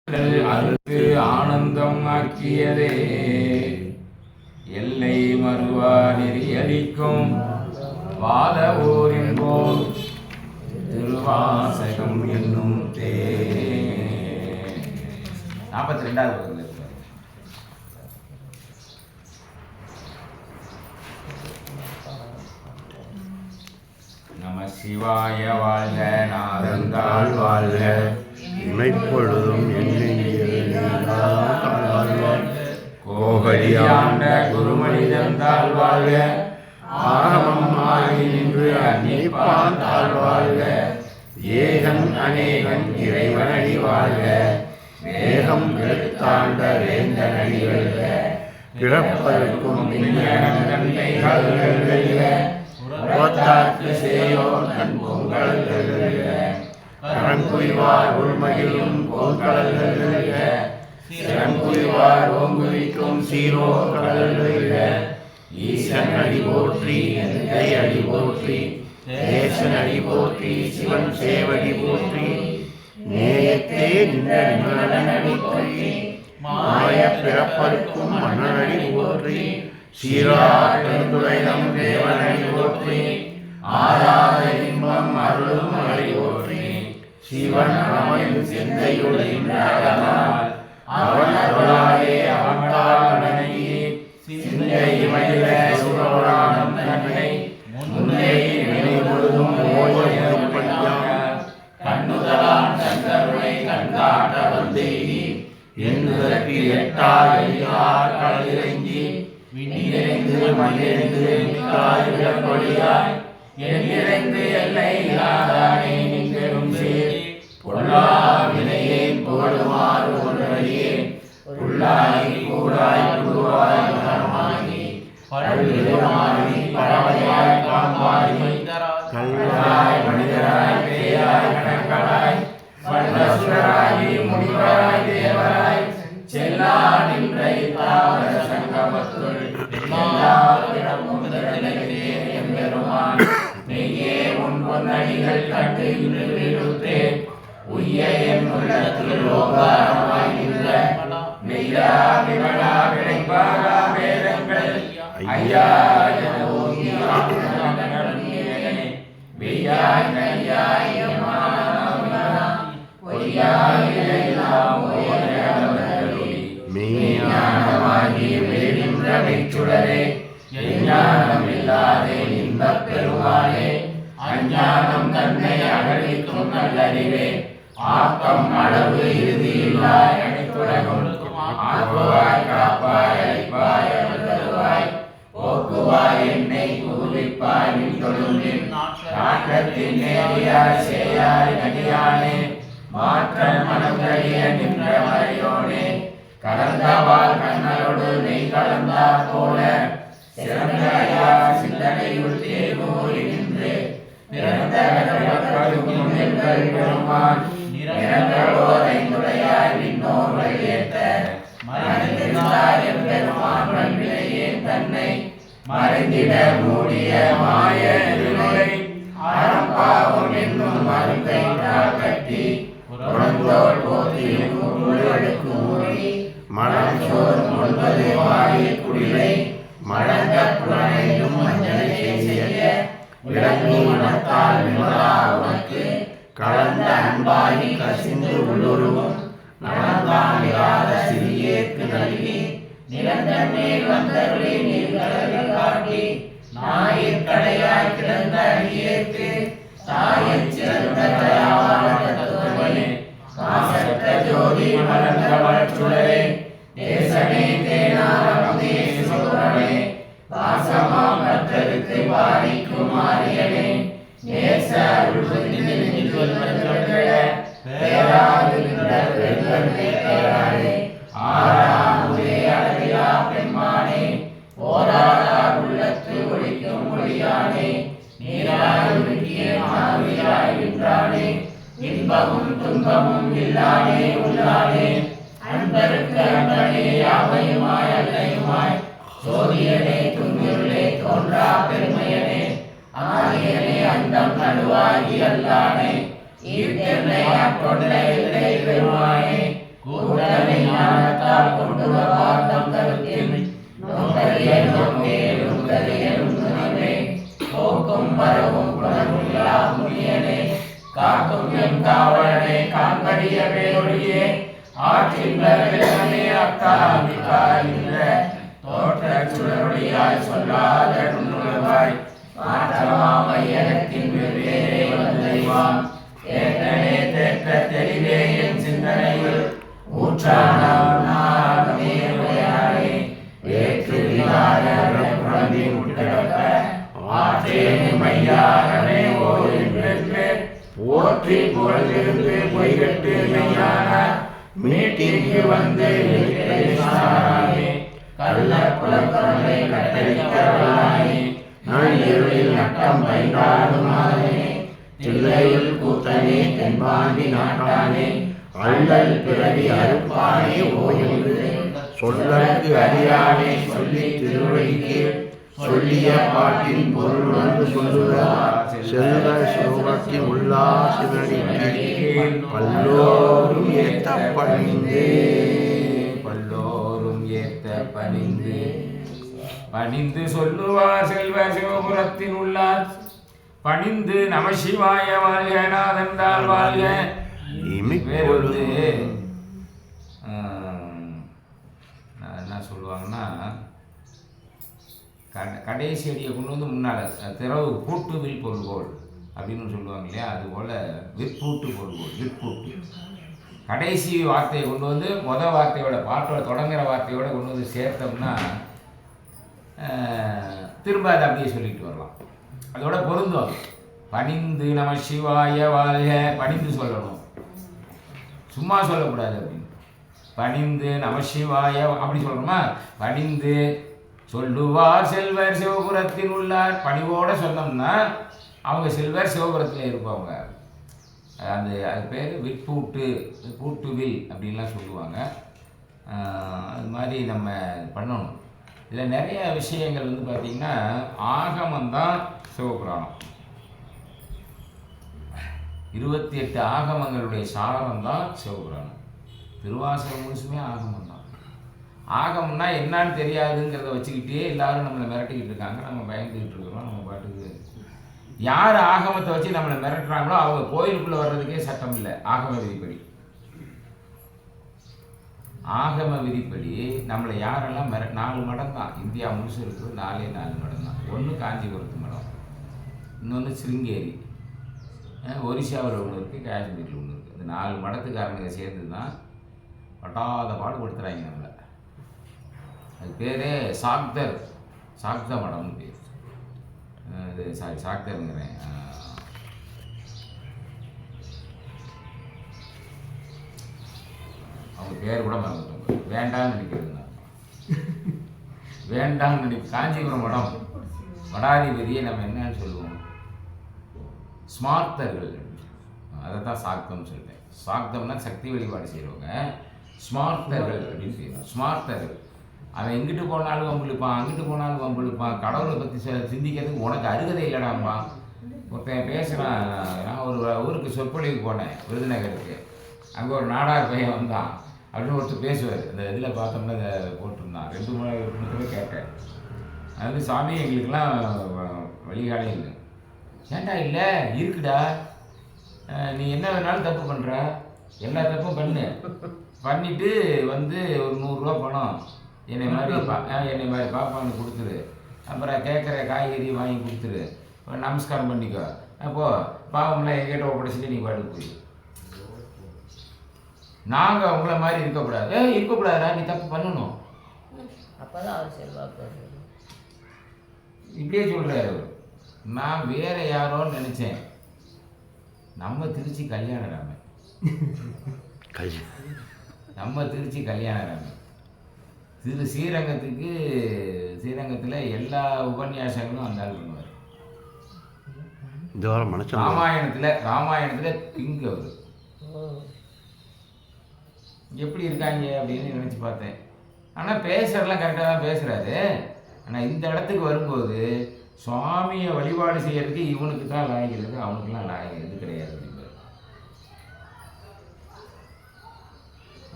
அருக்கு ஆனந்தம் ஆக்கியதே எல்லை மறுவா நெறியடிக்கும் வாத ஊரின் போல் திருவாசகம் என்னும் தே 42வது நம சிவாய வாழ்க நாதந்தாள் வாழ்க இமைப்பொழுதும் கோகலியாண்ட குருமனிதன் தாழ்வாழ்க ஆகமம் ஆகி நின்று அன்னிப்பான் தாழ்வாழ்க ஏகன் அநேகன் இறைவனடி வாழ்க வேகம் எழுத்தாண்ட வேந்தன் அடிவழ்க பிறப்பதற்கும் தன்மைகள் புறத்தாக்கு சேயோர் கண் பொங்கல்கள் கரங்குய்வார் உள்மகிழும் போர்க்கடல்கள் சிறங்குய்வார் ஓங்குவிக்கும் சீரோர் கடல்கள் ஈசன் அடி போற்றி எந்தை அடி போற்றி தேசன் அடி போற்றி சிவன் சேவடி போற்றி நேயத்தே நின்றடி போற்றி மாய பிறப்பருக்கும் மன்னனடி போற்றி சீராட்டுரைதம் தேவனடி போற்றி ஆராத இன்பம் அருளும் அடி போற்றி சிவன் அவன் சிந்தையுள் நின்றால் அவன் அருளாலே அவனால் வணங்கி சிந்தை மனித சுரவரானம் தன்னை முன்னை வினை முழுதும் கண்ணுதலான் தந்தருளை கண்காட்ட வந்தே என்பதற்கு எட்டால் எளியார் கடலிறங்கி விண்ணிறைந்து மண்ணிறைந்து மிக்காய் விடப்பொழியாய் எண்ணிறைந்து எல்லை இல்லாதானே நின்றரும் சேர் பொல்லா வினையேன் புகழுமாறு ஒன்றறியேன் உள்ளாய் கூடாய் குருவாய் மரமாகி பழுமாகி பறவையாய் பாம்பாகி கல்லாய் மனிதராய் பேயாய் கணக்களாய் வல்லசுராகி முனிவராய் தேவராய் செல்லா நின்றை தாவர சங்கமத்துள் எல்லா பிறப்பும் எம்பெருமான் மெய்யே உன் பொன்னடிகள் கண்டு இன்று விழுத்தேன் உய்ய என் உள்ளத்தில் ஓங்காரமாய் நின்ற மெய்யா விமலா விளைப்பாரா வேதங்கள் ஐயா என ஓங்கி மெய்யாய் கையாய் மெய்ஞானமாகி வெளிநின்ற மெய்ச்சுடரே எஞ்ஞானம் இல்லாதே இன்பப் பெருமானே அஞ்ஞானம் தன்னை அகழிக்கும் நல்லறிவே ஆக்கம் அளவு இறுதியில்லாய் அனைத்துலகும் ஆக்குவாய் காப்பாய் அளிப்பாய் அருள்வாய் போக்குவாய் என்னை புகுவிப்பாய் நின் தொழும்பின் நாட்டத்தின் நேரியாய் சேயாய் நடியானே மாற்றம் மனம் கழிய நின்ற மறையோனே கலந்தவாள் கண்ணரோடு நெய் கலந்தா போல சிறந்த ஐயா சிந்தனையுள் தேர்வோரி நின்று பிறந்த பெருமான் நிறங்களோர் ஐந்துடையாய் விண்ணோர் வழியேற்ற மறைந்திருந்தார் எம்பெருமான் வல்வினையே தன்னை மறைந்திட மூடிய மாய இருளை அறம்பாவம் என்னும் மருந்தை கட்டி புறந்தோல் போத்தியும் முழுவடுக்கு மூடி மனம் சோறும் 9 வாயு குடிலை மழங்க புலனையும் மஞ்சளை செய்ய விளங்கி மனத்தால் விமலா உனக்கு கலந்த அன்பாகி கசிந்து உள்ளுருவும் நலந்தான் இராத சிறியேற்கு நல்கி நிலந்தன் மேல் வந்தருளி நீர்களை காட்டி நாயிற்கடையாய் கிடந்த அடியேற்கு தாயச் சிறந்த தயாவான மாசற்ற ஜோதி மலர்ந்த வளர்ச்சுடரே தேசனே தேனாரே சோழனே பாசமாம் பற்றருக்கு பாரிக்கும் மாரியனே நேச பெண்மானே போராடா உள்ளத்து ஒழிக்கும் ஒளியானே நீராய் இன்பமும் துன்பமும் இல்லானே உள்ளானே அன்பருக்கு அன்பனே யாவையுமாய் அல்லையுமாய் சோதியனே துன்பிருளே தோன்றா பெருமையனே ஆகியனே அந்தம் நடுவாகி அல்லானே ஈர்த்தென்னை ஆட்கொண்ட இல்லை பெருமானே ஆற்றின்பே அக்காமிக்காரின்ற தோற்ற சுடரொளியாய் சொல்லாத நுண்ணுணர்வாய் மாற்றமாமையகத்தின் வெவ்வேறே வந்தறிவாம் ஏற்றனே தேற்ற தெளிவே என் சிந்தனையில் ஊற்றானே வேற்று மையானே ஓய்வென்று போற்றி புகழ்ந்து பொய்கட்டு மெய்யான மீட்டிற்கு வந்து கள்ள குலக்கொலை கட்டளிக்கவல்லானே நான் இருளில் நட்டம் பயின்றாடும் நாதனே தில்லையில் கூத்தனே தென்பாண்டி நாட்டானே அள்ளல் பிறவி அறுப்பானே ஓய்ந்து சொல்லற்கு அறியானே சொல்லி திருவடிக்கு சொல்லிய பாட்டின் பொருள் வந்து சொல்லுவார் செல்வ சிவத்தின் உல்லாசினடிக்கு பல்லோரும் ஏத்த பணிந்து பணிந்து சொல்லுவார் செல்வ சிவபுரத்தின் உள்ளார் பணிந்து நம சிவாய வாழ்க நாதந்தால் வாழ்க. இமைப்பொழுது என்ன சொல்லுவாங்கன்னா கடைசி அடியை கொண்டு வந்து முன்னால் திறவு பூட்டு வில் பொருள்கோள் அப்படின்னு சொல்லுவாங்க இல்லையா, அதுபோல் விற்பூட்டு பொருள்கோள். விற்பூட்டு கடைசி வார்த்தையை கொண்டு வந்து வார்த்தையோட பாட்டோட தொடங்குகிற வார்த்தையோட கொண்டு வந்து சேர்த்தோம்னா திரும்ப அதை அப்படியே சொல்லிட்டு வரலாம். அதோட பொருந்தும். பணிந்து நம சிவாய வாழ்க பணிந்து சொல்லணும், சும்மா சொல்லக்கூடாது. அப்படின்னு பணிந்து நம சிவாய அப்படி சொல்லணுமா? பணிந்து சொல்லுவார் செல்வர் சிவபுரத்தில் உள்ளார். பணிவோட சொன்னோம்னா அவங்க செல்வர் சிவபுரத்தில் இருப்பவங்க. அது பேர் விற்பூட்டு, பூட்டுவில் அப்படின்லாம் சொல்லுவாங்க. அது மாதிரி நம்ம பண்ணணும். இதில் நிறைய விஷயங்கள் வந்து பார்த்திங்கன்னா ஆகமந்தான் சிவபுராணம். 28 ஆகமங்களுடைய சாரம்தான் சிவபுராணம். திருவாசகம் முழுசுமே ஆகமம் தான். ஆகம்னா என்னான்னு தெரியாதுங்கிறத வச்சுக்கிட்டே எல்லாரும் நம்மளை மிரட்டிக்கிட்டு இருக்காங்க. நம்ம பயந்துக்கிட்டு இருக்கிறோம். நம்ம பாட்டுக்கு யார் ஆகமத்தை வச்சு நம்மளை மிரட்டுறாங்களோ அவங்க கோயிலுக்குள்ளே வர்றதுக்கே சட்டம் இல்லை. ஆகம விதிப்படி நம்மளை யாரெல்லாம் 4 மடம் தான் இந்தியா முழுசு இருக்குது. 4 மடம் தான். ஒன்று காஞ்சிபுரத்து மடம், இன்னொன்று சிருங்கேரி, ஒரிசாவில் ஒன்று இருக்குது, காஷ்மீரில் ஒன்று இருக்குது. இந்த 4 மடத்துக்காரனுங்க சேர்ந்து தான் பட்டாத பாடுபடுத்துகிறாங்க நம்மளை. அது பேர் சாக்த மடம்னு பேர். இது சாக்தருங்கிறேன். அவங்க பேர் கூட மறந்துட்டாங்க. வேண்டாம்னு நினைக்கிறது. காஞ்சிபுரம் மடம் மடாதிபதியை நம்ம என்னன்னு சொல்லுவோம்? ஸ்மார்த்தர்கள். அதை தான் சாக்தம்னு சொல்லிட்டேன். சாக்தம்னா சக்தி வழிபாடு செய்கிறவங்க. ஸ்மார்த்தர்கள் அப்படின்னு பேர். ஸ்மார்த்தர்கள். அவன் எங்கிட்டு போனாலும் வம்பிழுப்பான், அங்கிட்டு போனாலும் வம்பிழுப்பான். கடவுளை பற்றி சிந்திக்கிறதுக்கு உனக்கு அருகதை இல்லைடாம்மா. ஒருத்தன் பேசுகிறான். நான் ஒரு ஊருக்கு சொற்பொழிவுக்கு போனேன், விருதுநகருக்கு. அங்கே ஒரு நாடார் பையன் வந்தான் அப்படின்னு ஒருத்தர் பேசுவார். இந்த இதில் பார்த்தோம்னா அதை போட்டிருந்தான். 2-3 தடவை கேட்டேன். அது வந்து சாமி எங்களுக்கெல்லாம் வழிகாலே இல்லை. ஏண்டா இல்லை? இருக்குடா. நீ என்ன வேணாலும் தப்பு பண்ணுற, எல்லா தப்பும் பண்ணிவிட்டு வந்து ஒரு 100 ரூபா பணம் என்னை மாதிரி பாப்பான்னு கொடுத்துரு. அப்புறம் கேட்குற காய்கறி வாங்கி கொடுத்துரு. நமஸ்காரம் பண்ணிக்கோ. அப்போது பாவம்லாம் எங்கிட்ட ஒப்படைச்சிட்டு நீ பாட்டுக்கு போய். நாங்கள் உங்களை மாதிரி இருக்கக்கூடாதா, நீ தப்பு பண்ணணும். அப்போதான் அவர் செல்வாக்கு. இப்படியே சொல்கிறாரு அவர். நான் வேற யாரோன்னு நினச்சேன். நம்ம திருச்சி கல்யாணராமன். ஸ்ரீரங்கத்தில் எல்லா உபன்யாசங்களும் அந்த ஆள் பண்ணுவார். ராமாயணத்தில் கிங் அவர். எப்படி இருக்காங்க அப்படின்னு நினச்சி பார்த்தேன். ஆனால் பேசுறதெல்லாம் கரெக்டாக தான் பேசுகிறாரு. ஆனால் இந்த இடத்துக்கு வரும்போது சுவாமியை வழிபாடு செய்யறதுக்கு இவனுக்கு தான் லாய்க்கிறது, அவனுக்குலாம் லாய்க்கிறது கிடையாது.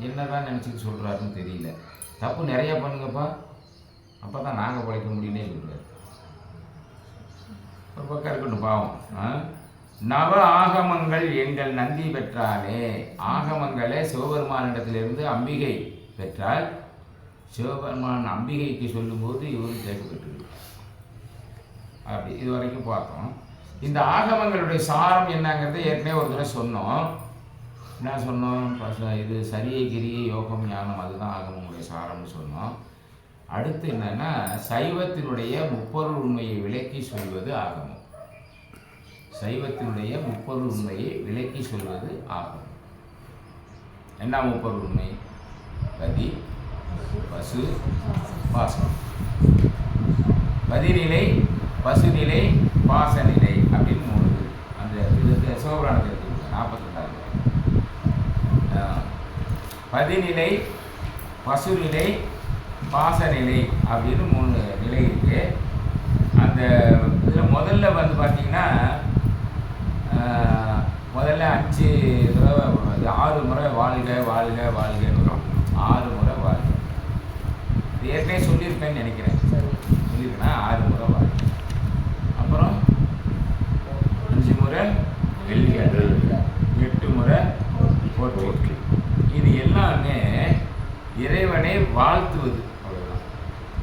என்னதான் நினச்சிட்டு சொல்கிறாருன்னு தெரியல. தப்பு நிறையா பண்ணுங்கப்பா, அப்போ தான் நாங்கள் பிழைக்க முடியும்னே சொல்கிறார். ஒரு பக்கம் இருக்கட்டும் பாவம். நவ ஆகமங்கள் எங்கள் நந்தி பெற்றானே. ஆகமங்களே சிவபெருமானிடத்திலிருந்து அம்பிகை பெற்றால் சிவபெருமான் அம்பிகைக்கு சொல்லும்போது இவரும் கேட்கப்பட்டிருக்கு. அப்படி இது வரைக்கும் பார்த்தோம். இந்த ஆகமங்களுடைய சாரம் என்னங்கிறத ஏற்கனவே ஒரு தடவை சொன்னோம். என்ன சொன்னோம்? இது சரியை கிரியை யோகம் ஞானம், அதுதான் ஆகமங்களுடைய சாரம்னு சொன்னோம். அடுத்து என்னன்னா சைவத்தினுடைய முப்பொருள் உண்மையை விளக்கி சொல்வது ஆகமம். சைவத்தினுடைய முப்பொருள் உண்மையை விளக்கி சொல்வது ஆகமம். என்ன முப்பொருள் உண்மை? பதி, பசு, பாசம். பதிநிலை, பசுநிலை, பாசநிலை அப்படின்னு 3 அந்த இது சிவபுராணத்தில் இருக்கு. 42வது பதிநிலை, பசுநிலை, பாசநிலை அப்படின்னு 3 நிலை இருக்கு. அந்த இதில் முதல்ல வந்து பார்த்தீங்கன்னா முதல்ல 5 தடவை 6 முறை வாழ்க வாழ்க வாழ்கன்னு 6 முறை வாழ்க. இது ஏற்கனவே சொல்லியிருப்பேன்னு நினைக்கிறேன். சொல்லியிருக்கேன்னா 6 முறை வாழ்க. அப்புறம் 5 முறை வெல்க, 8 முறை போற்றி. இது எல்லாமே இறைவனை வாழ்த்துவது. அவ்வளோதான்,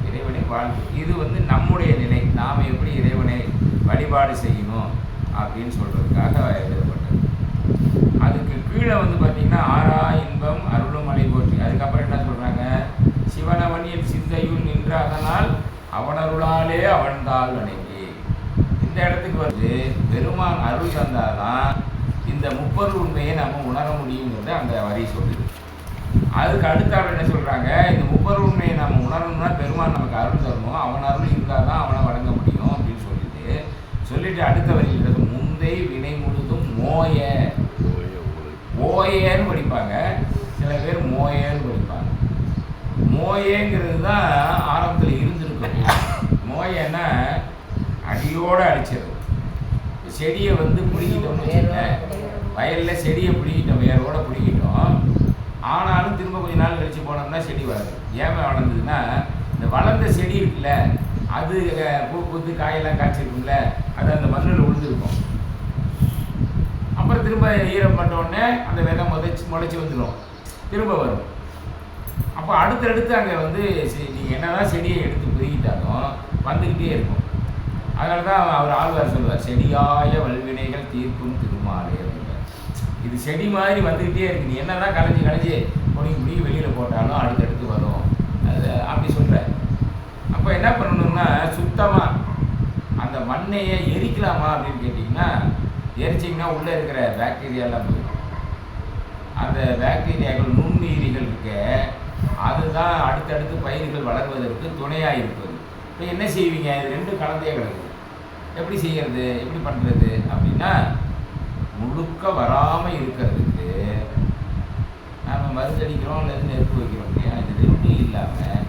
இறைவனை வாழ்த்து. இது வந்து நம்முடைய நிலை. நாம் எப்படி இறைவனை வழிபாடு செய்யணும் அப்படின்னு சொல்கிறதுக்காக எழுதப்பட்டது. அதுக்கு கீழே வந்து பார்த்திங்கன்னா ஆறா இன்பம் அருளும் மலை போற்றி. அதுக்கப்புறம் என்ன சொல்கிறாங்க? சிவனவனியின் சிந்தையுள் நின்று அதனால் அவனருளாலே அவன்தாள் வணங்கி. இந்த இடத்துக்கு வந்து பெருமான் அருள் தந்தாதான் இந்த முப்பொருள் உண்மையை நம்ம உணர முடியுங்கிறத அந்த வரி சொல்லுது. அதுக்கு அடுத்தாள் என்ன சொல்கிறாங்க? இந்த முப்பொருள் உண்மையை நம்ம உணரணும்னா பெருமான் நமக்கு அருள் தரணும். அவன் அருள் இருந்தால் தான் அவனை வணங்க முடியும் அப்படின்னு சொல்லிட்டு அடுத்த வரியில் முந்தை வினை முழுதும் மோய. ஓயன்னு படிப்பாங்க, சில பேர் மோயன்னு படிப்பாங்க. மோயங்கிறது தான் ஆரம்பத்தில் இருந்திருக்கும். மோயன்னா அடியோடு அடிச்சிடும். செடியை வந்து பிடிக்கிட்டோம்னு வச்சுக்கோங்க, வயலில் செடியை பிடிக்கிட்டோம், வேரோடு பிடிக்கிட்டோம். ஆனாலும் திரும்ப கொஞ்ச நாள் கழிச்சு போனோம்னா செடி வளருது. ஏன் வளர்ந்ததுன்னா இந்த வளர்ந்த செடி இருக்குல்ல, அது பூ பூத்து காயெல்லாம் காய்ச்சிருக்கும்ல, அது அந்த மண்ணில் விழுந்துருக்கும். அப்புறம் திரும்ப ஈரம் பண்ணோடனே அந்த விதை முளைச்சி வந்துடும், திரும்ப வரும். அப்போ அடுத்தடுத்து அங்கே வந்து நீங்கள் என்ன தான் செடியை எடுத்து பிரிக்கிட்டாலும் வந்துக்கிட்டே இருக்கும். அதனால தான் அவர் ஆழ்வார் சொல்லுவார், செடியாய வல்வினைகள் தீர்க்கும் திருமாலே அப்படின்றார். இது செடி மாதிரி வந்துக்கிட்டே இருக்கு. நீ என்ன தான் களைஞ்சி பொடி வெளியில் போட்டாலும் அடுத்தடுத்து வரும். அது அப்படி சொல்கிறார். அப்போ என்ன பண்ணணும்னா சுத்தமாக அந்த மண்ணையை எரிக்கலாமா அப்படின்னு கேட்டிங்கன்னா, எரிச்சிங்கன்னா உள்ளே இருக்கிற பாக்டீரியாலாம் போயிடும். அந்த பாக்டீரியாக்கள் நுண்ணுயிரிகள் இருக்க, அதுதான் அடுத்தடுத்து பயிர்கள் வளர்வதற்கு துணையாக இருப்பது. இப்போ என்ன செய்வீங்க? இது 2 கலந்தே கிடக்குது. எப்படி செய்கிறது, எப்படி பண்ணுறது அப்படின்னா, முழுக்க வராமல் இருக்கிறதுக்கு நாம் மருந்தடிக்கிறோம் அல்லது நெருப்பு வைக்கிறோம் இல்லையா? இது 2 இல்லாமல்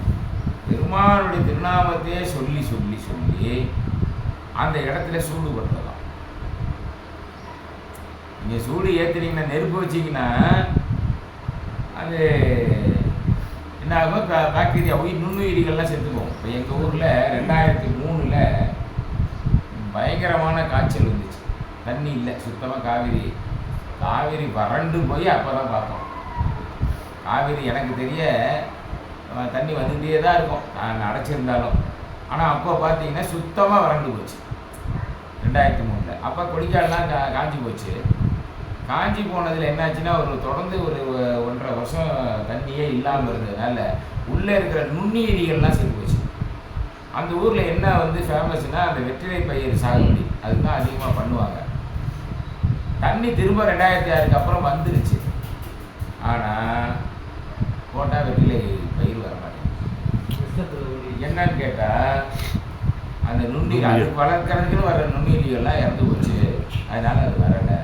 பெருமானுடைய திருநாமத்தையே சொல்லி சொல்லி சொல்லி அந்த இடத்துல சூடு படுத்தலாம். நீங்கள் சூடு ஏற்றுனீங்கன்னா, நெருப்பு வச்சிங்கன்னா அது என்ன ஆகும்? பாக்டீரியா நுண்ணுயிரிகள்லாம் செத்து போகும். இப்போ எங்கள் ஊரில் 2003 பயங்கரமான காய்ச்சல் வந்துச்சு. தண்ணி இல்லை சுத்தமாக. காவிரி வறண்டு போய் அப்போ தான் பார்த்தோம். காவிரி எனக்கு தெரிய தண்ணி வந்துகிட்டே தான் இருக்கும் நான் அடைச்சிருந்தாலும். ஆனால் அப்போ பார்த்தீங்கன்னா சுத்தமாக வறண்டு போச்சு 2003. அப்போ கொடிக்காலெலாம் காஞ்சி போச்சு. காஞ்சி போனதில் என்னாச்சுன்னா தொடர்ந்து ஒரு 1.5 வருஷம் தண்ணியே இல்லாமல் இருந்ததுனால உள்ளே இருக்கிற நுண்ணுயிரிகள்லாம் செத்து போச்சு. அந்த ஊரில் என்ன வந்து ஃபேமஸ்னால் அந்த வெற்றிலை பயிர் சாகுபடி, அதுதான் அதிகமாக பண்ணுவாங்க. தண்ணி திரும்ப 2006 அப்புறம் வந்துருச்சு. ஆனால் போட்டால் வெற்றிலை பயிர் வர மாட்டேங்குது. என்னன்னு கேட்டால் அந்த நுண்ணுயிர் அது வளர்க்குறதுக்குன்னு வர நுண்ணுயிரிகள்லாம் இறந்து போச்சு. அதனால் அது வரலை.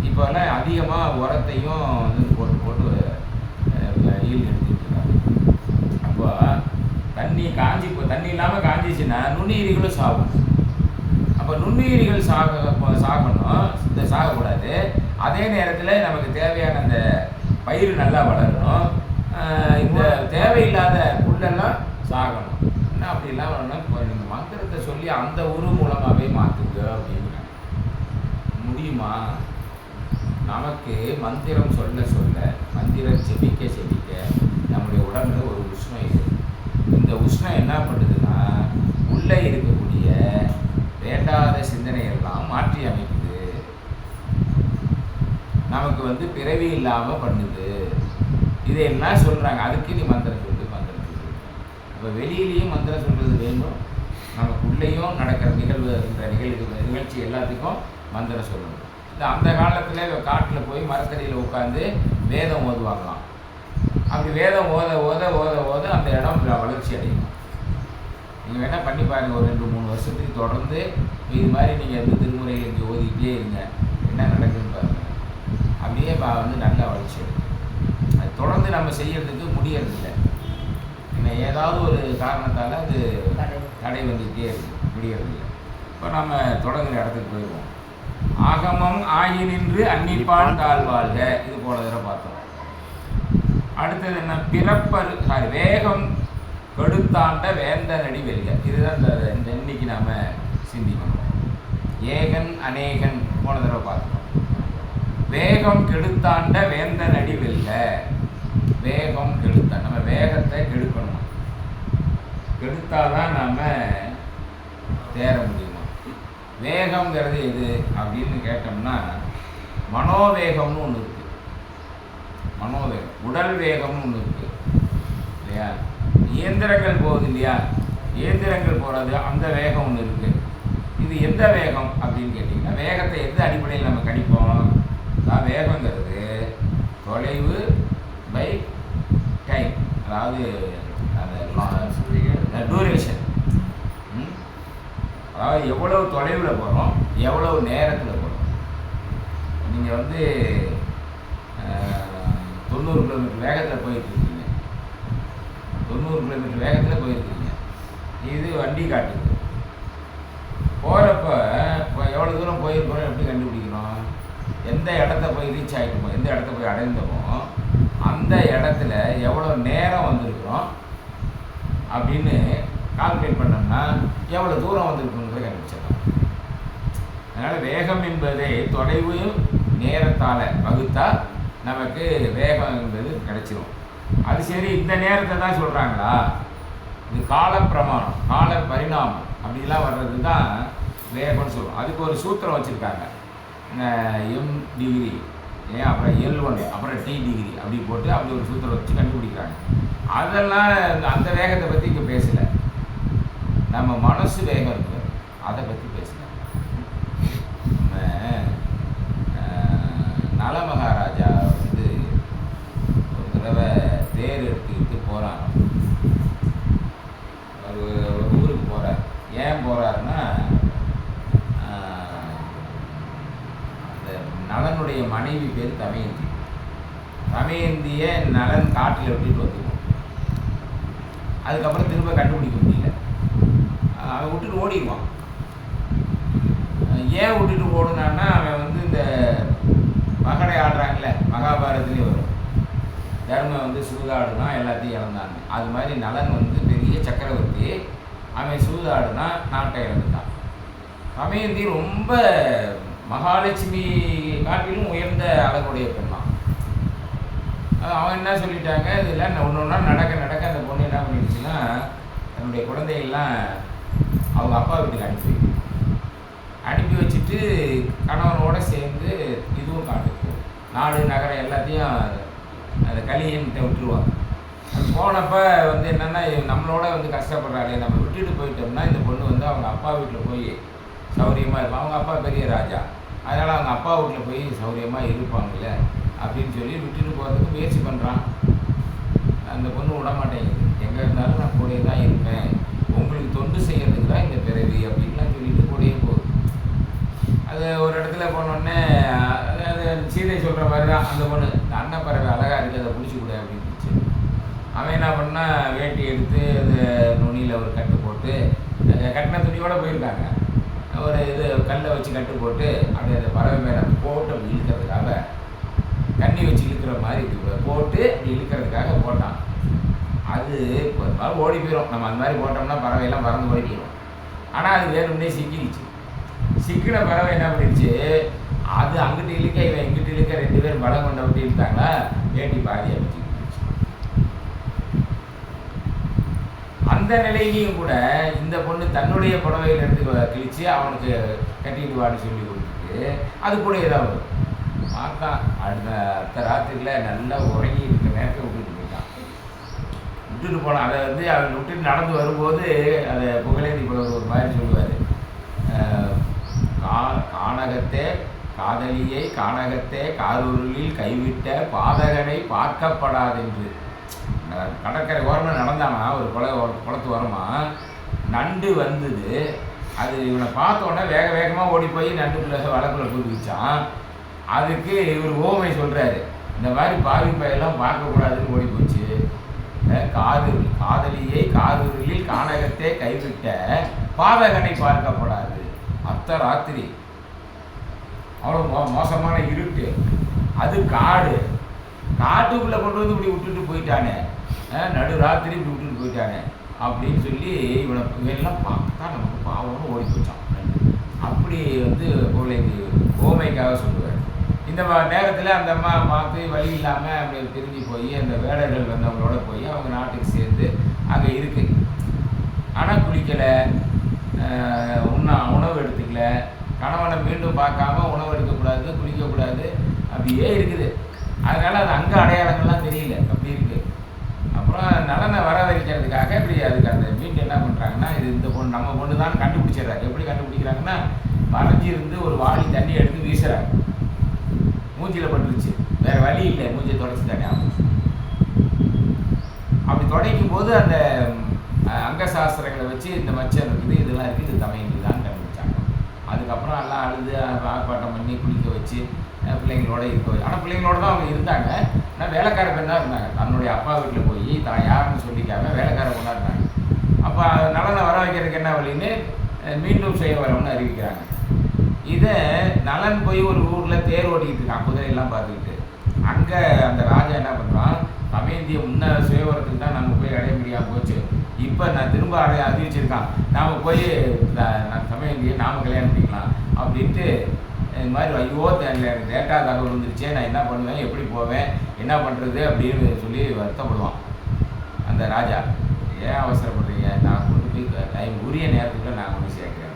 இப்போல்லாம் அதிகமாக உரத்தையும் வந்து போட்டு ஈல் எடுத்துக்கிட்டு இருக்காங்க. அப்போ தண்ணி இல்லாமல் காஞ்சிச்சுன்னா நுண்ணுயிரிகளும் சாகும். அப்போ நுண்ணுயிரிகள் சாகணும், இந்த சாகக்கூடாது. அதே நேரத்தில் நமக்கு தேவையான அந்த பயிர் நல்லா வளரணும். இந்த தேவையில்லாத புல்லெல்லாம் சாகணும். என்ன அப்படி இல்லாமல் நீங்கள் மந்திரத்தை சொல்லி அந்த உரு மூலமாகவே மாற்றுங்க அப்படிங்கிறாங்க. முடியுமா? நமக்கு மந்திரம் சொல்ல சொல்ல, மந்திரம் செபிக்க செபிக்க நம்முடைய உடம்புல ஒரு உஷ்ணம் இருக்குது. இந்த உஷ்ணம் என்ன பண்ணுதுன்னா உள்ளே இருக்கக்கூடிய வேண்டாத சிந்தனையெல்லாம் மாற்றி அமைக்குது. நமக்கு வந்து பிறவி இல்லாமல் பண்ணுது. இதையெல்லாம் சொல்கிறாங்க. அதுக்கு நீ மந்திரம் சொல்லு, மந்திரம் சொல்லு. இப்போ வெளியிலையும் மந்திரம் சொல்கிறது வேண்டும், நமக்குள்ளேயும் நடக்கிற நிகழ்ச்சி எல்லாத்துக்கும் மந்திரம் சொல்லணும். அந்த காலத்தில் காட்டில் போய் மரத்தடியில் உட்காந்து வேதம் ஓதுவாங்களாம். அப்படி வேதம் ஓத ஓத ஓத ஓத அந்த இடம் வளர்ச்சி அடையும். நீங்கள் வேணால் பண்ணி பாருங்கள், ஒரு 2-3 வருஷத்துக்கு தொடர்ந்து இது மாதிரி நீங்கள் வந்து திருமுறையில் இங்கே ஓதிக்கிட்டே இருங்க, என்ன நடக்குதுன்னு பாருங்கள். அப்படியே வந்து நல்லா வளர்ச்சி அடையும். அது தொடர்ந்து நம்ம செய்யறதுக்கு முடியறதில்லை. இன்னும் ஏதாவது ஒரு காரணத்தால் அது தடை வந்துக்கிட்டே இருக்குது, முடியறதில்லை. இப்போ நம்ம தொடங்குற இடத்துக்கு போயிடுவோம். ஆகமம் ஆகி நின்று அன்னிப்பான் தாழ்வாழ்க, இது போன தடவை பார்த்தோம். அடுத்தது என்ன? பிறப்பரு வேகம் கெடுத்தாண்ட வேந்தனடி வெல்க, இதுதான் இந்த இன்னைக்கு நாம் சிந்திக்கணும். ஏகன் அநேகன் போன தடவை பார்த்தோம். வேகம் கெடுத்தாண்ட வேந்தனடி வெல்க. வேகம் கெடுத்தான், நம்ம வேகத்தை கெடுக்கணும். கெடுத்தாதான் நாம் தேர முடியுமா? வேகங்கிறது எது அப்படின்னு கேட்டோம்னா மனோவேகம்னு ஒன்று இருக்குது. மனோவேகம், உடல் வேகம்னு ஒன்று இருக்குது இல்லையா? இயந்திரங்கள் போகுது இல்லையா? இயந்திரங்கள் போகிறது அந்த வேகம் ஒன்று இருக்குது. இது எந்த வேகம் அப்படின்னு கேட்டிங்கன்னா, வேகத்தை எந்த அடிப்படையில் நம்ம கணிப்போம்? வேகங்கிறது தொலைவு பை டைம், அதாவது அந்த டூரேஷன். அதாவது எவ்வளவு தொலைவில் போகிறோம், எவ்வளவு நேரத்தில் போகிறோம். நீங்கள் வந்து 90 கிலோமீட்டர் வேகத்தில் போயிருக்கீங்க, 90 கிலோமீட்டர் வேகத்தில் போயிருக்கீங்க. இது வண்டி காட்டுது. போகிறப்ப இப்போ எவ்வளோ தூரம் போயிருக்கோம் எப்படி கண்டுபிடிக்கணும்? எந்த இடத்த போய் ரீச் ஆகிட்டோமோ, எந்த இடத்த போய் அடைந்தோமோ அந்த இடத்துல எவ்வளோ நேரம் வந்திருக்கிறோம் அப்படின்னு கால்குலேட் பண்ணோம்னா எவ்வளோ தூரம் வந்திருக்குன்றதை கண்டுபிடிச்சிடலாம். அதனால் வேகம் என்பதை தொலைவு நேரத்தால் வகுத்தா நமக்கு வேகம் என்பது கிடைச்சிரும். அது சரி, இந்த நேரத்தை தான் சொல்கிறாங்களா? இது கால பிரமாணம், கால பரிணாமம் அப்படிலாம் வர்றது தான் வேகம்னு சொல்லுவோம். அதுக்கு ஒரு சூத்திரம் வச்சுருக்காங்க. எம் டிகிரி ஏன், அப்புறம் L1, அப்புறம் T டிகிரி அப்படி போட்டு அப்படி ஒரு சூத்திரம் வச்சு கண்டுபிடிக்கிறாங்க. அதெல்லாம் அந்த வேகத்தை பற்றி இங்கே பேசலை. நம்ம மனசு வேகம் இருக்கு, அதை பற்றி பேசலாம். நம்ம நலமகாராஜா வந்து ஒரு தடவை தேர் எடுத்துக்கிட்டு போகிறாங்க. ஒரு ஊருக்கு போகிறார். ஏன் போகிறாருன்னா, அந்த நலனுடைய மனைவி பேர் தமயந்தி. தமயந்திய நலன் காட்டில் விட்டுட்டு வந்துடுவோம். அதுக்கப்புறம் திரும்ப கண்டுபிடிக்க முடியல. அவன் விட்டுட்டு ஓடிடுவான். ஏன் விட்டுட்டு ஓடுனான்னா, அவன் வந்து இந்த மகடை ஆடுறாங்கல்ல, மகாபாரதத்துலேயே வரும். தர்மம் வந்து சூதாடுனா எல்லாத்தையும் இழந்தாங்க. அது மாதிரி நலன் வந்து பெரிய சக்கரவர்த்தி, அவன் சூதாடுனா நாட்டை இழந்துட்டான். தமயந்தி ரொம்ப மகாலட்சுமி காட்டிலும் உயர்ந்த அழகுடைய பெண்ணான். அவன் என்ன சொல்லிட்டாங்க, இதெல்லாம் ஒன்று ஒன்றா நடக்க நடக்க அந்த பொண்ணு என்ன பண்ணிடுச்சுன்னா, தன்னுடைய குழந்தைகள்லாம் அவங்க அப்பா வீட்டுக்கு அனுப்பி வச்சுட்டு கணவனோடு சேர்ந்து இதுவும் காட்டுக்கு நாடு நகரம் எல்லாத்தையும் அந்த கலியன்கிட்ட விட்டுருவாங்க. அது போனப்போ வந்து என்னென்னா, நம்மளோட வந்து கஷ்டப்படுறாளே, நம்ம விட்டுட்டு போயிட்டோம்னா இந்த பொண்ணு வந்து அவங்க அப்பா வீட்டில் போய் சௌரியமாக இருப்பான். அவங்க அப்பா பெரிய ராஜா, அதனால் அவங்க அப்பா வீட்டில் போய் சௌரியமாக இருப்பாங்கள்ல அப்படின்னு சொல்லி விட்டுட்டு போகிறதுக்கு முயற்சி பண்ணுறான். அந்த பொண்ணு விட மாட்டேங்குது. எங்கே இருந்தாலும் நான் கூடயே தான் இருப்பேன், உங்களுக்கு தொண்டு செய்யறதுக்கு தான் இந்த பிறவி அப்படின்லாம் சொல்லிட்டு கூடயே போகுது. அது ஒரு இடத்துல போனோடனே, அது சீதை சொல்கிற மாதிரி தான் அந்த பொண்ணு, இந்த அன்னப்பறவை அழகாக இருக்குது, அதை பிடிச்சி கூட அப்படின்னுச்சு. அவன் என்ன பண்ணால், வேட்டி எடுத்து அந்த நுனியில் ஒரு கட்டு போட்டு, கட்டின துணியோடு போயிருக்காங்க. ஒரு இது கல்லை வச்சு கட்டு போட்டு அப்படியே அந்த பறவை மேலே போட்டு அப்படி இழுக்கிறதுக்காக, தண்ணி வச்சு இழுக்கிற மாதிரி போட்டு அப்படி இழுக்கிறதுக்காக போட்டான். அது ஓடி போயிடும். நம்ம அந்த மாதிரி போட்டோம்னா பறவையெல்லாம் பறந்து ஓடி போயிடும். ஆனால் அது வேணும்னே சிக்கிடுச்சு. சிக்கின பறவை என்ன பண்ணிடுச்சு, அது அங்கிட்டு இழுக்க இவன் எங்கிட்டு இழுக்க 2 பேரும் பலம் கொண்ட விட்டு இழுத்தாங்களா வேட்டி பாதியாக வச்சு. அந்த நிலையிலையும் கூட இந்த பொண்ணு தன்னுடைய புடவையிலிருந்து கிழிச்சு அவனுக்கு கட்டிட்டு வாடி சொல்லி கொடுத்துட்டு அது கூட ஏதாவது பார்த்தா அடுத்த ராத்திரியில் நல்லா உறங்கி இருக்கிற நேரத்தை விட்டுட்டு போயிட்டான். விட்டுட்டு போனான். அதை வந்து அவன் விட்டுட்டு நடந்து வரும்போது அதை புகழேந்தி புலவர் ஒரு மாதிரி சொல்லுவார், கானகத்தே காதலியை கானகத்தே காரூரில் கைவிட்ட பாதகனை பார்க்கப்படாதென்று. கடற்கரை ஓரமாக நடந்தானா ஒரு குளத்து ஓரமா நண்டு வந்தது. அது இவனை பார்த்த உடனே வேக வேகமாக ஓடி போய் நண்டுக்குள்ள வளர்க்குள்ள கூப்பிடுச்சான். அதுக்கு இவர் ஓமை சொல்கிறாரு, இந்த மாதிரி பாவி பையெல்லாம் பார்க்கக்கூடாதுன்னு ஓடி போச்சு. காதலியை காதலில் கானகத்தே கைவிட்ட பாதகனை பார்க்கப்படாது. அத்த ராத்திரி அவ்வளோ மோசமான இருட்டு, அது காட்டுக்குள்ளே கொண்டு வந்து இப்படி விட்டுட்டு போயிட்டானே, நடு ராத்திரி இப்படி விட்டுட்டு போயிட்டானே அப்படின்னு சொல்லி இவனெல்லாம் பார்த்தா நமக்கு பாவம்னு ஓடி போயிட்டான். அப்படி வந்து புகழேந்தி ஓமைக்காக சொல்லுவார். இந்த நேரத்தில் அந்த அம்மா பார்த்து வழி இல்லாமல் அப்படி திரும்பி போய் அந்த வேடர்கள் வந்தவங்களோட போய் அவங்க நாட்டுக்கு சேர்ந்து அங்கே இருக்கு. ஆனால் குளிக்கலை, உணவு எடுத்துக்கல, கணவனை மீண்டும் பார்க்காம உணவு எடுக்கக்கூடாது, குளிக்கக்கூடாது, அப்படியே இருக்குது. அதனால் அது அங்கே அடையாளங்கள்லாம் தெரியல, அப்படி இருக்குது. அப்புறம் நலனை வரவழைக்கிறதுக்காக இப்படி அதுக்கு அந்த மீன் என்ன பண்ணுறாங்கன்னா, இது இந்த பொண்ணு நம்ம பொண்ணு தான் கண்டுபிடிச்சிடுறாங்க. எப்படி கண்டுபிடிக்கிறாங்கன்னா, மறைஞ்சிருந்து ஒரு வாளி தண்ணி எடுத்து வீசுறாங்க. மூஞ்சியில் பட்டுருச்சு, வேறு வழி இல்லை, மூஞ்சியை தொடச்சிட்டானே. அப்படி துடைக்கும் போது அந்த அங்கசாஸ்திரங்களை வச்சு இந்த மச்சம் இருக்குது, இதெல்லாம் இருக்குது, இது தமையந்தி தான் கண்டுபிடிச்சாங்க. அதுக்கப்புறம் எல்லாம் அழுது ஆர்ப்பாட்டம் பண்ணி குளிக்க வச்சு பிள்ளைங்களோட இருக்க வச்சு. ஆனால் பிள்ளைங்களோட தான் அவங்க இருந்தாங்க. ஆனால் வேலைக்கார பெண்ணாக இருந்தாங்க. தன்னுடைய அப்பா வீட்டில் போய் தான் யாருன்னு சொல்லிக்காம வேலைக்கார பொண்ணாக இருந்தாங்க. அப்போ நலனை வர வைக்கிறதுக்கு என்ன வழின்னு மீண்டும் செய்ய வரணும்னு அறிவிக்கிறாங்க. இதை நலன் போய் ஒரு ஊரில் தேர் ஓட்டிக்கிட்டு இருக்கான், குதிரையெல்லாம் பார்த்துக்கிட்டு. அங்கே அந்த ராஜா என்ன பண்ணுறான், தமயந்தியை முன்ன சுயவரத்துக்கு தான் நம்ம போய் அடைய முடியாமல் போச்சு, இப்போ நான் திரும்ப அறிவிச்சிருக்கான், நாம் போய் நான் தமயந்தியை நாம் கல்யாணம் பண்ணிக்கலாம் அப்படின்ட்டு. இது மாதிரி ஐயோ எனக்கு லேட்டாக தகவல் வந்துருச்சே, நான் என்ன பண்ணுவேன், எப்படி போவேன், என்ன பண்ணுறது அப்படின்னு சொல்லி வருத்தப்படுவான் அந்த ராஜா. ஏன் அவசரப்படுறீங்க, நான் கொண்டு போய் டைம் உரிய நேரத்துக்குள்ளே நான் கொண்டு சேர்க்கிறேன்.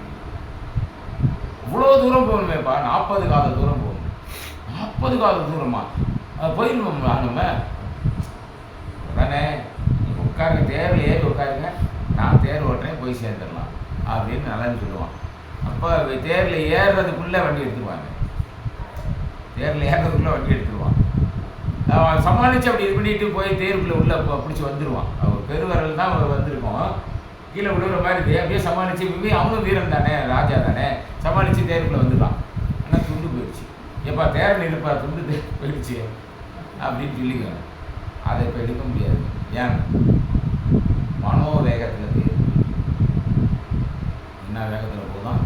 இவ்வளோ தூரம் போகணுமேப்பா, 40 காத தூரம் போகணும். 40 காத தூரமா போயிடுவோம்மா நம்ம. உடனே நீங்கள் உட்காருங்க, தேரில் ஏறி உட்காருங்க, நான் தேர் ஓட்டுறேன், போய் சேர்ந்துடலாம் அப்படின்னு நலன்னு சொல்லுவான். அப்போ தேரில் ஏறுறதுக்குள்ளே வண்டி எடுத்துருவாங்க. தேரில் ஏறுறதுக்குள்ளே வண்டி எடுத்துருவான். அவன் சமாளித்து அப்படி இது பண்ணிட்டு போய் தேருக்குள்ளே உள்ளே பிடிச்சி வந்துடுவான். அவர் பெருவரல் தான் வந்திருக்கோம், கீழே விழுகிற மாதிரி அப்படியே சமாளித்து அவனும் வீரன் தானே, ராஜா தானே, சமாளித்து தேருக்குள்ளே வந்துடுவான். ஆனால் துண்டு போயிடுச்சு. எப்பா தேர் நிற்பா, துண்டு போயிடுச்சு அப்படின்னு சொல்லிக்கணும். அதை இப்போ எடுக்க முடியாது. ஏன், மனோவேகத்தில் தேர், என்ன வேகத்தில் போதும்,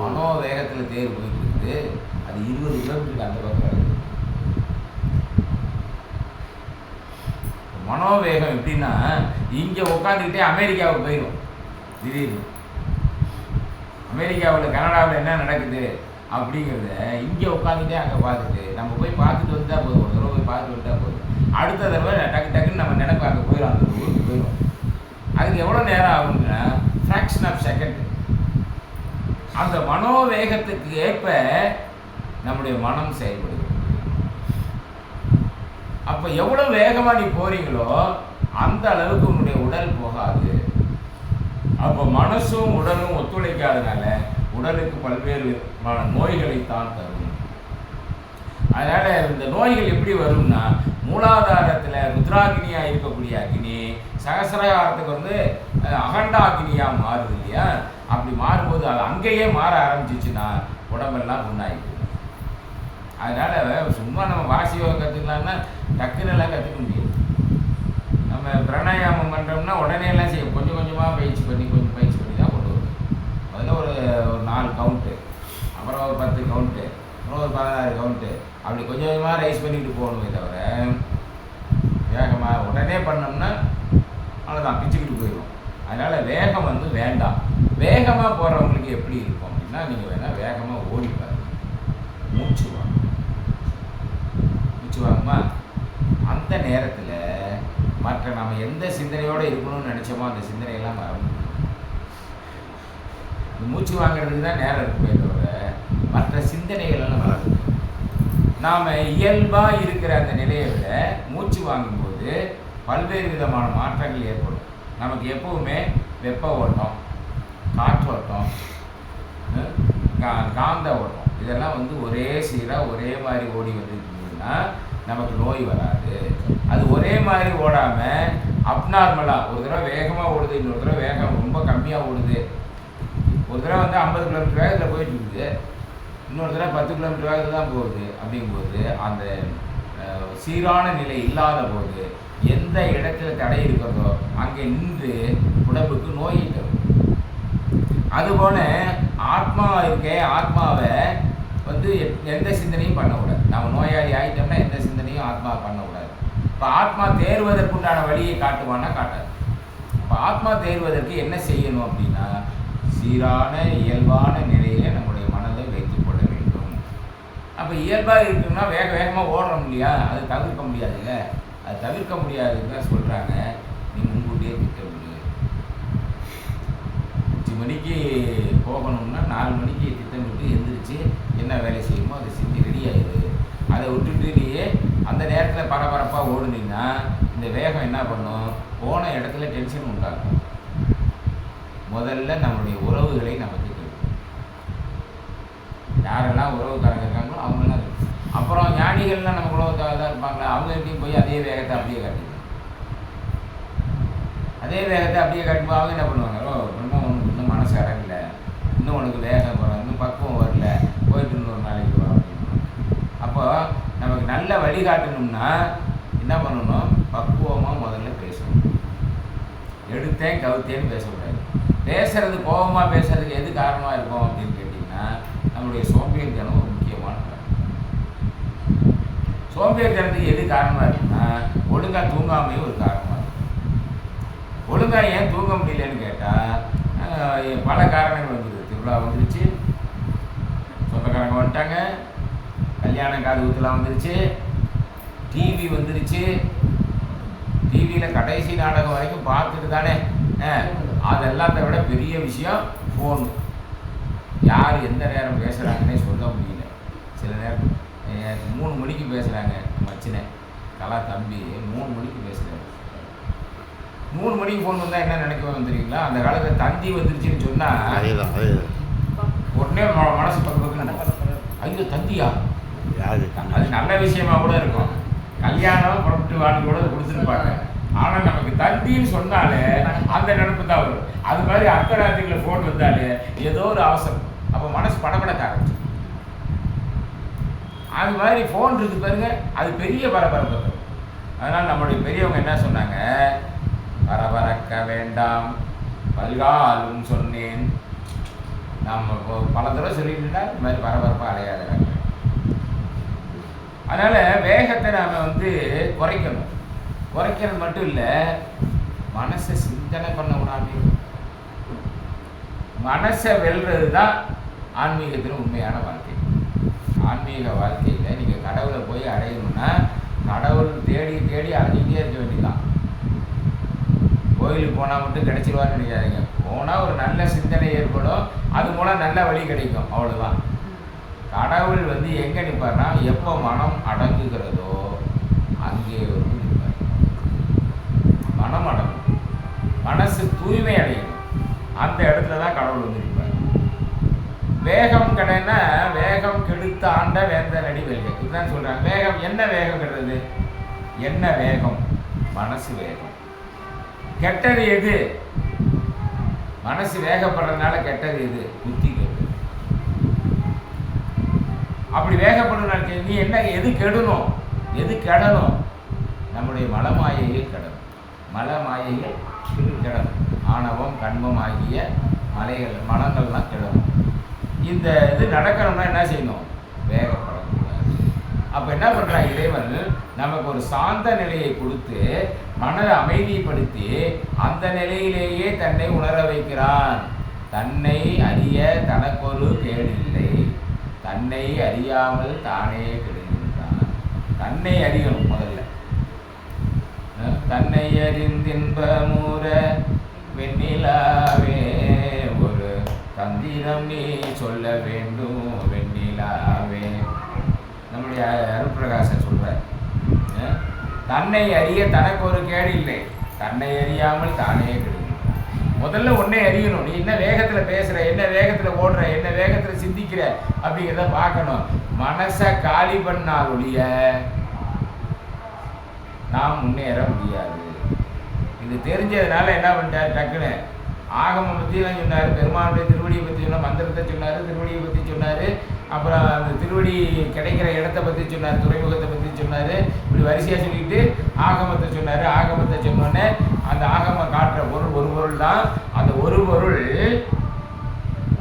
மனோவேகத்தில் தேர் போயிட்டு இருக்குது. அது 20 கிலோமீட்டருக்கு அந்த பக்கம் இருக்குது. மனோவேகம் எப்படின்னா, இங்கே உட்காந்துக்கிட்டே அமெரிக்காவுக்கு போயிடும். திடீர்னு அமெரிக்காவில் கனடாவில் என்ன நடக்குது அப்படிங்கிறத இங்கே உட்காந்துட்டே அங்கே பார்த்துட்டு நம்ம போய் பார்த்துட்டு வந்துட்டால் போதும். ஒரு தடவை போய் பார்த்துட்டு வந்துட்டால் போதும். அடுத்த தடவை டக்குன்னு நம்ம நினைப்போம் அங்கே போயிடும், அந்த ஊருக்கு போயிடும். அதுக்கு எவ்வளோ நேரம் ஆகுதுன்னா ஃப்ராக்ஷன் ஆஃப் செகண்ட். அந்த மனோவேகத்துக்கு ஏற்ப நம்முடைய மனம் செயல்படுது. அப்போ எவ்வளோ வேகமாக நீ போகிறீங்களோ அந்த அளவுக்கு உன்னுடைய உடல் போகாது. அப்போ மனசும் உடலும் ஒத்துழைக்காதனால உடலுக்கு பல்வேறு நோய்களைத்தான் தரும். அதனால் இந்த நோய்கள் எப்படி வரும்னா, மூலாதாரத்தில் ருத்ராகினியாக இருக்கக்கூடிய அக்னி சகசிராரத்துக்கு வந்து அகண்டாகினியாக மாறுது இல்லையா? அப்படி மாறும்போது அது அங்கேயே மாற ஆரம்பிச்சிச்சுன்னா உடம்பெல்லாம் புண்ணாயிடுது. அதனால் சும்மா நம்ம வாசியோகம் கற்றுக்கலாம்னா டக்குன்னெல்லாம் கற்றுக்க முடியாது. நம்ம பிராணாயாமம் பண்ணுறோம்னா உடனே எல்லாம் செய்யும், கொஞ்சம் கொஞ்சமாக பயிற்சி பண்ணி தான் கொண்டு வரும். முதல்ல ஒரு 4 கவுண்ட்டு, அப்புறம் ஒரு 10 கவுண்ட்டு, அப்புறம் ஒரு 16 கவுண்ட்டு, அப்படி கொஞ்சம் கொஞ்சமாக ரைஸ் பண்ணிட்டு போகணுமே தவிர வேகமாக உடனே பண்ணோம்னா அவ்வளோதான், பிச்சுக்கிட்டு போயிடும். அதனால் வேகம் வந்து வேண்டாம். வேகமாக போகிறவங்களுக்கு எப்படி இருக்கும் அப்படின்னா, நீங்கள் வேணால் வேகமாக ஓடிப்பாரு. மூச்சு வாங்குமா அந்த நேரத்தில் மற்ற நம்ம எந்த சிந்தனையோடு இருக்கணும்னு நினச்சோமோ அந்த சிந்தனையெல்லாம் மறந்து மூச்சு வாங்குறதுக்கு தான் நேரம் இருக்குமே தவிர மற்ற சிந்தனைகள் எல்லாம் மறந்து நாம் இயல்பாக இருக்கிற அந்த நிலையை விட மூச்சு வாங்கும்போது பல்வேறு விதமான மாற்றங்கள் ஏற்படும். நமக்கு எப்பவுமே வெப்ப ஓட்டம், காற்றோட்டம், காந்த ஓட்டம் இதெல்லாம் வந்து ஒரே சீராக ஒரே மாதிரி ஓடி வந்துருக்குதுன்னா நமக்கு நோய் வராது. அது ஒரே மாதிரி ஓடாமல் அப்நார்மலாக ஒரு தடவை வேகமாக ஓடுது, இன்னொரு தடவை வேகம் ரொம்ப கம்மியாக ஓடுது. ஒரு தடவை வந்து 50 கிலோமீட்டர் வேகத்தில் போயிட்டு இருக்குது, இன்னொரு தடவை 10 கிலோமீட்டர் வேகத்தில் தான் போகுது. அப்படிங்கும்போது அந்த சீரான நிலை இல்லாத போது எந்த இடத்துல தடை இருக்கிறதோ அங்கே நின்று உடம்புக்கு நோயை தரும். அதுபோல் ஆத்மா இருக்கே, ஆத்மாவை வந்து எந்த சிந்தனையும் பண்ணக்கூடாது. நம்ம நோயாளி ஆகிட்டோம்னா எந்த சிந்தனையும் ஆத்மா பண்ணக்கூடாது. இப்போ ஆத்மா தேர்வதற்குண்டான வழியை காட்டுவான்னா காட்டாது. இப்போ ஆத்மா தேர்வதற்கு என்ன செய்யணும் அப்படின்னா சீரான இயல்பான நிலையில் நம்முடைய மனதை வைத்துக் கொள்ள வேண்டும். அப்போ இயல்பாக இருக்குன்னா வேகமாக ஓடுறோம் இல்லையா, அது தவிர்க்க முடியாதுல்ல. அது தவிர்க்க முடியாதுன்னு தான் சொல்கிறாங்க. நீ முன்கூட்டியே திட்டமிடு. 5 மணிக்கு போகணும்னா 4 மணிக்கு திட்டமிட்டு எழுந்திரிச்சு என்ன வேலை செய்யுமோ அதை செஞ்சு ரெடி ஆகிடுது. அதை விட்டுட்டு நீயே அந்த நேரத்தில் பரபரப்பாக ஓடுனீங்கன்னா இந்த வேகம் என்ன பண்ணும், போன இடத்துல டென்ஷன் உண்டாகும். முதல்ல நம்மளுடைய உறவுகளை நமக்கு தெரியும். யாரெல்லாம் உறவுக்காரங்க இருக்காங்களோ அவங்களாம் இருக்கும். அப்புறம் ஞானிகள்லாம் நம்ம உறவுக்காக தான் இருப்பாங்களா, அவங்ககிட்டையும் போய் அதே வேகத்தை அப்படியே காட்டிடுவோம். அதே வேகத்தை அப்படியே காட்டும்போது அவங்க என்ன பண்ணுவாங்க, இன்னும் உனக்கு இன்னும் மனசு அடங்கல, இன்னும் உனக்கு வேகம் வரும், இன்னும் பக்குவம் வரல, போயிட்டு இன்னொரு நாளைக்கு வரும் அப்படின்னு. அப்போ நமக்கு நல்ல வழிகாட்டணும்னா என்ன பண்ணணும், பக்குவமாக முதல்ல பேசணும். எடுத்தேன் கவுத்தேன்னு பேசக்கூடாது. பேசுறது கோபமாக பேசுறதுக்கு எது காரணமாக இருக்கும் அப்படின்னு கேட்டிங்கன்னா நம்மளுடைய சோம்பேறித்தனம் ஒரு முக்கியமான காரணம். சோம்பேறித்தனத்துக்கு எது காரணமாக இருக்குன்னா ஒழுங்காக தூங்காமையும் ஒரு காரணமாக இருக்கும். ஒழுங்காக ஏன் தூங்க முடியலன்னு கேட்டால் பல காரணங்கள் வந்துடுது. திருவிழா வந்துருச்சு, சொந்தக்காரங்க வந்துட்டாங்க, கல்யாணம் காது ஊத்தலாம் வந்துருச்சு, டிவி வந்துருச்சு. டிவியில் கடைசி நாடகம் வரைக்கும் பார்த்துட்டு தானே, அதெல்லாத்தை விட பெரிய விஷயம் ஃபோனு. யார் எந்த நேரம் பேசுகிறாங்கன்னே சொல்ல முடியல. சில நேரம் 3 மணிக்கு பேசுகிறாங்க. மச்சினை கலா தம்பி 3 மணிக்கு பேசுகிறாரு. 3 மணிக்கு ஃபோன் வந்தால் என்ன நினைக்குவாங்க தெரியுங்களா, அந்த காலத்தில் தந்தி வந்துருச்சுன்னு சொன்னால் உடனே மனசு பக்கம் ஐயோ தந்தியா, அது நல்ல விஷயமா கூட இருக்கும். கல்யாணம் புறப்பட்டு வாழ்க்கை கூட கொடுத்துருப்பாங்க. ஆனால் நமக்கு தந்தின்னு சொன்னாலே அந்த நினைப்பு தான் வரும். அது மாதிரி அர்த்தராத்திரியில் ஃபோன் வந்தாலே ஏதோ ஒரு அவசரம், அப்போ மனசு படப்படக்க ஆரம்பிச்சு. அது மாதிரி ஃபோன் இருக்கு பாருங்க, அது பெரிய பரபரப்பு தரும். அதனால் நம்மளுடைய பெரியவங்க என்ன சொன்னாங்க, பரபரக்க வேண்டாம் பல்காலும் சொன்னேன். நம்ம பல தடவை சொல்லிட்டுனா இந்த மாதிரி பரபரப்பாக அலையாதுறாங்க. அதனால் வேகத்தை நாம் வந்து குறைக்கணும். குறைக்கிறது மட்டும் இல்லை, மனசை சிந்தனை பண்ண கூடாது. மனசை வெல்றது தான் ஆன்மீகத்தின் உண்மையான வாழ்க்கை. ஆன்மீக வாழ்க்கையில் நீங்கள் கடவுளை போய் அடையணும்னா கடவுள் தேடி தேடி அடைஞ்சிட்டே இருக்க வேண்டியதான். கோயிலுக்கு போனால் மட்டும் கிடைச்சிருவான்னு நினைக்காதீங்க. போனால் ஒரு நல்ல சிந்தனை ஏற்படும், அது மூலம் நல்ல வழி கிடைக்கும், அவ்வளோதான். கடவுள் வந்து எங்கே நிற்பார்னா எப்போ மனம் அடங்குகிறதோ அங்கே வந்து நிற்பார். மனம் அடங்கும், மனசு தூய்மை அடையணும், அந்த இடத்துல தான் கடவுள் வந்து நிற்பார். வேகம் கிடைன்னா வேகம் கெடுத்த ஆண்ட வேந்த நடி வெல்க, இதுதான் சொல்கிறாங்க. வேகம் என்ன வேகம் கெடுறது, என்ன வேகம், மனசு வேகம். கெட்டது எது, மனசு வேகப்படுறதுனால கெட்டது எது, புத்தி கெட்டது. அப்படி வேகப்படுறதுனால நீ என்ன எது கெடணும், எது கெடணும், நம்முடைய மலமாயையே கெடணும். மலமாயையே கெடணும். ஆணவம் கண்மம் ஆகிய மலைகள் மலங்கள்லாம் கெடணும். இந்த இது நடக்கணும்னா என்ன செய்யணும், வேகப்படக்கூடாது. அப்போ என்ன பண்ணுறாங்க, இறைவன் நமக்கு ஒரு சாந்த நிலையை கொடுத்து மனதை அமைதிப்படுத்தி அந்த நிலையிலேயே தன்னை உணர வைக்கிறான். தன்னை அறிய தனக்கொரு கேடில்லை. தன்னை அறியாமல் தானே கெடுகின்றான். தன்னை அறியணும் முதல்ல. தன்னை அறிந்தின்பமூர வெண்ணிலாவே ஒரு தந்திரம் நீ சொல்ல வேண்டும் வெண்ணிலாவே. நம்முடைய அருட்பிரகாசன் சொல்றார், தன்னை அறிய தனக்கு ஒரு கேடு இல்லை, தன்னை அறியாமல் தானே கெடுகின்றான். முதல்ல உன்னை அறியணும். நீ என்ன வேகத்தில் பேசுகிற, என்ன வேகத்தில் ஓடுற, என்ன வேகத்தில் சிந்திக்கிற அப்படிங்கிறத பார்க்கணும். மனசை காலி பண்ணால் ஒழிய நாம் முன்னேற முடியாது. இது தெரிஞ்சதுனால என்ன பண்ணிட்டார், டக்குன்னு ஆகமம் பற்றிலாம் சொன்னார், பெருமானுடைய திருவடியை பற்றி சொன்னார், மந்திரத்தை சொன்னார், திருவடியை பற்றி சொன்னார், அப்புறம் அந்த திருவடி கிடைக்கிற இடத்த பற்றி சொன்னார், துறைமுகத்தை பற்றி சொன்னார். இப்படி வரிசையாக சொல்லிட்டு ஆகமத்தை சொன்னார். ஆகமத்தை சொன்னோடனே அந்த ஆகமம் காட்டுற பொருள் ஒரு பொருள் தான். அந்த ஒரு பொருள்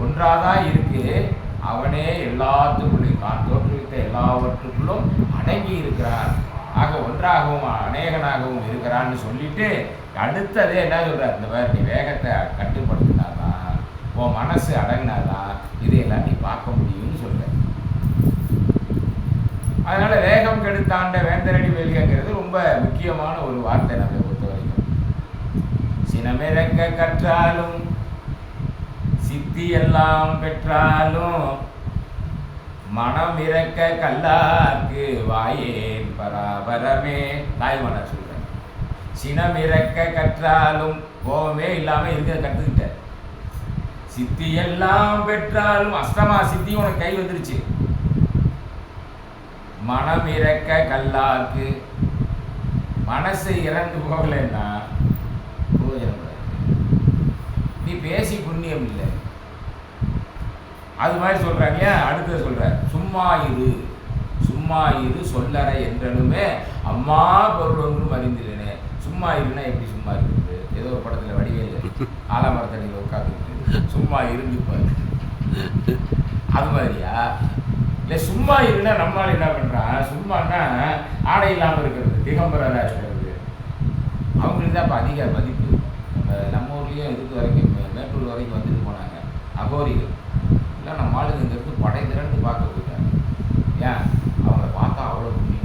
ஒன்றாக தான் இருக்குது. அவனே எல்லாத்துக்குள்ளும் தான் தோற்றுவித்த எல்லாவற்றுக்குள்ளும் அடங்கி இருக்கிறான். ஆக ஒன்றாகவும் அநேகனாகவும் இருக்கிறான்னு சொல்லிட்டு அடுத்தது என்ன சொல்கிறார், இந்த மாதிரி நீ வேகத்தை கட்டுப்படுத்தினாதான், உன் மனசு அடங்கினாதான் இதையெல்லாம் நீ பார்க்க முடியும்னு சொல்ற. அதனால வேகம் கெடுத்தாண்ட வேந்தரடி வேலியங்கிறது ரொம்ப முக்கியமான ஒரு வார்த்தை நம்மை பொறுத்த வரைக்கும். சினமிறக்க கற்றாலும் சித்தி எல்லாம் பெற்றாலும் மனம் இறக்க கல்லார்க்கு வாயேன் பராபரமே. தாய்மலர் சொல்றேன், சினம் இறக்க கற்றாலும் கோபமே இல்லாமல் இருக்க கற்றுக்கிட்ட, சித்தி எல்லாம் பெற்றாலும் அஷ்டமா சித்தி உனக்கு கை வந்துருச்சு. மனம் இறக்க கல்லார்க்கு, மனசு இறந்து போகலைன்னா பிரயோஜனம். நீ பேசி புண்ணியம் இல்லை. அது மாதிரி சொல்கிறாங்க. அடுத்தது சொல்கிறார், சும்மா இரு சும்மா இரு சொல்லறை என்றனுமே அம்மா பொருள் ஒன்றும் அறிந்தில்லைனே. சும்மா இருன்னா எப்படி சும்மா இருக்குது? ஏதோ ஒரு படத்தில் வடிவேல் ஆலமரத்தடியில் உட்காந்துருக்கு சும்மா இருந்துப்பாரு, அது மாதிரியா? இல்லை சும்மா இருன்னா நம்மளால் என்ன பண்ணுறான், சும்மானா ஆடை இல்லாமல் இருக்கிறது, திகம்பரராக இருக்கிறது, அவங்களுக்கு தான் இப்போ அதிக மதிப்பு. நம்ம ஊர்லேயும் இதுக்கு வரைக்கும் மேட்டூர் வரைக்கும் வந்துட்டு போனாங்க அகோரிகள். இல்லை நம்ம ஆளுங்க இங்கேருந்து படை திரண்டு பார்க்க போயிட்டாங்க. ஏன்? அவங்கள பார்த்தா அவ்வளோ புண்ணியம்.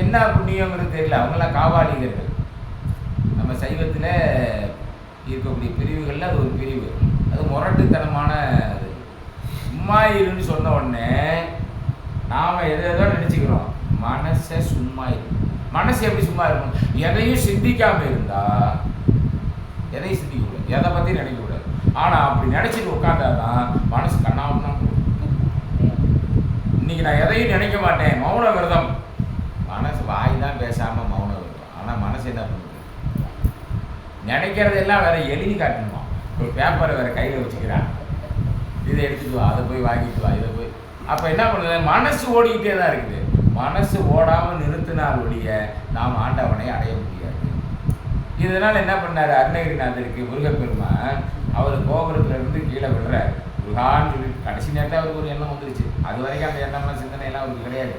என்ன புண்ணியங்கிறது தெரியல. அவங்களாம் காவாளிகர்கள். நம்ம சைவத்தில் இருக்கக்கூடிய பிரிவுகளில் அது ஒரு பிரிவு. அது முரட்டுத்தனமான இது. சும்மா இருன்னு சொன்ன உடனே நாம் எதோ நினச்சிக்கிறோம். மனசை சும்மா இருக்கு. மனசு எப்படி சும்மா இருக்கணும்? எதையும் சிந்திக்காமல் இருந்தால், எதையும் சிந்திக்கக்கூடாது, எதை பற்றி நினைக்கக்கூடாது. ஆனால் அப்படி நினச்சிட்டு உட்காந்தாதான் மனசு கண்ணாமன்னா. இன்னைக்கு நான் எதையும் நினைக்க மாட்டேன், மௌன விரதம். மனசு வாய் தான் பேசாமல் மௌன விரதம். ஆனால் மனசு என்ன பண்ணுது? நினைக்கிறதெல்லாம் வேற எழுதி காட்டணுமா? ஒரு பேப்பரை வேற கையில் வச்சுக்கிறான், இதை எடுத்துட்டு வா, அதை போய் வாங்கிட்டு வா, இதை போய். அப்போ என்ன பண்ணுது? மனசு ஓடிக்கிட்டே தான் இருக்குது. மனசு ஓடாமல் நிறுத்தினால் ஒழிய நாம் ஆண்டவனை அடைய முடியாது. இதனால் என்ன பண்ணார் அருணகிரிநாதருக்கு முருகப்பெருமான்? அவர் கோபுரத்துலேருந்து கீழே விடுறார். முருகான்னு சொல்லி கடைசி நேரத்தில் அவருக்கு ஒரு எண்ணம் வந்துருச்சு. அது வரைக்கும் அந்த எண்ணம்லாம் சிந்தனையெல்லாம் அவருக்கு கிடையாது.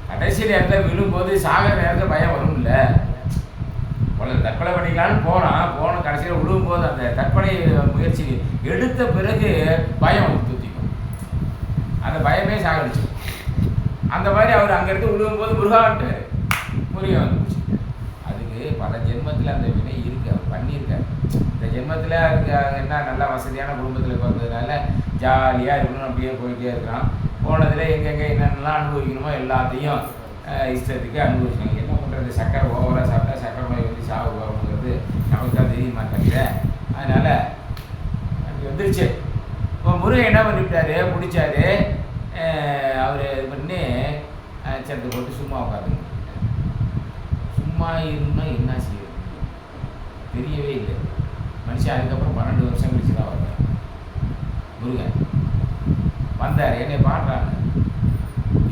கடைசி நேரத்தில் விழும்போது சாகிற நேரத்தில் பயம் வரும் இல்லை? தற்கொலை பண்ணிக்கலான்னு போன கடைசியில் விழும்போது அந்த தற்கொலை முயற்சி எடுத்த பிறகு பயம் வந்து தூத்திக்கும். அந்த பயமே சாகடிச்சு. அந்த மாதிரி அவர் அங்கேருந்து விழுகும்போது முருகான்ட்டார். முருகன் வந்து பிடிச்சி. அதுக்கு பல ஜென்மத்தில் அந்த வினை இருக்கு, அவர் பண்ணியிருக்கார். இந்த ஜென்மத்தில் அதுக்கு என்ன நல்ல வசதியான குடும்பத்தில் பிறந்ததுனால ஜாலியாக இருக்கணும், அப்படியே போயிட்டே இருக்கிறான். போனதில் எங்கெங்கே என்னென்னலாம் அனுபவிக்கணுமோ எல்லாத்தையும் இஷ்டத்துக்கு அனுபவிச்சாங்க. என்ன பண்ணுறது? சக்கரை ஓவராக சாப்பிட்டா சக்கரை நோய் வந்து சாவு போகிறோங்கிறது நமக்கு தான் தெரிய மாட்டேங்குது. அதனால் அப்படி வந்துருச்சு. இப்போ முருகன் என்ன பண்ணிவிட்டாரு? பிடிச்சாரு. அவர் இது பண்ணி சத்து போட்டு சும்மா உட்காந்துங்க. சும்மா இருந்தால் என்ன செய்ய தெரியவே இல்லை மனுஷன். அதுக்கப்புறம் 12 வருஷம் கழிச்சு தான் வந்தார் முருகன். வந்தார், என்னை பாடுறாங்க,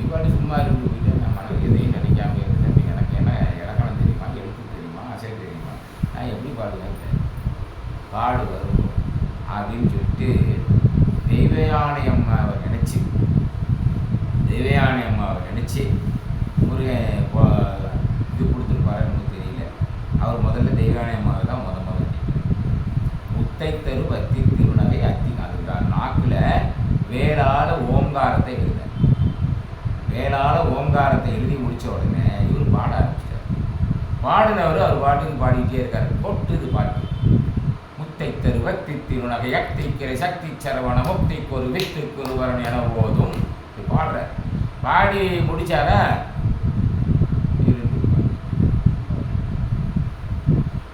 இவ்வாறு சும்மா இருந்து போயிட்டு நான் மனது எதையும் நினைக்காம இருந்தேன். எனக்கு என்ன இலக்கணம் தெரியுமா, எழுத்து தெரியுமா, அசை தெரியுமா, நான் எப்படி பாடுவேன்? பாடு வரும் அப்படின்னு சொல்லிட்டு தெய்வயானை அம்மாவை நினச்சி முருகன் இது கொடுத்துருப்பாரு நமக்கு தெரியல. அவர் முதல்ல தெய்வயானை அம்மாவை தான் முதல்ல முத்தை தரு பக்தி திருநகை நாக்கில் வேளால ஓங்காரத்தை எழுத வேளால ஓங்காரத்தை எழுதி முடித்த உடனே இவர் பாட ஆரம்பிச்சிட்டார். பாடினவர் அவர் பாட்டுக்கு பாடிக்கிட்டே இருக்கார். கொட்டுது பாட்டு. முத்தை தருவ தித்திருநகை யக்திக்கிறை சக்தி சரவண முக்திக்கு ஒரு வித்துக்கு ஒரு வரன் என போதும் பாடுற. பாடி முடிச்சாரா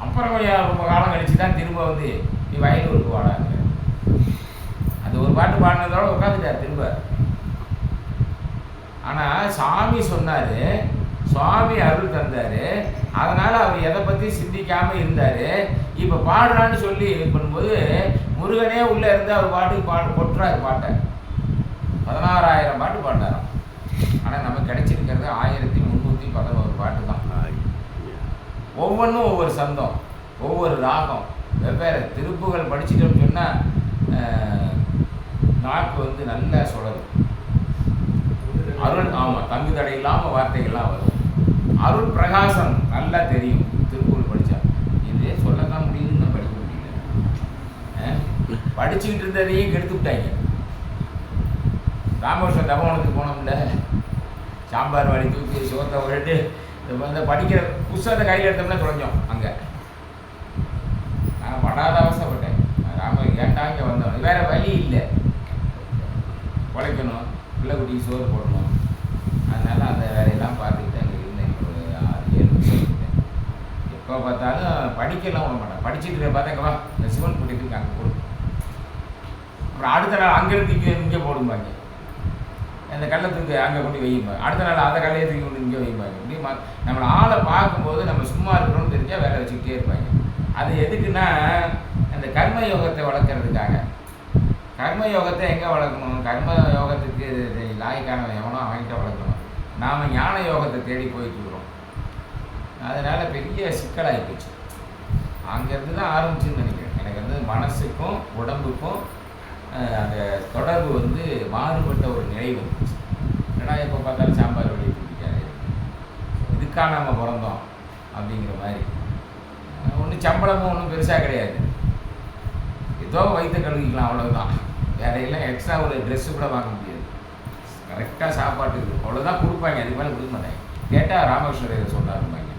அப்புறம் ரொம்ப காலம் கழிச்சு தான் திரும்ப வந்து நீ வயலூருக்கு வாடாங்க. அந்த ஒரு பாட்டு பாடினதோட உட்காந்துட்டார் திரும்ப. ஆனால் சாமி சொன்னார், சுவாமி அருள் தந்தார். அதனால் அவர் எதை பற்றி சிந்திக்காமல் இருந்தார். இப்போ பாடுறான்னு சொல்லி இது பண்ணும்போது முருகனே உள்ளே இருந்து அவர் பாட்டுக்கு கொட்டுறாரு பாட்டை. 16,000 பாட்டு பாடினாராம். ஆனால் நமக்கு கிடைச்சிருக்கிறது 1311 பாட்டு தான். ஒவ்வொன்றும் ஒவ்வொரு சந்தம், ஒவ்வொரு ராகம், வெவ்வேறு திருப்புகள் படிச்சுட்டோம்னு சொன்னால் நாக்கு வந்து நல்லா சுழலும். அருள் ஆமாம் தங்கு தடை இல்லாமல் வார்த்தைகள்லாம் வரும். அருள் பிரகாசம் நல்லா தெரியும் திருக்குறள் படித்தா. இதே சொல்லத்தான் முடியுதுன்னு படிக்க முடியல. படிச்சுக்கிட்டு இருந்ததையும் கெடுத்து விட்டாங்க. ராமகிருஷ்ணன் தபோவனத்துக்கு போனோம்ல, சாம்பார் வாடி தூக்கி சோத்தை விட்டு இந்த படிக்கிற புஸ்தகத்தை கையில் எடுத்தோம்னா தொலைஞ்சோம். அங்கே நான் படாத அவசரப்பட்டேன். ஏன்டா இங்கே வந்தோம், வேறு வழி இல்லை, உழைக்கணும், பிள்ளைக்குட்டிக்கு சோறு போடணும். அதனால் அந்த வேலையெல்லாம் பார்த்துக்கிட்டு அங்கே இருந்தேன். ஒரு 6-7 வருஷம் இருந்தேன். எப்போ பார்த்தாலும் படிக்கலாம் விட மாட்டேன். படிச்சுட்டு பார்த்தாங்கவா இந்த சிவன் குட்டிக்கு அங்கே போடும். அப்புறம் அடுத்த நாள் அங்கேருந்து இங்கே போடும்பாங்க. அந்த கள்ளத்துக்கு அங்கே கொண்டு வைப்பாங்க. அடுத்த நாள் அந்த கல்லையை தூக்கி கொண்டு இங்கே வைப்பாங்க. இப்படி நம்மளை ஆளை பார்க்கும்போது நம்ம சும்மா இருக்கிறோம்னு தெரிஞ்சால் வேலை வச்சுக்கிட்டே இருப்பாங்க. அது எதுக்குன்னா அந்த கர்ம யோகத்தை வளர்க்குறதுக்காக. கர்ம யோகத்தை எங்கே வளர்க்கணும்? கர்ம யோகத்துக்கு லாய்க்கானவன் எவனோ அவன்கிட்ட வளர்க்கணும். நாம் ஞான யோகத்தை தேடி போயிட்டுருக்குறோம். அதனால் பெரிய சிக்கலாகி போச்சு. அங்கேருந்து தான் ஆரம்பிச்சுன்னு நினைக்கிறேன். எனக்கு வந்து மனசுக்கும் உடம்புக்கும் அந்த தொடர்பு வந்து மாறுபட்ட ஒரு நிலை வந்துச்சு. ஏன்னா எப்போ பார்த்தாலும் சாம்பார் வழியை தூக்கிட்டாரு, இதுக்காக நம்ம பிறந்தோம் அப்படிங்கிற மாதிரி. ஒன்றும் சம்பளமும் ஒன்றும் பெருசாக கிடையாது, ஏதோ வயிற்று கழுவிக்கலாம் அவ்வளோதான். வேறையெல்லாம் எக்ஸ்ட்ரா ஒரு ட்ரெஸ்ஸு கூட வாங்க முடியாது. கரெக்டாக சாப்பாட்டுக்கு அவ்வளோதான் கொடுப்பாங்க, அதுக்கு மேலே கொடுக்க மாட்டாங்க. கேட்டால் ராமகிருஷ்ணர் இதை சொன்னாருப்பாங்க.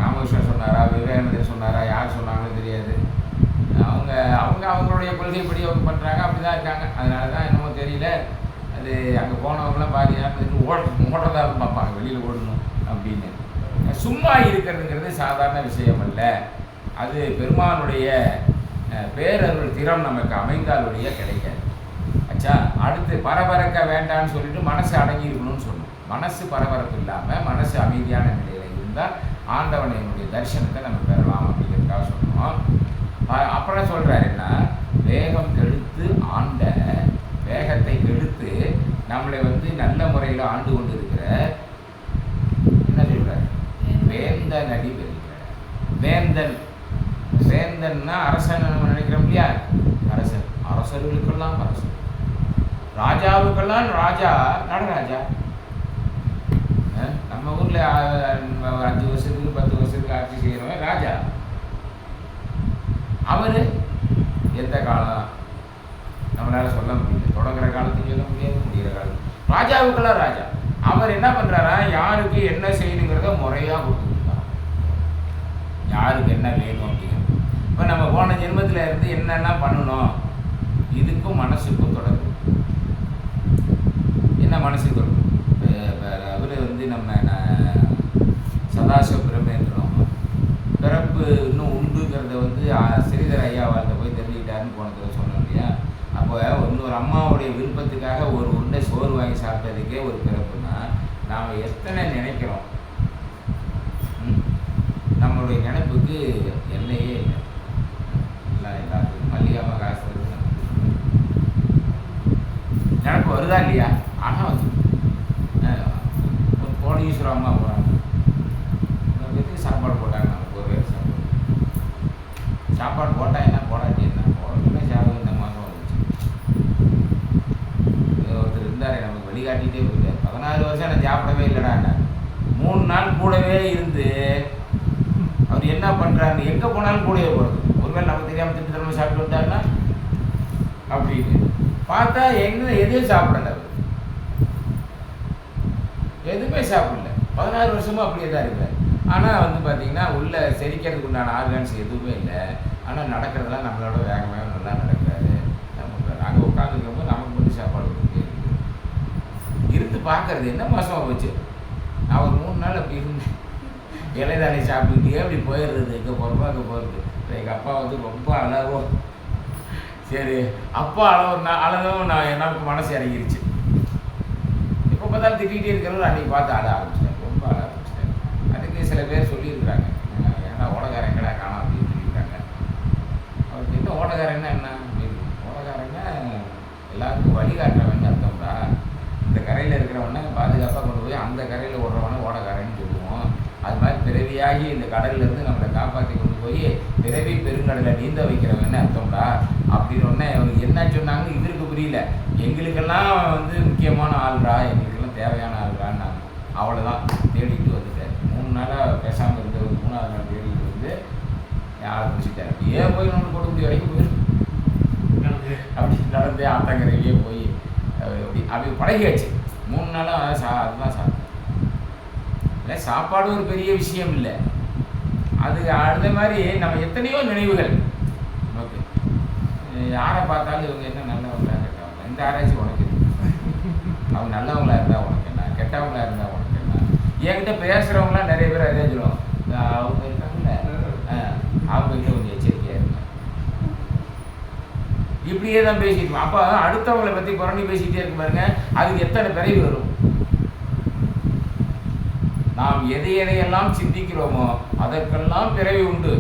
ராமகிருஷ்ணர் சொன்னாரா, விவேகானந்தர் சொன்னாரா, யார் சொன்னாங்கன்னு தெரியாது. அவங்களுடைய கொள்கைப்படி அவங்க பண்ணுறாங்க, அப்படி தான் இருக்காங்க. அதனால தான் என்னமோ தெரியல. அது அங்கே போனவங்களாம் பாதி நேரம் ஓடுறதாக பார்ப்பாங்க, வெளியில் ஓடணும் அப்படின்னு. சும்மா இருக்கிறதுங்கிறது சாதாரண விஷயம் அல்ல. அது பெருமானுடைய பேரருள் திறம் நமக்கு அமைந்தாலுடைய கிடைக்காது. ஆச்சா, அடுத்து பரபரக்க வேண்டான்னு சொல்லிட்டு மனசு அடங்கி இருக்கணும்னு சொல்லணும். மனசு பரபரப்பு இல்லாமல் மனசு அமைதியான நிலையில் இருந்தால் ஆண்டவனையினுடைய தரிசனத்தை நம்ம பெறலாம் அப்படிங்கிறதுக்காக சொல்லணும். அப்புறம் சொல்கிறாருன்னா, வேகம் கெடுத்து ஆண்ட, வேகத்தை கெடுத்து நம்மளை வந்து நல்ல முறையில் ஆண்டு கொண்டு இருக்கிற என்ன சொல்கிறார்? வேந்தன் அடி பெறுகிறார். வேந்தன், வேந்தன்னா அரசன் நம்ம நினைக்கிறோம் இல்லையா? அரசன், அரசர்களுக்கெல்லாம் அரசன், ராஜாவுக்கெல்லாம் ராஜா, நடராஜா. நம்ம ஊரில் 5 வருஷத்துக்கு 10 வருஷத்துக்கு ஆட்சி செய்கிறவன் ராஜா. அவர் எந்த காலம் நம்மளால் சொல்ல முடியல. தொடங்குற காலத்துக்கு சொல்ல முடியாது, முடிகிற காலத்துக்கு. ராஜாவுக்கெல்லாம் ராஜா. அவர் என்ன பண்ணுறாரா, யாருக்கு என்ன செய்யணுங்கிறத முறையாக கொடுத்துருக்கார். யாருக்கு என்ன வேணும் அப்படிங்கிறது. இப்போ நம்ம போன ஜென்மத்தில் இருந்து என்னென்ன பண்ணணும், இதுக்கும் மனசுக்கும் தொடர்பு. என்ன மனசுக்கு தொடர்பு? அவர் வந்து நம்ம சதாசிவ பிரம்மேந்திரம் பிறப்பு இன்னும் உண்டுங்கிறத வந்து ஸ்ரீதர் ஐயாவார்கிட்ட போய் தெரிஞ்சுக்கிட்டாருன்னு போனதுல சொன்னோம் இல்லையா? அப்போ இன்னொரு அம்மாவுடைய விருப்பத்துக்காக ஒரு உண்டை சோறு வாங்கி சாப்பிட்டதுக்கே ஒரு பிறப்புனா நாம் எத்தனை நினைக்கிறோம்? நம்மளுடைய நினைப்புக்கு எல்லையே இல்லை. எல்லாத்துக்கும் மல்லிகாம காசு நினைப்பு வருதா இல்லையா? ஆனால் வந்து கோடீஸ்வர அம்மா போகிறாங்க, சாப்பாடு போட்டாங்க, நமக்கு ஒரு வேறு சாப்பாடு போட்டால் என்ன, போடாட்டி என்ன, போடணுமே சாப்பிட. இந்த மாதம் வந்துச்சு. ஒருத்தர் இருந்தார், நமக்கு வழிகாட்டிகிட்டே போயிட்டார். 14 வருஷம் நான் சாப்பிடவே இல்லைடா. 3 நாள் கூடவே இருந்து அவர் என்ன பண்ணுறாருன்னு, எங்கே போனாலும் கூடவே போகிறது. ஒருவேளை நமக்கு தெரியாமல் திட்டு சாப்பிட்டு விட்டாருன்னா அப்படின்னு பார்த்தா எதுவும் சாப்பிடல அவர், எதுவுமே சாப்பிடல. 16 வருஷமும் அப்படியே தான் இருக்கிறார். ஆனால் வந்து பார்த்தீங்கன்னா உள்ள செரிக்கிறதுக்கு உண்டான ஆர்கான்ஸ் எதுவுமே இல்லை. ஆனால் நடக்கிறதெல்லாம் நம்மளோட வேகமாக நல்லா நடக்கிறாரு. நமக்கு நாங்கள் உட்காந்துருக்கும்போது நமக்கு மட்டும் சாப்பாடு கொடுத்துட்டே இருக்குது. இருந்து பார்க்கறது என்ன மாதம் வச்சு நான் ஒரு 3 நாள் அப்படி இருந்தேன். இலைதானே சாப்பிட்டுக்கிட்டே அப்படி போயிடுறது, இங்கே போகிறப்போ அங்கே போகிறது. எங்கள் அப்பா வந்து ரொம்ப அழகும். சரி அப்பா அழகும் எனக்கு மனசு இறங்கிருச்சு. இப்போ பார்த்தாலும் திட்டிகிட்டே இருக்கிறவங்க அன்றைக்கி பார்த்து அழ ஆரம்பிச்சிட்டேன், ரொம்ப அழ ஆரம்பிச்சிட்டேன். அதுக்கு சில பேர் சொல்லியிருக்கிறாங்க, ஏன்னா ஓடக்காரன் எங்கடா காணோம் அப்படின்னு சொல்லியிருக்காங்க. அவருக்கு என்ன ஓடக்காரன்னா என்ன? ஓடக்காரன்னா எல்லாருக்கும் வழிகாட்டுறவன்னு அர்த்தம்டா. இந்த கரையில் இருக்கிறவனை பாதுகாப்பாக கொண்டு போய் அந்த கரையில் ஓடுறவனை ஓடக்காரன்னு சொல்லுவோம். அது மாதிரி பிறவியாகி இந்த கடல்லேருந்து நம்மளை காப்பாற்றி கொண்டு போய் பிறவி பெருங்கடலை நீந்த வைக்கிறவன்னு அர்த்தம்டா அப்படின்னு உடனே அவருக்கு என்ன சொன்னாங்க இவருக்கு புரியல. எங்களுக்கெல்லாம் வந்து முக்கியமான ஆள்ரா, எங்களுக்கெல்லாம் தேவையான ஆள்ரான்னு அவ்வளோதான் தேடிட்டு வந்துட்டார். 3 நாளாக பேசாமல் இருந்தவர் 3ஆவது நாள் தேடிட்டு வந்து ஆளை பிடிச்சிட்டார். ஏன் போய் நம்ம கொடுமுடி வரைக்கும் போயிடும் அப்படி நடந்து ஆத்தங்கரையிலேயே போய் அப்படி பழகியாச்சு. 3 நாளாக அதுதான் சாப்பிட்டேன். இல்லை சாப்பாடு ஒரு பெரிய விஷயம் இல்லை. அது அடுத்த மாதிரி நம்ம எத்தனையோ நினைவுகள். ஓகே, யாரை பார்த்தாலும் இவங்க என்ன நல்லவங்களா கெட்டவங்களா, இந்த ஆராய்ச்சி உனக்கு அவங்க நல்லவங்களா இருந்தால் உனக்கு என்ன, கெட்டவங்களா இருந்தால் உனக்கு என்ன. என்கிட்ட பேசுகிறவங்களாம் நிறைய பேர் அதே சொல்லுவோம், அவங்க இருக்காங்கல்ல அவங்ககிட்ட கொஞ்சம் எச்சரிக்கையாக இருங்க. இப்படியே தான் பேசிட்டு அப்போ அடுத்தவங்களை பற்றி புரணி பேசிக்கிட்டே இருக்கு பாருங்க, அதுக்கு எத்தனை பிறவி வரும். நாம் எதையெல்லாம் சிந்திக்கிறோமோ அதற்கெல்லாம் பிறவி உண்டு.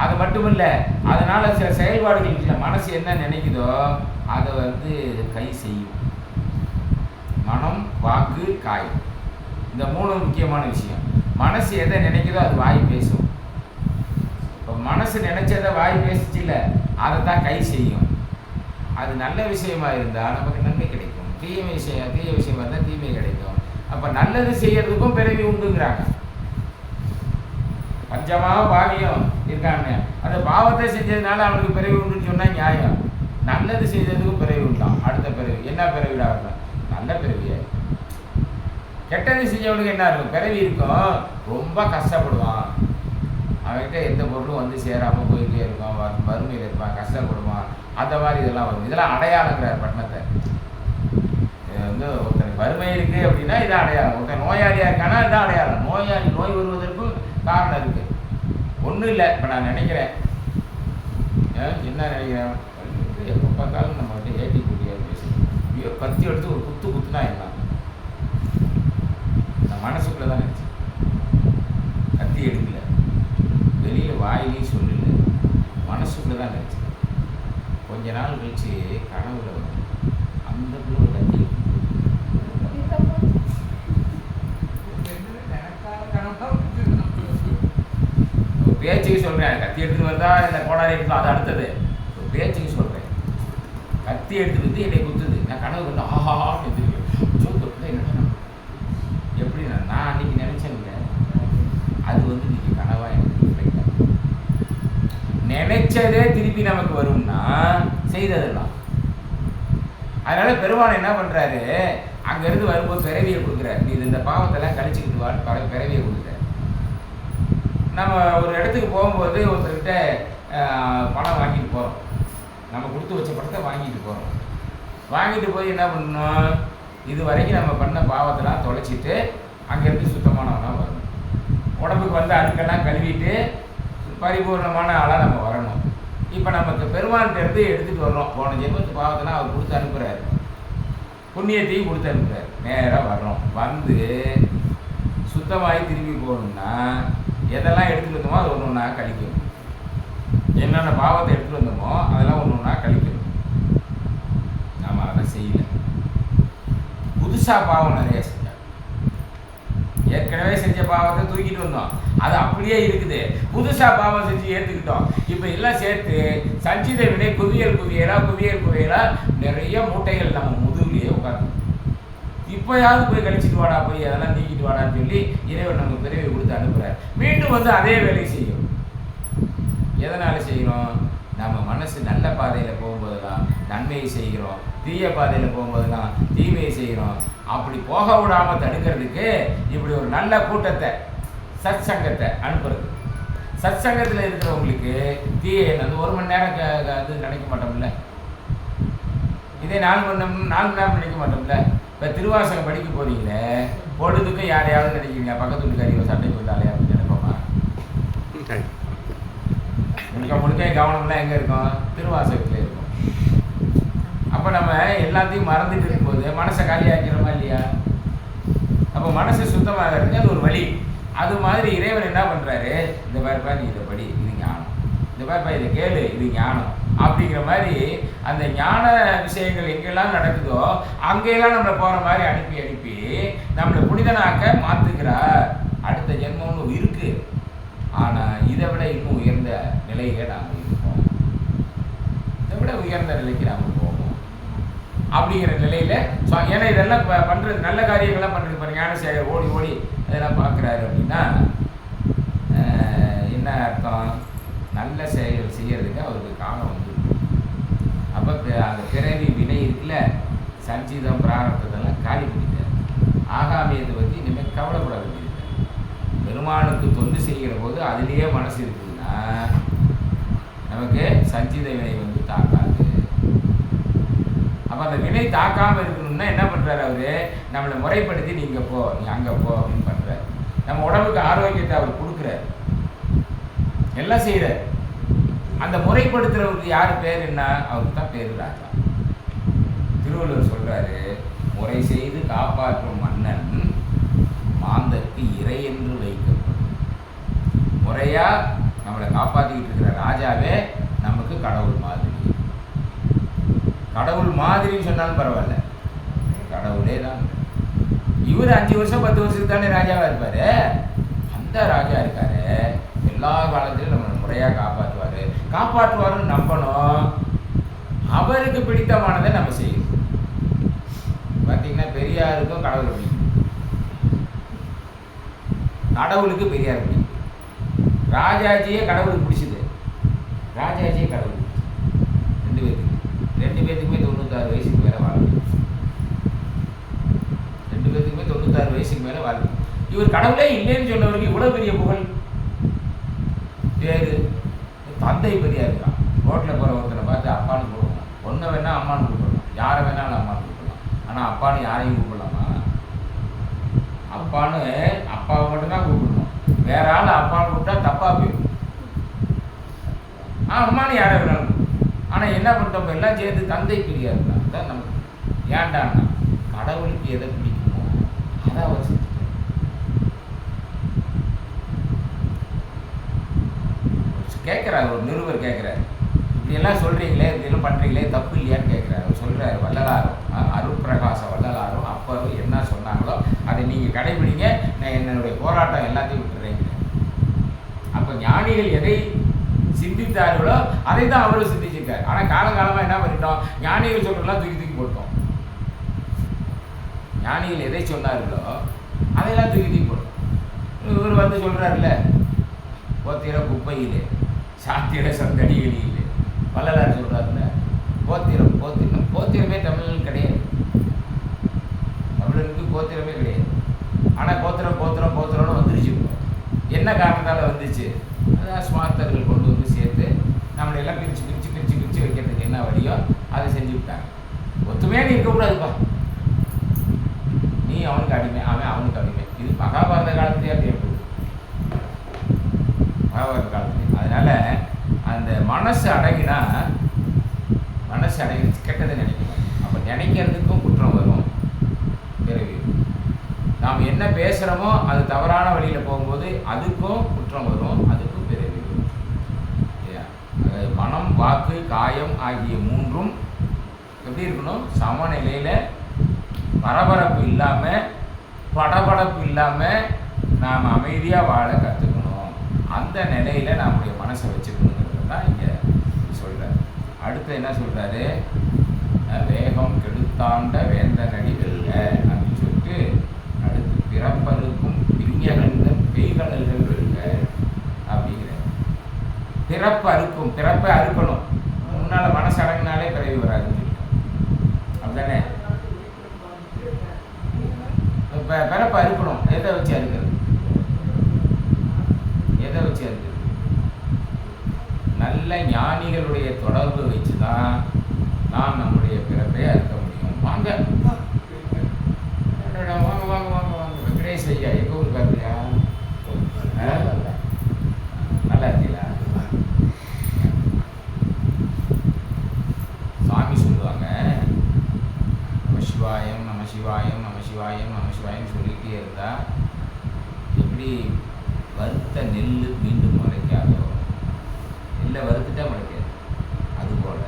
அது மட்டும் இல்லை, அதனால் சில செயல்பாடுகள் இல்லை. மனசு என்ன நினைக்குதோ அதை வந்து கை செய்யும். மனம், வாக்கு, காய், இந்த 3 முக்கியமான விஷயம். மனசு எதை நினைக்குதோ அது வாய் பேசும். இப்போ மனசு நினைச்சதை வாய் பேசிச்சு இல்லை, அதை தான் கை செய்யும். அது நல்ல விஷயமா இருந்தால் நமக்கு நன்மை கிடைக்கும், தீய விஷயமா இருந்தால் தீமை கிடைக்கும். அப்போ நல்லது செய்யறதுக்கும் பிறவி உண்டுங்கிறாங்க. பஞ்சமாக பாவியம் இருக்காங்க, அந்த பாவத்தை செஞ்சதுனால அவனுக்கு பிறவி உண்டுன்னு சொன்னால் நியாயம். நல்லது செய்ததுக்கும் பிறவி உண்டாம். அடுத்த பிறவி என்ன பிறவிடா இருக்கும்? நல்ல பிறவியா. கெட்டது செஞ்சவனுக்கு என்ன இருக்கும்? பிறவி இருக்கும், ரொம்ப கஷ்டப்படுவான். அவன்கிட்ட எந்த பொருளும் வந்து சேராமல் போயிட்டே இருக்கும், வறுமையில் இருப்பான், கஷ்டப்படுவான். அந்த மாதிரி இதெல்லாம் வரும். இதெல்லாம் அடையாளங்கிறார் பட்டணத்தை. வந்து ஒருத்தனுக்கு வறுமை இருக்குது அப்படின்னா இதான் அடையாளம். ஒருத்தன் நோயாளியாக இருக்கானா இதான் அடையாளம். நோய் வருவதற்கும் காரணம் இருக்குது. ஒன்றும் இல்லை. இப்போ நான் நினைக்கிறேன், என்ன நினைக்கிறேன், எப்போ பார்த்தாலும் நம்ம வந்து ஏட்டி கூட்டியாக பேசுகிறோம். கத்தி எடுத்து ஒரு குத்துனா என்ன? நான் மனசுக்குள்ளே தான் நினச்சேன். கத்தி எடுக்கல, வெளியில் வாயிலையும் சொல்லல, மனசுக்குள்ளே தான் நினச்சேன். கொஞ்ச நாள் கழிச்சு கனவுல வந்து அந்த பிள்ளை கத்தி பேச்சுக்கு சொல்கிறேன். கத்தி எடுத்துன்னு வந்தா இல்லை கோடாரி எடுத்து அது அடுத்தது. ஒரு பேச்சுக்கு சொல்கிறேன், கத்தி எடுத்துட்டு வந்து என்னை குத்துது. நான் கனவு வந்து ஆஹான்னு எடுத்துருக்கேன். என்ன எப்படி நான் அன்றைக்கி நினச்சேங்க, அது வந்து இன்றைக்கி கனவாக எனக்கு கிடைக்காது. நினைச்சதே திருப்பி நமக்கு வரும்னா செய்ததெல்லாம். அதனால் பெருமான் என்ன பண்ணுறாரு, அங்கேருந்து வரும்போது பிறவியை கொடுக்குறாரு. நீ இந்த பாவத்தெல்லாம் கழிச்சுக்கிட்டு வான்னு பிறவியை கொடுக்குறாரு. நம்ம ஒரு இடத்துக்கு போகும்போது ஒருத்தர்கிட்ட பணம் வாங்கிட்டு போகிறோம். நம்ம கொடுத்து வச்ச பணத்தை வாங்கிட்டு போகிறோம். வாங்கிட்டு போய் என்ன பண்ணணும், இது வரைக்கும் நம்ம பண்ண பாவத்தெல்லாம் தொலைச்சிட்டு அங்கேருந்து சுத்தமானவனாக வரணும். உடம்புக்கு வந்து அழுக்கெல்லாம் கழுவிட்டு பரிபூர்ணமான ஆளாக நம்ம வரணும். இப்போ நமக்கு பெருமான்கிட்ட இருந்து எடுத்துகிட்டு வர்றோம். போன ஜென்மத்து பாவத்தெல்லாம் அவர் கொடுத்து அனுப்புகிறாரு, புண்ணியத்தையும் கொடுத்து அனுப்புகிறார். நேராக வர்றோம். வந்து சுத்தமாகி திரும்பி போகணும்னா எதெல்லாம் எடுத்துகிட்டு வந்தோமோ அது ஒன்று ஒன்றா கழிக்கணும். என்னென்ன பாவத்தை எடுத்துகிட்டு வந்தோமோ அதெல்லாம் ஒன்று ஒன்றா கழிக்கணும். நாம் அதை செய்யலை. புதுசாக பாவம் நிறைய செஞ்சோம். ஏற்கனவே செஞ்ச பாவத்தை தூக்கிட்டு வந்தோம், அது அப்படியே இருக்குது. புதுசாக பாவம் செஞ்சு ஏற்றுக்கிட்டோம். இப்போ எல்லாம் சேர்த்து சஞ்சித வினை குவியலாக நிறைய மூட்டைகள் நம்ம முதுகுலையே உட்காந்து. இப்போயாவது போய் கழிச்சிட்டு வாடா, போய் அதெல்லாம் நீக்கிட்டு வாடான்னு சொல்லி இறைவன் நமக்கு பிறவி கொடுத்து அனுப்புகிறார். மீண்டும் வந்து அதே வேலையை செய்யும். எதனால் செய்யணும்? நம்ம மனசு நல்ல பாதையில் போகும்போது தான் நன்மையை செய்கிறோம், தீய பாதையில் போகும்போதெல்லாம் தீமையை செய்கிறோம். அப்படி போக விடாமல் தடுக்கிறதுக்கு இப்படி ஒரு நல்ல கூட்டத்தை, சத் சங்கத்தை அனுப்புறது. சத் சங்கத்தில் இருக்கிறவங்களுக்கு தீய எண்ணம் 1 மணி நேரம் அது நினைக்க மாட்டோம்ல, இதே 4 மணி நேரம் நினைக்க மாட்டோம்ல. இப்போ திருவாசகம் படிக்க போறீங்களே, பொழுதுக்கும் யாரையாவது நினைக்கிறீங்க, பக்கத்து வீட்டுக்காரியை சண்டைக்கு வந்தாலே அப்படின்னு நினைப்போமா? முழுக்க கவனம்லாம் எங்கே இருக்கும்? திருவாசகத்தில் இருக்கும். அப்போ நம்ம எல்லாத்தையும் மறந்துட்டு இருக்கும்போது மனசை காலியாக்கிறோமா இல்லையா? அப்போ மனசை சுத்தமாகிறதுக்கு அது ஒரு வழி. அது மாதிரி இறைவன் என்ன பண்ணுறாரு, இந்த பாருப்பா நீ இதை படி, இது ஞானம், இந்த பாருப்பா இதை கேளு, இது ஞானம் அப்படிங்கிற மாதிரி அந்த ஞான விஷயங்கள் எங்கெல்லாம் நடக்குதோ அங்கெல்லாம் நம்மளை போகிற மாதிரி அனுப்பி நம்மளை புனிதனாக்க மாற்றுகிறார். அடுத்த ஜென்மம்னு இருக்குது. ஆனால் இதை விட இன்னும் உயர்ந்த நிலையில நாம் இருப்போம், இதை விட உயர்ந்த நிலைக்கு நாம் போவோம் அப்படிங்கிற நிலையில். ஏன்னா இதெல்லாம் பண்ணுறது, நல்ல காரியங்கள்லாம் பண்ணுறது பாருங்க. ஞானசேகர் ஓடி இதெல்லாம் பார்க்குறாரு அப்படின்னா என்ன அர்த்தம்? நல்ல செயல் செய்யறதுக்கு அவருக்கு காலம் வந்து. அப்போ அந்த பிறவி வினை இருக்குல்ல, சஞ்சீதம் பிராரத்ததெல்லாம் காலி பண்ணிட்டார். ஆகாமியத்தை பற்றி இனிமேல் கவலைப்பட வேண்டியது. பெருமானுக்கு தொண்டு செய்கிற போது அதுலேயே மனசு இருக்குதுன்னா நமக்கு சஞ்சீத வினை வந்து தாக்காது. அப்போ அந்த வினை தாக்காமல் இருக்கணும்னா என்ன பண்ணுறாரு அவரு? நம்மளை முறைப்படுத்தி நீ இங்கே போ, நீ அங்கே போ அப்படின்னு பண்ணுறாரு. நம்ம உடம்புக்கு ஆரோக்கியத்தை அவர் கொடுக்குறாரு, எல்லாம் செய்கிறார். அந்த முறைப்படுத்துறவருக்கு யார் பேர் என்ன? அவருக்கு தான் பேர் ராஜா. திருவள்ளுவர் சொல்றாரு, முறை செய்து காப்பாற்றும் மன்னன் மாந்தற்கு இறை என்று வைக்கப்படும். முறையா நம்மளை காப்பாற்றிக்கிட்டு இருக்கிற ராஜாவே நமக்கு கடவுள் மாதிரி. கடவுள் மாதிரின்னு சொன்னாலும் பரவாயில்ல, கடவுளே தான். இவர் 5 வருஷம் 10 வருஷத்துக்கு தானே ராஜாவா இருப்பாரு. அந்த ராஜா இருக்காரு, எல்லா காலத்திலும் நம்ம முறையாக காப்பாற்றுவாருன்னு நம்பணும். அவருக்கு பிடித்தமானதை நம்ம செய்யணும். பார்த்தீங்கன்னா பெரியாருக்கும் கடவுள் பிடிக்கும், கடவுளுக்கு பெரியார் பிடிக்கும். ராஜாஜியே கடவுளுக்கு பிடிச்சது, ராஜாஜியே கடவுள் பிடிச்சது. 2 பேத்துக்குமே 96 வயசுக்கு மேலே வாழ்க்கை. 2 பேத்துக்குமே 96 வயசுக்கு மேலே வாழ்க்கை. இவர் கடவுளே இல்லைன்னு சொன்னவருக்கு இவ்வளோ பெரிய புகழ். பேரு தந்தை பெரியார் தான். ரோட்டில் போகிற ஒருத்தரை பார்த்து அப்பான்னு கூப்பிடலாம், ஒன்றை வேணால் அம்மானு கூப்பிடலாம், யாரை வேணாலும் அம்மானு கூப்பிடலாம். ஆனால் அப்பான்னு யாரையும் கூப்பிடலாமா? அப்பான்னு அப்பாவை மட்டும்தான் கூப்பிடணும், வேற ஆள் அப்பான்னு கூப்பிட்டா தப்பாக போயிடும். அம்மானு யாரை வேணாலும். ஆனால் என்ன பண்ணுறோம், எல்லாம் சேர்த்து தந்தை பெரியார் தான் நமக்கு. ஏன்டான்னா கடவுளுக்கு எதை பிடிக்குமோ அதை வச்சு கேட்குறாரு. ஒரு நிருபர் கேட்குறாரு, இப்படியெல்லாம் சொல்கிறீங்களே, இப்படியெல்லாம் பண்ணுறீங்களே, தப்பு இல்லையான்னு கேட்குறாரு. அவர் சொல்கிறார், வள்ளலாரும் அருட்பிரகாச வள்ளலாரும் அப்போ என்ன சொன்னாங்களோ அதை நீங்கள் கடைபிடிங்க, நான் என்னுடைய போராட்டம் எல்லாத்தையும் விட்டுறேங்க. அப்போ ஞானிகள் எதை சிந்தித்தார்களோ அதை தான் அவரும் சிந்திச்சிருக்காரு. ஆனால் காலங்காலமாக என்ன பண்ணிட்டோம், ஞானிகள் சொல்கிறதெல்லாம் தூக்கி போட்டோம். ஞானிகள் எதை சொன்னார்களோ அதையெல்லாம் தூக்கி போட்டோம். இவர் வந்து சொல்கிறாருல்ல, போத்திர குப்பையிலே சாத்திர சந்தடிகளிலே. வள்ளலார் சொல்கிறாருல்ல, போத்திரமே தமிழன் கிடையாது, தமிழனுக்கு போத்திரமே கிடையாது. ஆனால் போத்திரம்னு வந்துருச்சு. என்ன காரணத்தால் வந்துச்சு? அதான் ஸ்மார்த்தர்கள் கொண்டு வந்து சேர்த்து நம்மளெல்லாம் பிரித்து வைக்கிறதுக்கு என்ன வழியோ அதை செஞ்சு விட்டாங்க. ஒத்துமையாக இருக்கக்கூடாதுப்பா, நீ அவனுக்கு அடிமை, அவன் அவனுக்கு அடிமை. இது மகாபாரத காலத்திலே அப்படி இருக்குது, மகாபாரத காலத்துல. அதனால அந்த மனசு அடங்கினா கெட்டதை நினைக்கணும். அப்போ நினைக்கிறதுக்கும் குற்றம் வரும், பிறகு நாம் என்ன பேசுகிறோமோ அது தவறான வழியில் போகும்போது அதுக்கும் குற்றம் வரும், அதுக்கும் பிறகு வரும். மனம், வாக்கு, காயம் ஆகிய 3ம் எப்படி இருக்கணும்? சமநிலையில், பரபரப்பு இல்லாமல், படபடப்பு இல்லாமல் நாம் அமைதியாக வாழ கற்றுக்கணும். அந்த நிலையில் நம்முடைய மனசை வச்சுக்கணுங்கிறது தான் இங்கே சொல்கிறார். அடுத்து என்ன சொல்கிறாரு? வேகம் கெடுத்தாண்ட வேந்தனடி வெல்ல அப்படின்னு சொல்லிட்டு அடுத்து பிறப்பருக்கும் பிரியகண்ட பெய்கடல்கள் வெல்க அப்படிங்கிற. பிறப்பை அறுக்கணும், முன்னால் மனசடங்கினாலே பிறவி வராதுன்னு அப்படிதானே? இப்போ பிறப்பை அறுக்கணும். எதை வச்சு அறுக்கிறது? எதை வச்சு அறுக்கிறது? நல்ல ஞானிகளுடைய தொடர்பு வச்சு தான் நாம் நம்முடைய பிறப்பை அறுக்க முடியும். வாங்க வாங்க வாங்க வாங்க வாங்க வெங்கடேஷ் ஐயா, எங்கள் ஊருக்காருயா? நல்லா இருக்கீங்களா? சாமி சொல்லுவாங்க, நம சிவாயம் நம சிவாயம் நம சிவாயம் நம சிவாயம் சொல்லிகிட்டே இருந்தால் எப்படி வறுத்த நெல் மீண்டும் முளைக்காதோ, நெல்லை வறுத்துட்டா முளைக்காது, அதுபோல்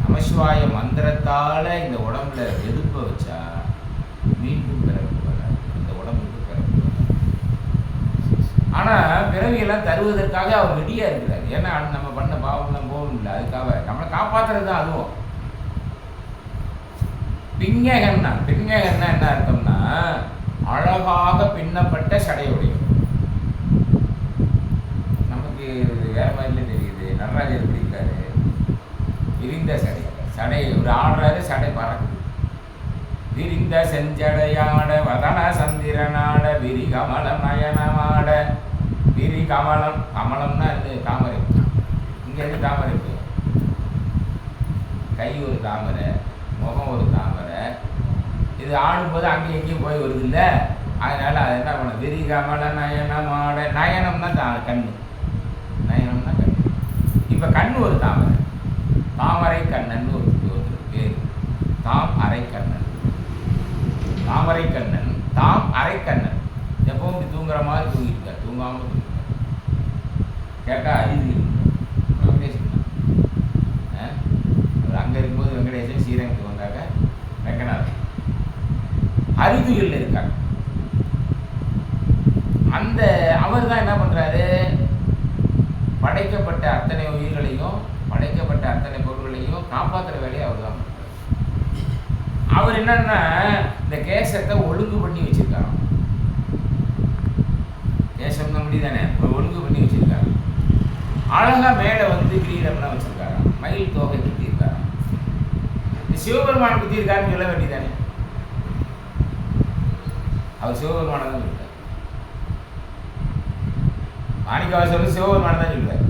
நமசிவாய மந்திரத்தால் இந்த உடம்புல வெறுப்பை வச்சா மீண்டும் பிறப்பு வராது, இந்த உடம்புக்கு பிறப்பு வராது. ஆனால் பிறவியெல்லாம் தருவதற்காக அவர் ரெடியாக இருக்கிறார். ஏன்னா நம்ம பண்ண பாவம்லாம் போகணும் இல்லை, அதுக்காக நம்மளை காப்பாற்றுறது தான் அதுவும். பிங்ககன்னா என்ன அர்த்தம்னா அழகாக பின்னப்பட்ட சடையுடையும். நமக்கு வேற மாதிரில தெரியுது. நடராஜர் எப்படி இருக்காரு? விரிந்த சடை ஒரு ஆடுறாரு, சடை பறக்குது. விரிந்த செஞ்சடையாட வதன சந்திரனாட விரி கமலம் நயனமாட. விரி கமலம், கமலம்னா இது தாமரை. இங்கேருந்து தாமரை போய் கை ஒரு தாமரை, முகம் ஒரு தாமரை. இது ஆடும்போது அங்கேயும் எங்கேயும் போய் வருது இல்லை, அதனால அது என்ன பண்ணும்? விரி கமல நயனமாட. நயனம்னா கண்ணு, நயனம்னா கண்ணு. இப்போ கண்ணு ஒரு தாமரை, தாமரை கண்ணன் ஒரு பேர். தாம் அரை கண்ணன், தாமரை கண்ணன், தாம் அரை கண்ணன். எப்பவும் இப்படி தூங்குற மாதிரி தூங்கியிருக்கார், தூங்காமல் தூங்கிட்டார். கேட்டால் அறிவு வெங்கடேசன் தான். அவர் அங்கே இருக்கும்போது வெங்கடேசன், ஸ்ரீரங்கத்துக்கு வந்தாங்க வெங்கநாதன். அரிதுகளில் இருக்காங்க. அந்த அவர் தான் என்ன பண்ணுறாரு? படைக்கப்பட்ட அத்தனை உயிர்களையும், படைக்கப்பட்ட அத்தனை பொருள்களையும் காப்பாற்றுற வேலையை அவர் தான் பண்ணுறாரு. அவர் என்னன்னா இந்த கேசத்தை ஒழுங்கு பண்ணி வச்சிருக்காரு. கேசம் தான் முடிதானே, ஒழுங்கு பண்ணி வச்சிருக்காரு. அழகா மேலே வந்து கிரீடம்லாம் வச்சிருக்காரு, மயில் தோகை குத்தியிருக்காரு. சிவபெருமான் குத்தியிருக்காருன்னு சொல்ல வேண்டியதானே? அவர் சிவபெருமான தான் சொல்றார். மாணிக்கவாசகர் சிவபெருமான தான் சொல்றார்.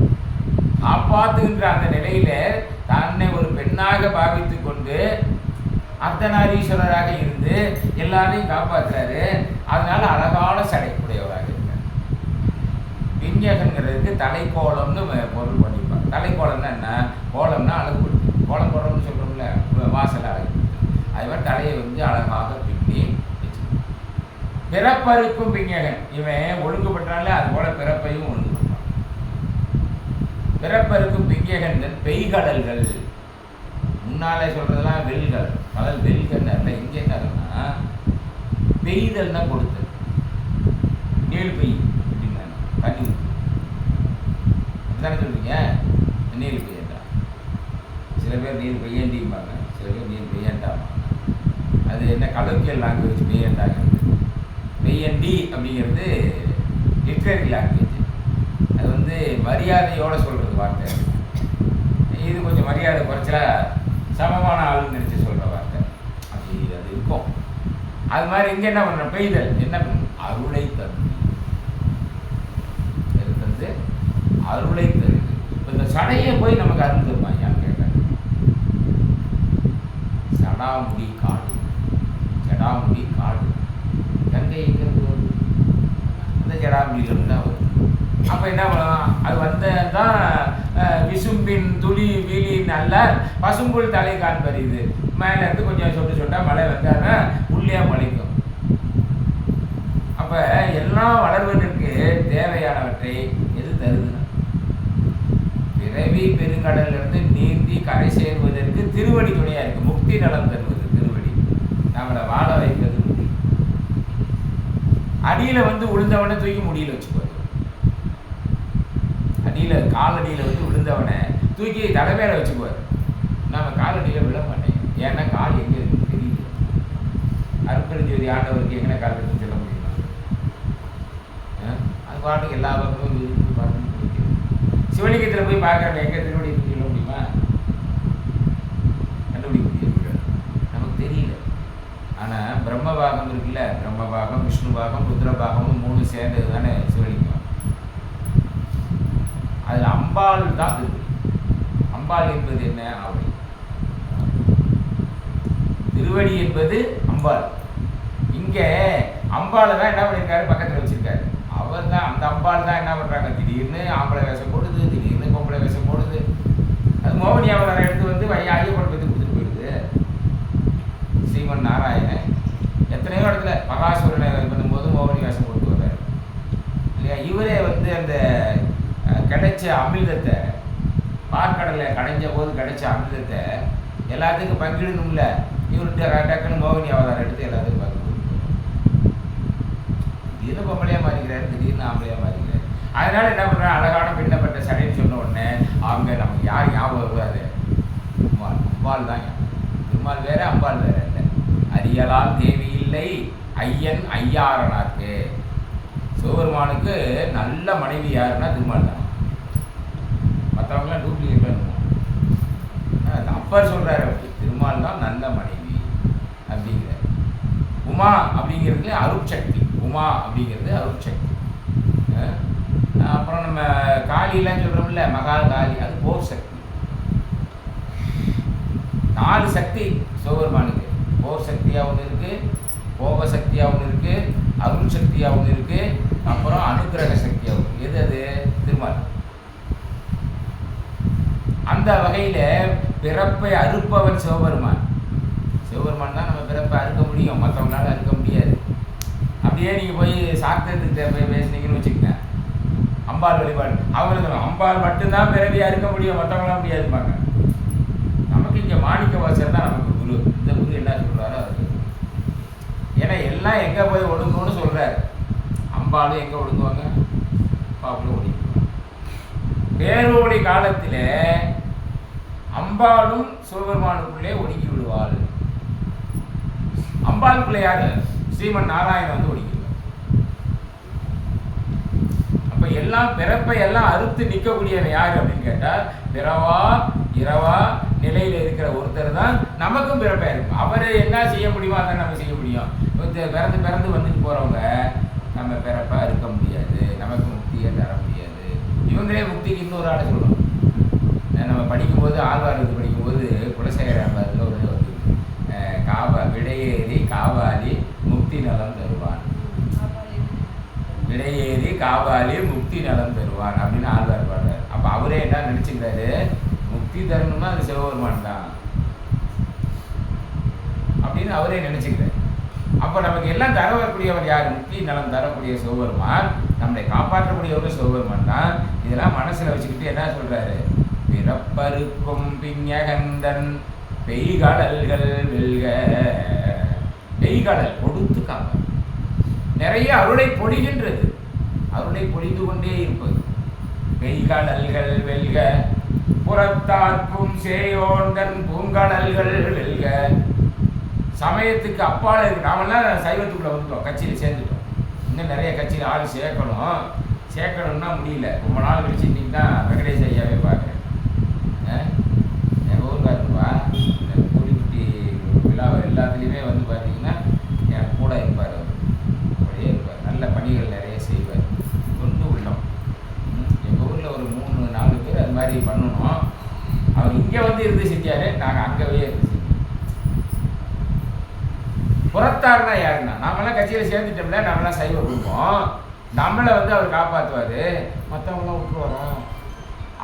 காப்பாற்றுகின்ற அந்த நிலையில தன்னை ஒரு பெண்ணாக பாவித்து கொண்டு அர்த்தநாரீஸ்வரராக இருந்து எல்லாரையும் காப்பாற்றுறாரு. அதனால அழகான சடை உடையவராக இருக்கார். விஞ்ஞகங்கிறதுக்கு தலைக்கோலம்னு பொருள் பண்ணியிருப்பாங்க. தலைக்கோலம்னா என்ன? கோலம்னா அழகு கொடுக்கும். கோலம் போடுறோம்னு சொல்கிறோம்ல, வாசலை அழகு கொடுக்கும். அது மாதிரி தலையை வந்து அழகாக பின்னி வச்சுக்கணும். பிறப்பருக்கும் விஞ்ஞகன் இவன் ஒழுங்குபட்டாலே அது போல பிறப்பையும் ஒழுங்கு பண்ணுவான். பிறப்பருக்கும் விஞ்ஞகன்கள் பெய்கடல்கள். முன்னாலே சொல்றதெல்லாம் வெல்கள், கடல் வெல்கள். இங்கே என்னன்னா பெய்தல் தான் கொடுத்தது. நீள் பெய் அப்படின்னா தண்ணி அப்படித்தானே சொல்றீங்க. நீள் பெய்யண்டா, சில பேர் நீர் பெய்யண்டிம்பாங்க, சில பேர் நீர் பெய்யண்டாமாங்க. அது என்ன கலோக்கியல் லாங்குவேஜ் பெய்யண்டாங்கிறது. பெய்யண்டி அப்படிங்கிறது லிட்ரரி லாங்குவேஜ். அது வந்து மரியாதையோடு சொல்கிறது வார்த்தை. இது கொஞ்சம் மரியாதை குறைச்சலா சமமான ஆளுன்னு நினச்சி சொல்கிற வார்த்தை. அப்படி அது இருக்கும். அது மாதிரி இங்கே என்ன பண்ண? பெய்தல் என்ன பண்ணும்? அருளை தந்து. தந்து அருளை தருது. இப்போ இந்த சடையை போய் நமக்கு அருள் தருவாயான்னு கேட்டாங்க. சடாமுடி காடு, ஜடாமுடி காடு. கங்கை எங்கிறது வருது? அந்த ஜடாமுடியிலிருந்து தான் வருது. அப்போ என்ன பண்ணலாம்? அது வந்ததான் விசும்பின் துளி வீலின் அல்ல பசும்புல் தலை காண்பறியுது. மேலேருந்து கொஞ்சம் சொட்டு சொட்டா மழை வந்தாங்கன்னா உள்ளே மழைக்கும். அப்போ எல்லாம் வளர்வதற்கு தேவையானவற்றை எது தருதுன்னா, பிறவி பெருங்கடலிருந்து நீந்தி கரை சேர்வதற்கு திருவடி துணையாக இருக்குது. முக்தி நலம் தருவது திருவடி, நம்மளை வாழ வைக்கிறது முடி. அடியில் வந்து விழுந்தவனை தூக்கி முடியில் வச்சுக்குவார். அடியில் காலடியில் வந்து விழுந்தவனை தூக்கி தலைமையில வச்சுக்குவார். நம்ம காலடியில் விழ மாட்டேங்க. ஏன்னா கால் எங்கே இருக்குன்னு தெரியல. அருட்பெருஞ்சோதி ஆண்டவருக்கு எங்கே கால் இருக்குன்னு சொல்ல முடியுமா? அது பாட்டுக்கு எல்லா பக்கமும் இருந்து பார்த்து பிடிக்குது. சிவலிங்கத்தில் போய் பார்க்குறவங்க எங்கே திருவடி இருக்குன்னு சொல்ல முடியுமா? கண்டுபிடிக்க பாகம் இருக்குல்ல, பிரம்ம பாகம், விஷ்ணு பாகம், ருத்ர பாகம்னு 3 சேர்ந்தது தானே சிவலிங்கம். அதில் அம்பாள் தான் திருவடி. அம்பாள் என்பது என்ன? அவள். திருவடி என்பது அம்பாள். இங்கே அம்பாளை தான் என்ன பண்ணியிருக்காரு, பக்கத்தில் வச்சிருக்காரு. அவர் தான் அந்த அம்பாள் தான் என்ன பண்ணுறாங்க, திடீர்னு ஆம்பளை வேஷம் போடுது, திடீர்னு பொம்பளை வேஷம் போடுது. அது மோகினி அவரை எடுத்து வந்து ஐயப்பன் பற்றி கொடுத்துட்டு போயிடுது. ஸ்ரீமன் நாராயணன் எத்தனையோ இடத்துல மகாசூரனை பண்ணும்போது மோகினி வேஷம் போட்டு வர்றாரு இல்லையா. இவரே வந்து அந்த கிடைச்ச அமிர்தத்தை, பார்க்கடலை கடைஞ்ச போது கிடைச்ச அமிர்தத்தை எல்லாத்துக்கும் பங்கிடணும்ல. இவர்கிட்ட டக்குன்னு மோகினி அவதாரம் எடுத்து எல்லாத்துக்கும் பங்கு. திடீர்னு பொம்பளையாக மாறிக்கிறாரு, திடீர்னு ஆம்பளையாக மாறிக்கிறாரு. அதனால என்ன பண்ணுறாங்க, அழகான பின்னப்பட்ட சடைன்னு சொன்ன உடனே அவங்க நமக்கு யார் ஞாபகம் வருவாரு, அம்பாள் தான். திருமால் வேற, அம்பாள் வேற இல்லை. அரியலால் தேவி இல்லை ஐயன் ஐயாரனாக்கு. சிவபெருமானுக்கு நல்ல மனைவி யாருன்னா திருமால் தான். மற்றவங்களாம் டூப்ளிகேட். அப்பர் சொல்றாரு, திருமால் தான் நல்ல மனைவி அப்படிங்கிற. உமா அப்படிங்கிறது அருட்சக்தி. உமா அப்படிங்கிறது அருட்சக்தி. அப்புறம் நம்ம காளிலாம் சொல்றோம்ல, மகா காளி, அது போர் சக்தி. 4 சக்தி சிவபெருமானுக்கு. போர் சக்தியாக ஒன்று இருக்கு, போக சக்தியாக ஒன்று இருக்கு, அருள் சக்தியாக ஒன்று இருக்கு, அப்புறம் அனுக்கிரக சக்தியாக ஒன்று. எது அது? திருமால். அந்த வகையில பிறப்பை அறுப்பவன் சிவபெருமான். சிவபெருமான் தான் நம்ம பிறப்பை அறுக்க முடியும், மற்றவங்களால அறுக்க முடியாது. அப்படியே நீங்க போய் சாஸ்திரத்துக்கிட்ட போய் பேசுனீங்கன்னு வச்சுக்கோங்க, அம்பாள் வழிபாடு அவங்களுக்கு அம்பாள் மட்டும்தான் பிறவி அறுக்க முடியும், மற்றவங்களாம் முடியாதுப்பாங்க. நமக்கு இங்க மாணிக்க வாசகர் தான் நமக்கு குரு. இந்த குரு என்ன சொல்றாரோ அது. ஏன்னா எல்லாம் எங்க போய் ஒடுங்கணும்னு சொல்றாரு. அம்பாலும் எங்க ஒடுங்குவாங்க, பாப்புல ஒடுங்குவாங்க. பேரோடி காலத்திலே அம்பாளும் சிவபெருமானுக்குள்ளே ஒடுங்கி விடுவாள். அம்பாளுக்குள்ளே யாரு? ஸ்ரீமன் நாராயணன் வந்து ஒடுங்கிடுவார். அப்ப எல்லாம் பிறப்பை எல்லாம் அறுத்து நிற்கக்கூடியவன் யாரு அப்படின்னு கேட்டா, பிறவா இரவா நிலையில இருக்கிற ஒருத்தர் தான் நமக்கும் பிறப்பா இருக்கும். அவரு என்ன செய்ய முடியுமோ அதை நம்ம செய்ய முடியும். பிறந்து பிறந்து வந்துட்டு போறவங்க நம்ம பிறப்பா இருக்க முடியாது, நமக்கு முக்தியை தர முடியாது. இவங்களே முக்திக்கு இன்னொரு ஆளை சொல்லணும். நம்ம படிக்கும்போது ஆழ்வார் இது படிக்கும்போது குலசேகர ஒரு விடையேறி காவாலி முக்தி நலம் தருவான். விடையேறி காவாலி முக்தி நலம் தருவான் அப்படின்னு ஆழ்வார் பாடுறாரு. அப்ப அவரே என்ன நினைச்சுக்கிறாரு, முக்தி தரணும்னா அது சிவபெருமான் தான் அப்படின்னு அவரே நினைச்சுக்கிறார். அப்ப நமக்கு எல்லாம் தர வரக்கூடியவர் யார்? முக்தி நலம் தரக்கூடிய சிவபெருமான். நம்மளை காப்பாற்றக்கூடியவரும் சிவபெருமான் தான். இதெல்லாம் மனசுல வச்சுக்கிட்டு என்ன சொல்றாரு, பிறப்பருக்கும் பிஞகந்தன் பெய்கடல்கள் வெல்க. பெய்கடல் கொடுத்து காப்ப நிறைய அருளை பொழிகின்றது, அருளை பொழிந்து கொண்டே இருப்பது. பெய்கடல்கள் வெல்க புறத்தார்க்கும் சேயோந்தன் பூங்கடல்கள் வெல்க. சமயத்துக்கு அப்பால இருக்கு. நாமெல்லாம் சைவத்துக்குள்ள வந்துட்டோம், கட்சியில் சேர்ந்துட்டோம். இன்னும் நிறைய கட்சியில் ஆள் சேர்க்கணும்னா முடியல. ரொம்ப நாள் கழிச்சு இன்னைக்கு தான் வெங்கடேஷ் ஐயாவே பார்க்குறேன். எங்கள் ஊருக்காருப்பா இந்த கூலிக்குட்டி விழாவை எல்லாத்துலேயுமே வந்து பார்த்தீங்கன்னா எனக்கு கூட இருப்பார். அவர் அப்படியே இருப்பார், நல்ல பணிகள் நிறைய செய்வார். தொண்டு உள்ளம். எங்கள் ஊரில் ஒரு 3-4 பேர் அது மாதிரி பண்ணணும். அவர் இங்கே வந்து இருந்து செஞ்சாரு, நாங்கள் அங்கேயே இருந்து செஞ்சோம். புறத்தாருனா யாருன்னா, நாமெல்லாம் கட்சியில் சேர்ந்துட்டோம்ல, நம்மளாம் சைவ கொடுப்போம், நம்மளை வந்து அவர் காப்பாற்றுவார், மற்றவங்களாம் விட்டு வரோம்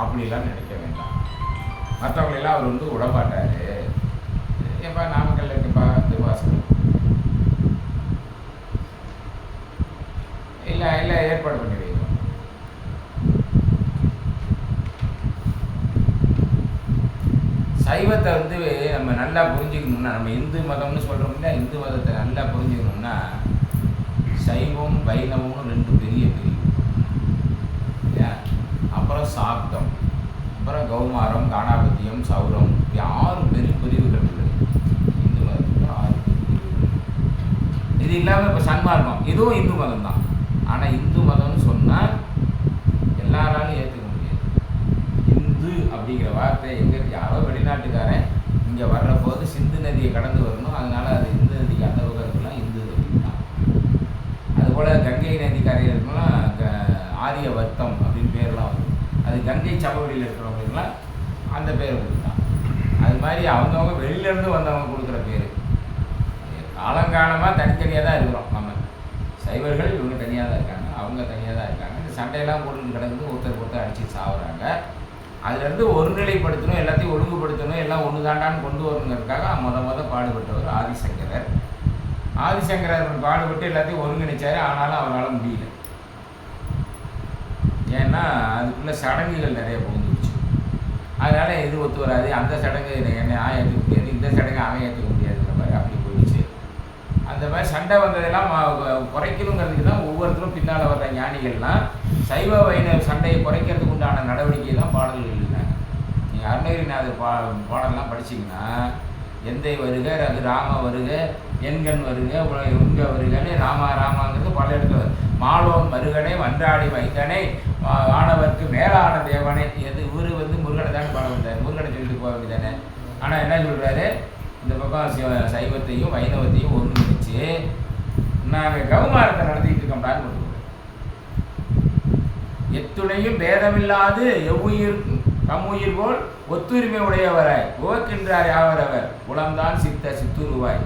அப்படிலாம் நினைக்க வேண்டாம். மற்றவங்களெல்லாம் அவர் வந்து விடமாட்டார். ஏப்பா நாமக்கல்ல இருக்குப்பா திருவாசகம் இல்லை ஏற்பாடு பண்ணி வைக்கணும். சைவத்தை வந்து நம்ம நல்லா புரிஞ்சுக்கணும்னா, நம்ம இந்து மதம்னு சொல்கிறோம்ல, இந்து மதத்தை நல்லா புரிஞ்சுக்கணும்னா சைவம் வைணவம்னு 2 பெரிய பிரிவு இல்லையா. அப்புறம் சாக்தம், அப்புறம் கௌமாரம், காணாபத்தியம், சௌரம், 6 பெரிய பிரிவுகள் உள்ளது. இந்து மதத்துக்கு 6 பிரிவுகள். இது இல்லாமல் இப்போ சன்மார்க்கம், இதுவும் இந்து மதம் தான். ஆனால் இந்து மதம்னு சொன்னால் எல்லாராலும் ஏற்றுக்க முடியாது. இந்து அப்படிங்கிற வார்த்தை எங்கே, யாரோ வெளிநாட்டுக்காரன் இங்கே வர்ற போது சிந்து நதியை கடந்து வரணும், அதனால அது இந்து நதிக்கு அந்த பக்கம் இருக்கலாம், இந்து போல் கங்கை நதி கரையில் இருக்கலாம் ஆரிய வர்த்தம் அப்படின்னு பேர்லாம் வரும். அது கங்கை சமவெளியில் இருக்கிறவங்களுக்குலாம் அந்த பேர் கொடுத்தான். அது மாதிரி அவங்கவுங்க வெளியிலேருந்து வந்தவங்க கொடுக்குற பேர். காலங்காலமாக தனித்தனியாக தான் இருக்கிறோம். நம்ம சைவர்கள் இவங்க தனியாக தான் இருக்காங்க, அவங்க தனியாக தான் இருக்காங்க. இந்த சண்டையெல்லாம் போட்டு கிடக்குது, ஒருத்தர் அடித்து சாகுறாங்க. அதுலேருந்து ஒருநிலைப்படுத்தணும், எல்லாத்தையும் ஒழுங்குபடுத்தணும், எல்லாம் ஒன்று தாண்டான்னு கொண்டு வரணுங்கிறதுக்காக முத பாடுபட்டவர் ஆதிசங்கரர். ஆதிசங்கரர் பாடுபட்டு எல்லாத்தையும் ஒருங்கிணைச்சார். ஆனாலும் அவரால் முடியல. ஏன்னா அதுக்குள்ளே சடங்குகள் நிறைய புகுந்துருச்சு. அதனால் இது ஒத்து வராது, அந்த சடங்கு என்னை ஏற்றுக்க முடியாது, இந்த சடங்கு அவன் ஏற்றுக்க முடியாதுங்கிற மாதிரி அப்படி போயிடுச்சு. அந்த மாதிரி சண்டை வந்ததெல்லாம் குறைக்கணுங்கிறதுக்கு தான் ஒவ்வொருத்தரும் பின்னால் வர்ற ஞானிகள்லாம் சைவ வைணவ சண்டையை குறைக்கிறதுக்கு உண்டான நடவடிக்கை தான் பாடல்கள் எழுதினாங்க. நீங்கள் அருணகிரிநாதர் பாடல்லாம் படிச்சிங்கன்னா எந்தை வருக, அது ராம வருக, எண்கண் வருக, உங்க வருகனே ராமாங்கிறது பல இடத்துல மாலோன் மருகனே, வன்றாடி வைத்தனை, ஆனவருக்கு மேலான தேவனே. எது இவர் முருகனை தானே பாட வந்தார், முருகனை சொல்லிட்டு போக வேண்டியதானே. ஆனால் என்ன சொல்கிறாரு, இந்த பக்கம் சைவத்தையும் வைணவத்தையும் ஒருங்கிணைச்சு நாங்கள் கௌமாரத்தை நடத்திட்டு இருக்கோம்டான்னு சொல்லுவோம். எத்துணையும் பேதமில்லாது எவ்வுயிர்க்கும் தம்முயிர் போல் ஒத்துரிமை உடையவராய் உவக்கின்றார் யாவரவர் குளம்தான் சித்துருவாய்.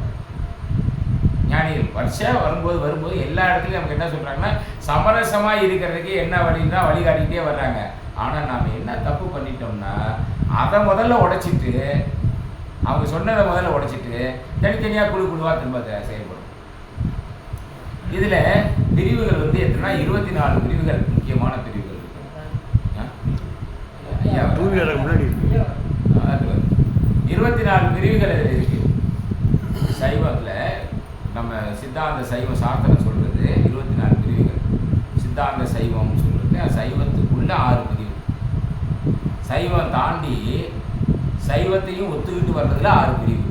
ஞானிகள் வருஷம் வரும்போது எல்லா இடத்துலையும் நமக்கு என்ன சொல்கிறாங்கன்னா சமரசமாக இருக்கிறதுக்கு என்ன வழின்னா வழிகாட்டிகிட்டே வர்றாங்க. ஆனால் நாம் என்ன தப்பு பண்ணிட்டோம்னா அதை முதல்ல உடைச்சிட்டு, அவங்க சொன்னதை முதல்ல உடைச்சிட்டு தனித்தனியாக குழுவாக திரும்ப செயல்படும். இதில் பிரிவுகள் எத்தனை 24 பிரிவுகள், முக்கியமான பிரிவுகள் இருக்கு. 24 பிரிவுகள் இதில் இருக்கு. சைவத்தில் நம்ம சித்தாந்த சைவ சாஸ்திரம் சொல்கிறது 24 பிரிவுகள். சித்தாந்த சைவம்னு சொல்கிறது சைவத்துக்குள்ள 6 பிரிவு. சைவம் தாண்டி சைவத்தையும் ஒத்துக்கிட்டு வர்றதுல 6 பிரிவு.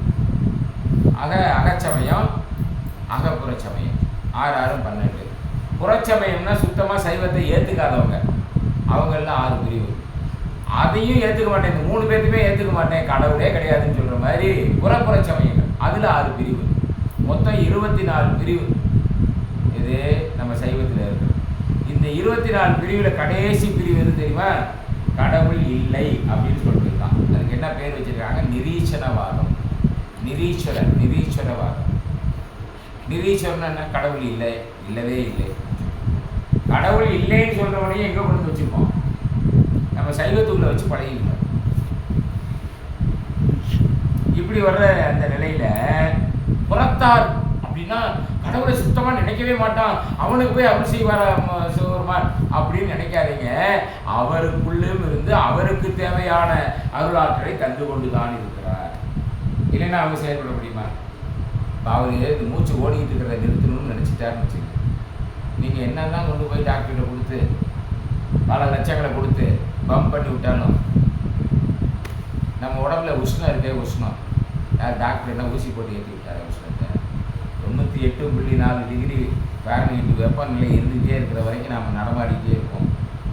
அகச்சமயம், அகப்புறச்சமயம், 6 12. புறச்சமயம்னா சுத்தமாக சைவத்தை ஏற்றுக்காதவங்க, அவங்கள 6 பிரிவு. அதையும் ஏற்றுக்க மாட்டேன், இந்த 3 பேர்த்துமே ஏற்றுக்க மாட்டேன், கடவுளே கிடையாதுன்னு சொல்கிற மாதிரி புறச்சமயங்கள், அதில் 6 பிரிவு. மொத்தம் 24 பிரிவு இது நம்ம சைவத்தில் இருக்குது. இந்த 24 பிரிவில் கடைசி பிரிவு எது தெரியுமா? கடவுள் இல்லை அப்படின்னு சொல்லியிருக்கான். அதுக்கு என்ன பேர் வச்சிருக்காங்க? நிரீச்சனவாதம். நிரீஸ்வரவாதம். நிரீஸ்வரன் என்ன? கடவுள் இல்லை, இல்லவே இல்லை. கடவுள் இல்லைன்னு சொல்றவனையும் எங்கே கொண்டு வச்சுருப்போம்? நம்ம சைவத்துக்குள்ள வச்சு பழகிக்கணும். இப்படி வர்ற அந்த நிலையில புறத்தார் அப்படின்னா கடவுளை சுத்தமாக நினைக்கவே மாட்டான், அவனுக்கு போய் அவர் செய்வாரா அப்படின்னு நினைக்காதீங்க. அவருக்குள்ளும் இருந்து அவருக்கு தேவையான அருளாற்றலை தந்து கொண்டு தான் இருக்கிறார். இல்லைன்னா அவங்க செயல்பட முடியுமா? அவர் இந்த மூச்சு ஓடிக்கிட்டு இருக்கிறத நிறுத்தணும்னு நினச்சிட்டாருன்னு வச்சுங்க. நீங்கள் என்னதான் கொண்டு போய் டாக்டர்கிட்ட கொடுத்து பல லட்சங்களை கொடுத்து பம்ப் பண்ணி விட்டாலும் நம்ம உடம்புல உஷ்ணம் இருக்கே, உஷ்ணம் யார் டாக்டர் என்ன ஊசி போட்டு ஏற்றி விட்டார்? உஷ்ணத்தை 98.4 டிகிரி ஃபாரன்ஹீட் வெப்பநிலை இருந்துகிட்டே இருக்கிற வரைக்கும் நம்ம நடமாடிக்கிட்டே இருப்போம்.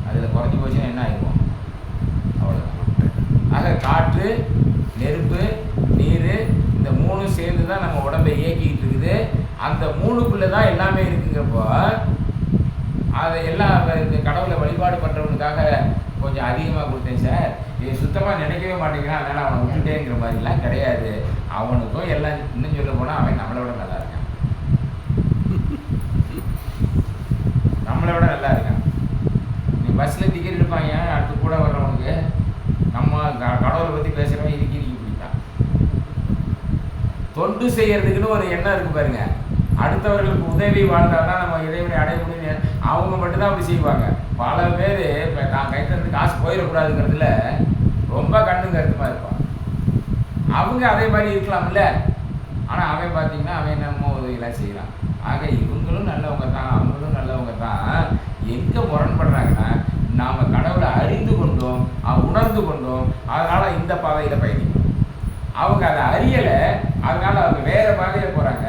அதில் குறைஞ்சி போச்சுன்னா என்ன ஆகிடுவோம்? அவ்வளோதான். ஆக காற்று, நெருப்பு, நீர், இந்த 3 சேர்ந்து தான் நம்ம உடம்பை இயக்கிக்கிட்டு இருக்குது. அந்த 3க்குள்ளே தான் எல்லாமே இருக்குங்கிறப்போ அதை எல்லாம் இந்த கடவுளை வழிபாடு பண்ணுறவனுக்காக கொஞ்சம் அதிகமாக கொடுத்தேன் சார், இது சுத்தமாக நினைக்கவே மாட்டேங்கிறான், அதனால் அவனை விட்டுட்டேங்கிற மாதிரிலாம் கிடையாது. அவனுக்கும் எல்லாம் இன்னும் சொல்ல போனால் அவன் நம்மளை விட நல்லா இருக்கான், நம்மளை விட நல்லா இருக்கான். நீ பஸ்ஸில் டிக்கெட் எடுப்பாங்க, அடுத்து கூட வர்றவனுக்கு நம்ம கடவுளை பற்றி பேசுகிறவன் இறுக்கி பிடித்தான். தொண்டு செய்யறதுக்குன்னு ஒரு எண்ணம் இருக்குது பாருங்க. அடுத்தவர்களுக்கு உதவி வாழ்ந்தாதான் நம்ம இறைவனை அடைய முடியும். அவங்க மட்டும்தான் அப்படி செய்வாங்க. பல பேர் இப்போ நான் கைட்டிலேருந்து காசு போயிடக்கூடாதுங்கிறதுல ரொம்ப கண்ணு கருத்துமாக இருப்பான். அவங்க அதே மாதிரி இருக்கலாம்ல. ஆனால் அவன் பார்த்தீங்கன்னா அவன் நம்ம உதவியெல்லாம் செய்யலாம். ஆக இவங்களும் நல்லவங்க தான், அவங்களும் நல்லவங்க தான். எங்கே முரண்படுறாங்கன்னா நாம் கடவுளை அறிந்து கொண்டோம், உணர்ந்து கொண்டோம், அதனால் இந்த பாதையில் பயணிக்கணும். அவங்க அதை அறியலை, அதனால் அவங்க வேறு பாதையில் போகிறாங்க.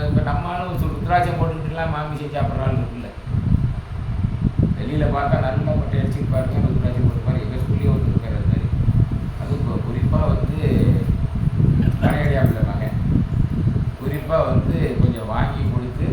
இப்போ நம்மளும் ருத்ராட்சம் போட்டுக்கிட்டுலாம் மாமிசை சாப்பிட்றாலும் இருக்குல்ல. வெளியில் பார்த்தா நல்லா பட்டை அடிச்சுட்டு பாருங்க, ருத்ராட்சம் போட்டுப்பாரு. எங்கள் ஸ்கூல்லேயே ஒருத்தர் இருக்காரு இருந்தாரு. அது இப்போ குறிப்பாக கடையடியாப்பில் மகன் குறிப்பாக கொஞ்சம் வாங்கி கொடுத்து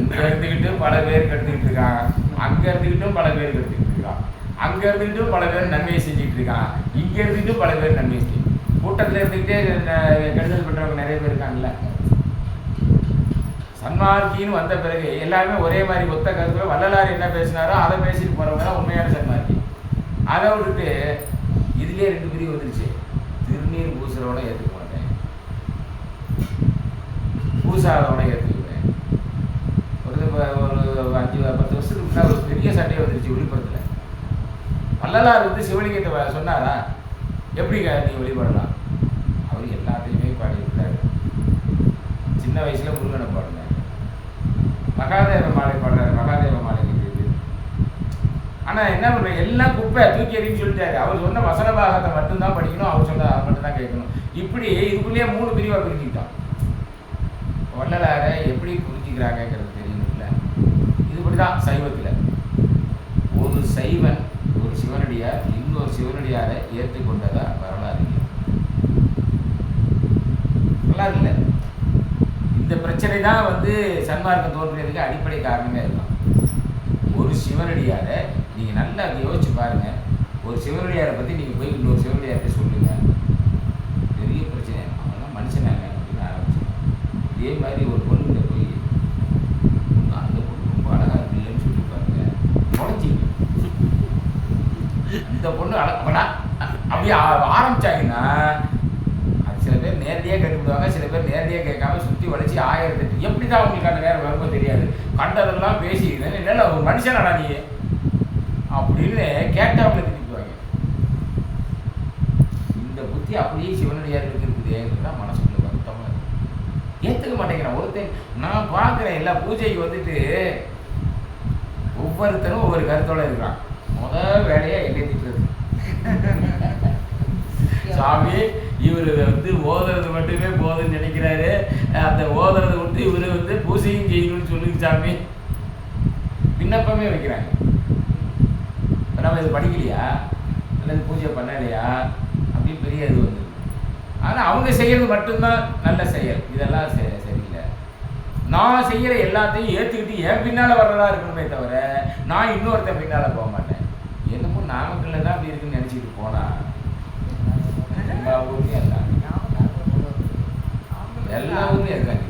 இங்க இருந்துக்கிட்டு பல பேர் கெடுத்துக்கிட்டு இருக்கான், அங்க இருந்துக்கிட்டும் பல பேர் கெடுத்துக்கிட்டு இருக்கான், அங்க இருந்துக்கிட்டும் பல பேர் நன்மையை செஞ்சுட்டு இருக்கான், இங்க இருந்துக்கிட்டும் பல பேர் நன்மை செஞ்சு கூட்டத்தில் இருந்துக்கிட்டே கெடுதல் பண்றவங்க நிறைய பேர் இருக்காங்கல்ல. சன்மார்க்கின்னு வந்த பிறகு எல்லாருமே ஒரே மாதிரி ஒத்த கருத்துல வள்ளலார் என்ன பேசினாரோ அதை பேசிட்டு போறவங்க தான் உண்மையான சன்மார்க்கி. அதை விட்டுட்டு இதுலயே 2 பிரிவு வந்துருச்சு. திருநீர் பூசுறவனை ஏற்றுக்க மாட்டேன், பூசாதவனை ஏற்றுக்குவேன். ஒரு 5-10 வருஷத்துக்கு முன்னாடி ஒரு பெரிய சண்டையை வந்துருச்சு விழுப்புரத்தில். வள்ளலார் வந்து சிவலிங்கத்தை சொன்னாரா, எப்படி நீ வழிபடலாம்? அவர் எல்லாத்தையுமே பாடியிருக்காரு. சின்ன வயசுல முருகனை பாடினார், மகாதேவ மாலை பாடுறாரு, மகாதேவ மாலை இருக்குது. ஆனால் என்ன பண்ணுறேன், எல்லாம் குப்பை தூக்கி எறின்னு சொல்லிட்டாரு. அவர் சொன்ன வசன பாகத்தை மட்டும்தான் படிக்கணும், அவர் சொன்ன அதை மட்டும் தான் கேட்கணும். இப்படி இதுக்குள்ளேயே 3 பிரிவாக பிரிச்சுக்கிட்டோம். வள்ளலாரை எப்படி புரிஞ்சுக்கிறாங்கிறது தெரியணும்ல. இதுபடி தான் சைவத்தில் ஒரு சைவன் ஒரு சிவனடியார் இன்னொரு சிவனடியாரை ஏற்றுக்கொண்டதா வரலாறு இல்லை. வரலாறு இல்லை. இந்த பிரச்சனை தான் வந்து சன்மார்க்கம் தோன்றியதுக்கு அடிப்படை காரணமே இருக்கும். ஒரு சிவனடியாரை நீங்கள் நல்லா யோசிச்சு பாருங்க. ஒரு சிவனடியாரை பற்றி நீங்கள் போய் இன்னொரு சிவனடியார்கிட்ட சொல்லுங்க, பெரிய பிரச்சனை. அவங்களாம் மனுஷனாங்க அப்படின்னு ஆரம்பிச்சோம். இதே மாதிரி ஒரு பொண்ணுகிட்ட போய் அந்த பொண்ணு ரொம்ப அழகாக இருக்குல்லன்னு சொல்லி பாருங்க, குறைச்சிங்க. இந்த பொண்ணு அழகா அப்படியே ஆரம்பிச்சாங்கன்னா சில பேர் நேரடியாக கேட்டுவிடுவாங்க, சில பேர் நேரடியாக கேட்காம சுற்றி வளைச்சி 1008 எப்படி தான் அவங்களுக்கு அந்த நேரம் வரும்போது தெரியாது. கண்டதெல்லாம் பேசிக்கிறேன், இல்லை ஒரு மனுஷனாடா நீ அப்படின்னு கேட்டவங்களை திட்டிக்குவாங்க. இந்த புத்தி அப்படியே சிவனடியாருக்கு இருக்குதுங்கிறது தான் மனசுக்குள்ள வருத்தமாக இருக்கு. ஏற்றுக்க மாட்டேங்கிறேன். ஒருத்தர் நான் பார்க்குறேன் எல்லா பூஜைக்கு வந்துட்டு ஒவ்வொருத்தரும் ஒவ்வொரு கருத்தோடு இருக்கிறான். முதல் வேலையாக என்னை திட்டுறது, சாமி இவர் வந்து ஓதுறது மட்டுமே போதுன்னு நினைக்கிறாரு, அந்த ஓதுறதை விட்டு இவர் வந்து பூஜையும் செய்யணும்னு சொல்லுங்க சாமி. விண்ணப்பமே வைக்கிறாங்க. இப்போ நம்ம இது படிக்கலையா அல்லது பூஜை பண்ணலையா அப்படின்னு பெரிய இது வந்து. ஆனால் அவங்க செய்கிறது மட்டும்தான் நல்ல செயல், இதெல்லாம் சரியில்லை. நான் செய்கிற எல்லாத்தையும் ஏற்றுக்கிட்டு என் பின்னால் வர்றதா இருக்கணுமே தவிர நான் இன்னொருத்தன் பின்னால் போக மாட்டேன். என்னமோ நாமக்கல்ல தான் அப்படி இருக்குன்னு நினச்சிக்கிட்டு போனா எல்லா ஊர்லேயும் இருக்காங்க, எல்லா ஊர்லேயும் இருக்காங்க.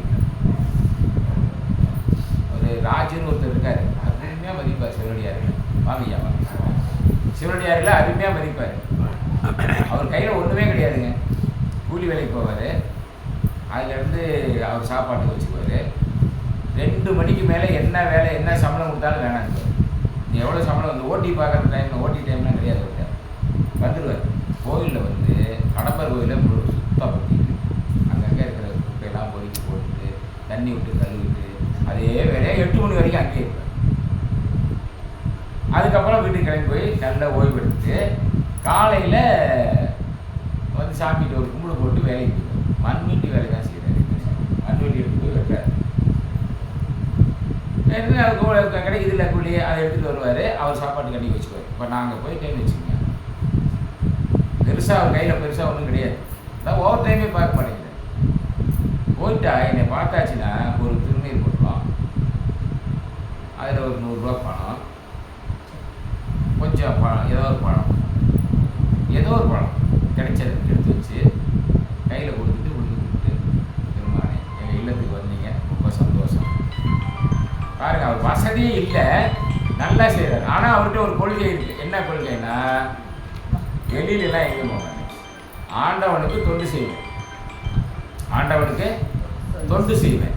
ஒரு ராஜுன்னு ஒருத்தர் இருக்காரு, அருமையாக மதிப்பார் சிவனடியார்கள். வாங்கய்யா வாங்க, சிவனடியார்கள் அருமையாக மதிப்பார். அவர் கையில் ஒன்றுமே கிடையாதுங்க, கூலி வேலைக்கு போவார். அதுலேருந்து அவர் சாப்பாட்டுக்கு வச்சுக்குவார். 2 மணிக்கு மேலே என்ன வேலை என்ன சம்பளம் கொடுத்தாலும் வேணான்னு. நீ எவ்வளோ சம்பளம் வந்து ஓட்டி பார்க்குற டைமில் ஓட்டி டைம்லாம் கிடையாது, வந்துடுவார். கோயிலில் வந்து கடம்பர் கோயிலை சுத்தப்படுத்திட்டு அங்கங்கே இருக்கிற குப்பையெல்லாம் பொறுக்கி போட்டுட்டு தண்ணி விட்டு கழுவிட்டு அதே வேலையாக 8 மணி வரைக்கும் அங்கேயே இருப்பார். அதுக்கப்புறம் வீட்டுக்கு கிளம்பி போய் நல்லா ஓய்வு எடுத்துட்டு காலையில் வந்து சாமிகிட்ட ஒரு கும்பிடு போட்டு வேலைக்கு போயிடுவார். மண்வீட்டு வேலை தான் செய்கிறாரு. மண்வீட்டு எடுத்து போய் வைக்கிறார். கிடைக்குதுல கூலி, அதை எடுத்துகிட்டு வருவார். அவர் சாப்பாட்டு கட்டி வச்சுக்குவார். இப்போ நாங்கள் போயிட்டேன்னு வச்சுக்கோங்க, பெருசாக அவர் கையில் பெருசாக ஒன்றும் கிடையாது. அதான் ஓவர் டைமே பார்க்க மாட்டேங்கிறேன். போயிட்டா என்னை பார்த்தாச்சுன்னா ஒரு திருநீர் போட்டுருவோம், அதில் ஒரு 100 ரூபா பணம், கொஞ்சம் பழம், ஏதோ ஒரு பழம் கிடைச்சது எடுத்து வச்சு கையில் கொடுத்துட்டு விழுந்துக்கிட்டு, பெருமானே எங்கள் இல்லத்துக்கு வந்தீங்க ரொம்ப சந்தோஷம். பாருங்கள், அவர் வசதியே இல்லை, நல்லா செய்கிறார். ஆனால் அவர்கிட்ட ஒரு கொள்கை இருக்குது. என்ன கொள்கைன்னா, வெளியிலலாம் எங்கே போவாங்க, ஆண்டவனுக்கு தொண்டு செய்வேன், ஆண்டவனுக்கு தொண்டு செய்வேன்.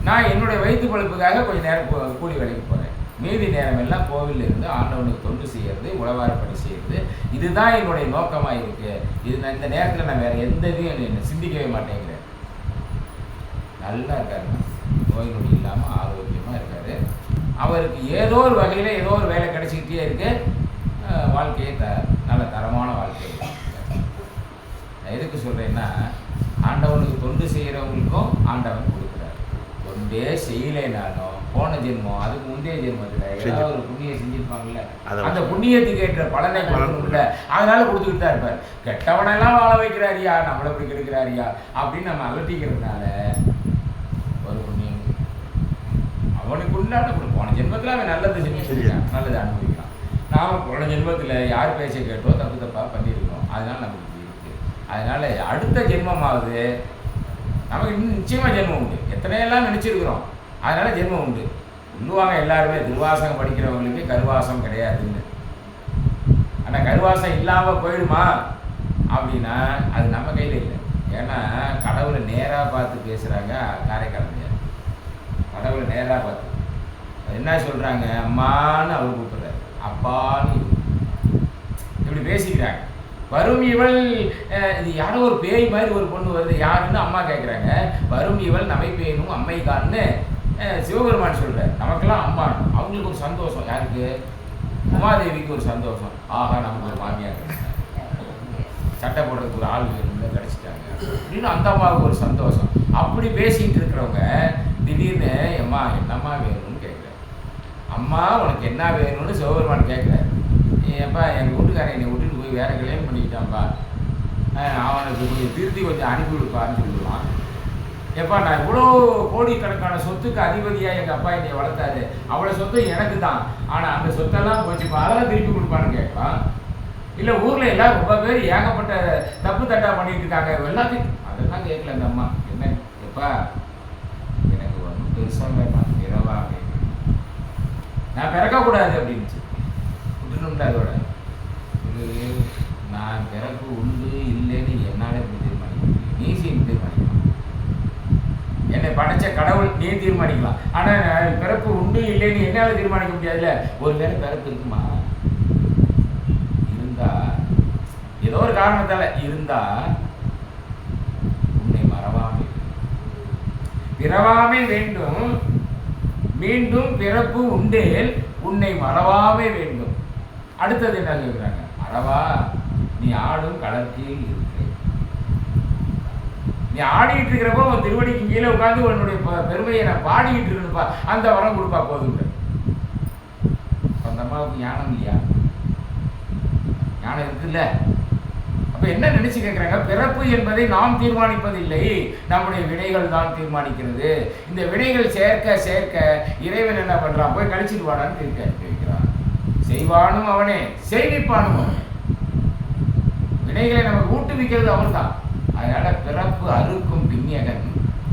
நான் என்னுடைய வயிற்று பொழுப்புக்காக கொஞ்சம் நேரம் கூலி வேலைக்கு போகிறேன். மீதி நேரம் எல்லாம் கோவிலில் இருந்து ஆண்டவனுக்கு தொண்டு செய்கிறது, உழவார பணி செய்கிறது. இதுதான் என்னுடைய நோக்கமாக இருக்குது. இது நான் இந்த நேரத்தில் நான் வேறு எந்த இதையும் சிந்திக்கவே மாட்டேங்கிறேன். நல்லா இருக்காருங்க, நோய் நொடி இல்லாமல் ஆரோக்கியமாக இருக்கார். அவருக்கு ஏதோ ஒரு வகையில் ஏதோ ஒரு வேலை கிடைச்சிக்கிட்டே இருக்குது. வாழ்க்கையை நல்ல தரமான வாழ்க்கை. நான் எதுக்கு சொல்கிறேன்னா, ஆண்டவனுக்கு தொண்டு செய்கிறவங்களுக்கும் ஆண்டவன் கொடுக்குறாரு. தொண்டே செய்யலைனாலும் போன ஜென்மம் அதுக்கு முந்தைய ஜென்மத்தில் ஏதாவது ஒரு புண்ணியம் செஞ்சிருப்பாங்கல்ல, அதை அந்த புண்ணியத்துக்கு ஏற்ற பலனை கொடுக்கணும்ல, அதனால கொடுத்துக்கிட்டு தான் இருப்பார். கெட்டவனெல்லாம் வாழ வைக்கிறாரியா, நம்மளை இப்படி கெடுக்கிறாரியா அப்படின்னு நம்ம அலட்டிக்கிறதுனால ஒரு புண்ணியம் அவனுக்கு உண்டான போன ஜென்மத்தில் அவன் நல்லது செஞ்சுருக்கான், நல்லது அனுபவிக்கிறான். நாம் போன ஜென்மத்தில் யார் பேச்சை கேட்டோ தப்பு தப்பாக பண்ணியிருக்கோம், அதனால நமக்கு இருக்குது. அதனால அடுத்த ஜென்மமாவது நமக்கு இன்னும் நிச்சயமாக ஜென்மம் உண்டு. எத்தனையெல்லாம் நினச்சிருக்கிறோம், அதனால ஜென்மம் உண்டு. சொல்லுவாங்க எல்லாருமே திருவாசகம் படிக்கிறவங்களுக்கு கருவாசம் கிடையாதுன்னு. ஆனால் கருவாசம் இல்லாமல் போயிடுமா அப்படின்னா அது நம்ம கையில் இல்லை. ஏன்னா கடவுளை நேராக பார்த்து பேசுகிறாங்க காரைக்கால். கடவுளை நேராக பார்த்து என்ன சொல்கிறாங்க, அம்மான்னு அவர் கூப்பிட்றாரு, அப்பான்னு இப்படி பேசிக்கிறாங்க. வரும் இவள், இது யாரோ ஒரு பேய் மாதிரி ஒரு பொண்ணு வருது, யாருன்னு அம்மா கேட்குறாங்க. வரும் இவள் நமை பேணும் அம்மைக்கான்னு சிவபெருமான் சொல்கிறார். நமக்கெல்லாம் அம்மா, அவங்களுக்கு ஒரு சந்தோஷம். யாருக்கு? உமாதேவிக்கு ஒரு சந்தோஷம். ஆகா நமக்கு ஒரு மாமியார் சட்டை போடுறதுக்கு ஒரு ஆள் வேணும்னு கிடச்சிட்டாங்க அப்படின்னு அந்த அம்மாவுக்கு ஒரு சந்தோஷம். அப்படி பேசிகிட்டு இருக்கிறவங்க திடீர்னு அம்மா என்னம்மா வேணும்னு கேட்குறாரு. அம்மா உனக்கு என்ன வேணும்னு சிவபெருமான் கேட்குறாரு. ஏப்பா எங்கள் வீட்டுக்காரன் என்னை விட்டுட்டு போய் வேறு கல்யாணம் பண்ணிக்கிட்டான்ப்பா, அவனுக்கு கொஞ்சம் திருத்தி கொஞ்சம் அனுப்பி விடுப்பான்னு சொல்லுவான். எப்பா நான் இவ்வளோ கோடிக்கணக்கான சொத்துக்கு அதிபதியாக எங்கள் அப்பா என்னை வளர்த்தாரு, அவ்வளோ சொத்து எனக்கு தான், ஆனால் அந்த சொத்தெல்லாம் போச்சுப்பா, அதெல்லாம் திருப்பி கொடுப்பான்னு கேட்பான். இல்லை ஊரில் எல்லாம் ரொம்ப பேர் ஏகப்பட்ட தப்பு தட்டா பண்ணிட்டு இருக்காங்க, எல்லாத்தையும் அதெல்லாம் கேட்கல அந்த அம்மா. என்ன எப்பா எனக்கு ஒன்றும் பெருசாக வேண்டாம், இரவா அப்படின்னு நான் பிறக்கக்கூடாது அப்படின்ச்சு. விட்டுணும்ல அதோட நான் பிறப்பு உண்டு இல்லைன்னு என்னால் எப்படி தீர்மானிக்க முடியும்? நீ தீர்மானிக்கலாம், என்னை படைச்ச கடவுள் நீ தீர்மானிக்கலாம். ஆனால் பிறப்பு உண்டு இல்லைன்னு என்னால் தீர்மானிக்க முடியாதுல்ல. ஒரு வேளை பிறப்பு இருக்குமா? இருந்தா ஏதோ ஒரு காரணத்தால் இருந்தா உன்னை மறவாமே பிறவாமே வேண்டும், மீண்டும் பிறப்பு உண்டேல் உன்னை மறவாமே வேண்டும். அடுத்தது என்ன சொல்றாங்க? மறவா நீ ஆடும் கடற்கீழ் இருக்கு. நீ ஆடிட்டு இருக்கிறப்போ உன் திருவடிக்கு கீழே உட்காந்து உன்னுடைய பெருமையை நான் பாடிக்கிட்டு இருக்கணுப்பா, அந்த வரம் கொடுப்பா போதும். அந்த அம்மாவுக்கு ஞானம் இல்லையா? ஞானம் இருக்குல்ல. அப்ப என்ன நினைச்சு கேட்கிறாங்க? பிறப்பு என்பதை நாம் தீர்மானிப்பதில்லை, நம்முடைய வினைகள் தான் தீர்மானிக்கிறது. இந்த வினைகள் சேர்க்க சேர்க்க இறைவன் என்ன பண்றான்? போய் கழிச்சிட்டு வாடான்னு கேட்கிறான். செய்வானும் அவனே, செய்விப்பானும் அவனே. வினைகளை நமக்கு ஊட்டுவிக்கிறது அவன் தான். அதனால பிறப்பு அறுக்கும் பின்னியகன்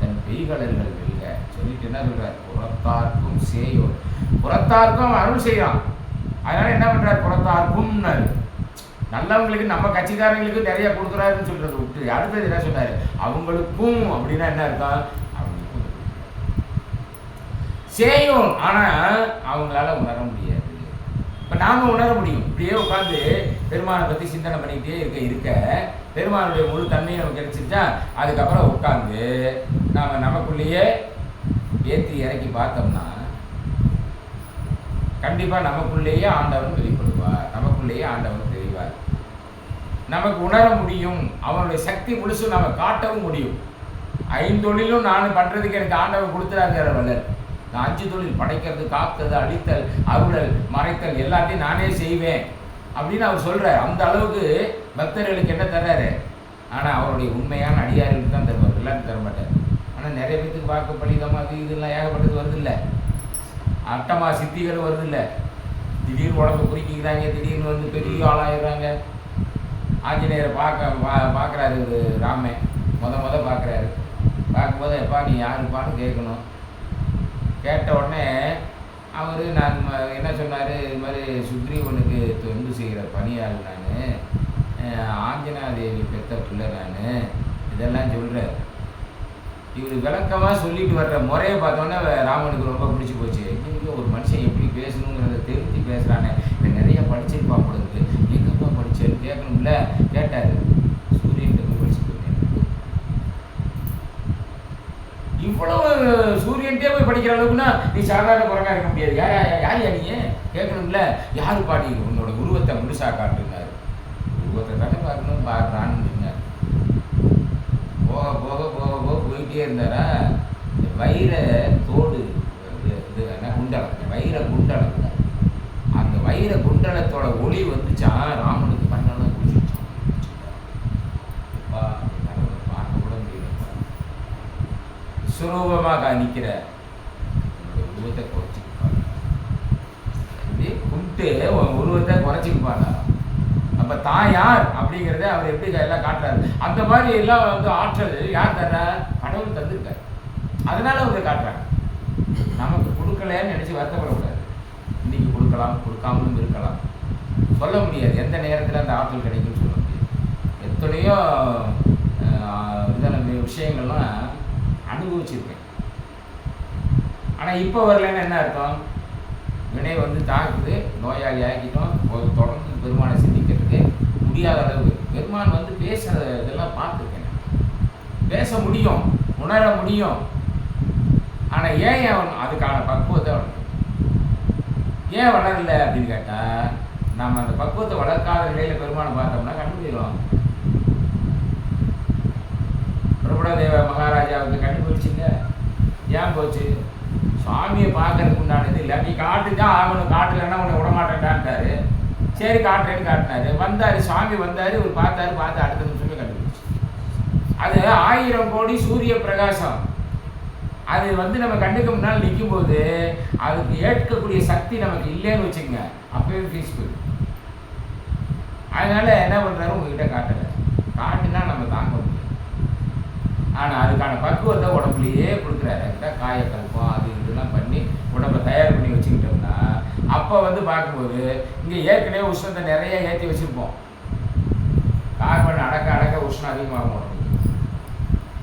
தன் பெய்கடல்கள் வெல்க சொல்லிட்டு என்ன சொல்றார்? புறத்தார்க்கும் சேயோர். புறத்தார்க்கும் அவன் அருள் செய்யறான். அதனால என்ன பண்றார்? புறத்தார்க்கும் நல்லவங்களுக்கு நம்ம கட்சிக்காரங்களுக்கு நிறைய கொடுக்குறாருன்னு சொல்றதை விட்டு அடுத்தது என்ன சொன்னாரு? அவங்களுக்கும் அப்படின்னா என்ன இருக்கும்? அவங்களுக்கும் சேயோன். ஆனா அவங்களால உணர முடியாது. இப்போ நாம் உணர முடியும். இப்படியே உட்காந்து பெருமானை பற்றி சிந்தனை பண்ணிக்கிட்டே இருக்க பெருமானுடைய முழு தன்மையை நமக்கு கிடைச்சிருச்சா, அதுக்கப்புறம் உட்காந்து நாம் நமக்குள்ளேயே ஏற்றி இறக்கி பார்த்தோம்னா கண்டிப்பாக நமக்குள்ளேயே ஆண்டவன் வெளிப்படுவார், நமக்குள்ளேயே ஆண்டவன் தெரிவார், நமக்கு உணர முடியும். அவனுடைய சக்தி முழுசும் நம்ம காட்டவும் முடியும். 5 தொழிலும் நான் பண்ணுறதுக்கு எனக்கு ஆண்டவன் கொடுத்துறாங்கிற வல்லல். நான் 5 தொழில் படைக்கிறது, காக்கிறது, அழித்தல், அருளல், மறைத்தல் எல்லாத்தையும் நானே செய்வேன் அப்படின்னு அவர் சொல்கிறார். அந்த அளவுக்கு பக்தர்களுக்கு என்ன தர்றாரு? ஆனால் அவருடைய உண்மையான அடியார்களுக்கு தான் தருவார், எல்லாரும் தர மாட்டார். ஆனால் நிறைய பேருக்கு வாக்கு பலிதமாக அது இதெல்லாம் ஏகப்பட்டது வருது இல்லை, அட்டமா சித்திகள் வருது இல்லை, திடீர்னு உடம்பு குறிக்கிறாங்க, திடீர்னு வந்து பெரிய ஆளாயிடுறாங்க. ஆஞ்சநேயரை பார்க்குறாரு ராமே, முத பார்க்குறாரு. பார்க்கும்போது எப்பா நீ யாருப்பான்னு கேட்கணும். கேட்ட உடனே அவர் நான் என்ன சொன்னார்? இது மாதிரி சுக்ரீவனுக்கு தொண்டு செய்கிற பணியாள் நான், ஆஞ்சனாதேவி பெற்ற பிள்ளை நான், இதெல்லாம் சொல்கிறார். இவர் விளக்கமாக சொல்லிட்டு வர்ற முறையை பார்த்தோன்னே ராமனுக்கு ரொம்ப பிடிச்சி போச்சு. இங்கே ஒரு மனுஷன் எப்படி பேசணுங்கிறத தெரிஞ்சு பேசுகிறானே, இவன் நிறைய படிச்சிருப்பா போடுறது, எங்கப்பா படிச்சேன்னு கேட்கணும்ல. கேட்டார், சூரியன் போய் படிச்சுட்டு இவ்வளவு சூரியன்ட்டே போய் படிக்கிற அளவுக்குன்னா நீ சாதாரண குரங்கா இருக்க முடியாது. யார் நீ கேட்கணும்ல. யாரு பாடி உன்னோட உருவத்தை முழுசா காட்டுனாரு. உருவத்தை தானே பார்க்கணும், பாடுறான்னு போக போக போக போக போயிட்டே இருந்தாரா. வயிற தோடு இது வைர குண்டலத்தோட ஒளி வந்துச்சான் ராமனுக்கு கண்ணெல்லாம் குடிச்சிருச்சான். பார்க்க கூட முடியல. விஸ்வரூபமாக நிற்கிற உருவத்தை குறைச்சிக்குப்பாங்க, கும்பிட்டு உருவத்தை குறைச்சிக்குப்பாங்க. அப்போ தான் யார் அப்படிங்கிறத அவர் எப்படி எல்லாம் காட்டுறாரு. அந்த மாதிரி எல்லாம் வந்து ஆற்றல் யார் தர்றா? கடவுள் தந்திருக்காரு. அதனால அவங்க காட்டுறாங்க. நமக்கு கொடுக்கலன்னு நினச்சி வருத்தப்படக்கூடாது. இன்னைக்கு கொடுக்கலாம், கொடுக்காமலும் இருக்கலாம், சொல்ல முடியாது எந்த நேரத்தில் அந்த ஆற்றல் கிடைக்கும்னு சொல்ல முடியாது. எத்தனையோ இதான விஷயங்கள்லாம் அனுபவிச்சிருக்கேன். ஆனால் இப்போ வரலன்னு என்ன அர்த்தம்? வினை வந்து தாக்குது, நோயாளி ஆக்கிட்டோம், தொடர்ந்து பெருமானை சிந்திக்கிறதுக்கு முடியாத அளவு. பெருமான் வந்து பேசுகிற இதெல்லாம் பார்த்துருக்கேன், பேச முடியும், உணர முடியும். ஆனால் ஏன் அவன் அதுக்கான பக்குவத்தை வளர்க்கணும்? ஏன் வளரல அப்படின்னு கேட்டால், நம்ம அந்த பக்குவத்தை வளர்க்காத நிலையில் பெருமானை பார்த்தோம்னா கண்டுபிடிக்கிறோம். பிரபுடதேவ மகாராஜாவுக்கு கண்டுபிடிச்சிங்க, ஏன் போச்சு? சுவாமியை பார்க்கறதுக்கு உண்டானது இல்லை, நீ காட்டு தான் ஆகணும், காட்டுலன்னா உன்னை விடமாட்டேன்டான்ட்டாரு. சரி காட்டுறேன்னு காட்டினாரு. வந்தார், சுவாமி வந்தார், இவர் பார்த்தாரு, பார்த்து அடுத்த நிமிஷமே கண்டுபிடிச்சு. அது 1000 கோடி சூரிய பிரகாசம். அது வந்து நம்ம கண்டுக்க முன்னால் நிற்கும்போது அதுக்கு ஏற்கக்கூடிய சக்தி நமக்கு இல்லைன்னு வச்சுக்கோங்க, அப்பவே ஃபீஸ் போயிடும். அதனால என்ன பண்ணுறாரு, உங்ககிட்ட காட்டலை, காட்டுனா நம்ம தாங்க முடியும். ஆனால் அதுக்கான பக்குவத்தை உடம்புலையே கொடுக்குறாரு. அதுதான் காயக்கல்பம் அது இதெல்லாம் பண்ணி உடம்பை தயார் பண்ணி வச்சுக்கிட்டோம்னா, அப்போ வந்து பார்க்கும்போது இங்கே ஏற்கனவே உஷ்ணத்தை நிறைய ஏற்றி வச்சுருப்போம். கார்பன் அடக்க உஷ்ணம் அதிகமாகும் உடம்புக்கு.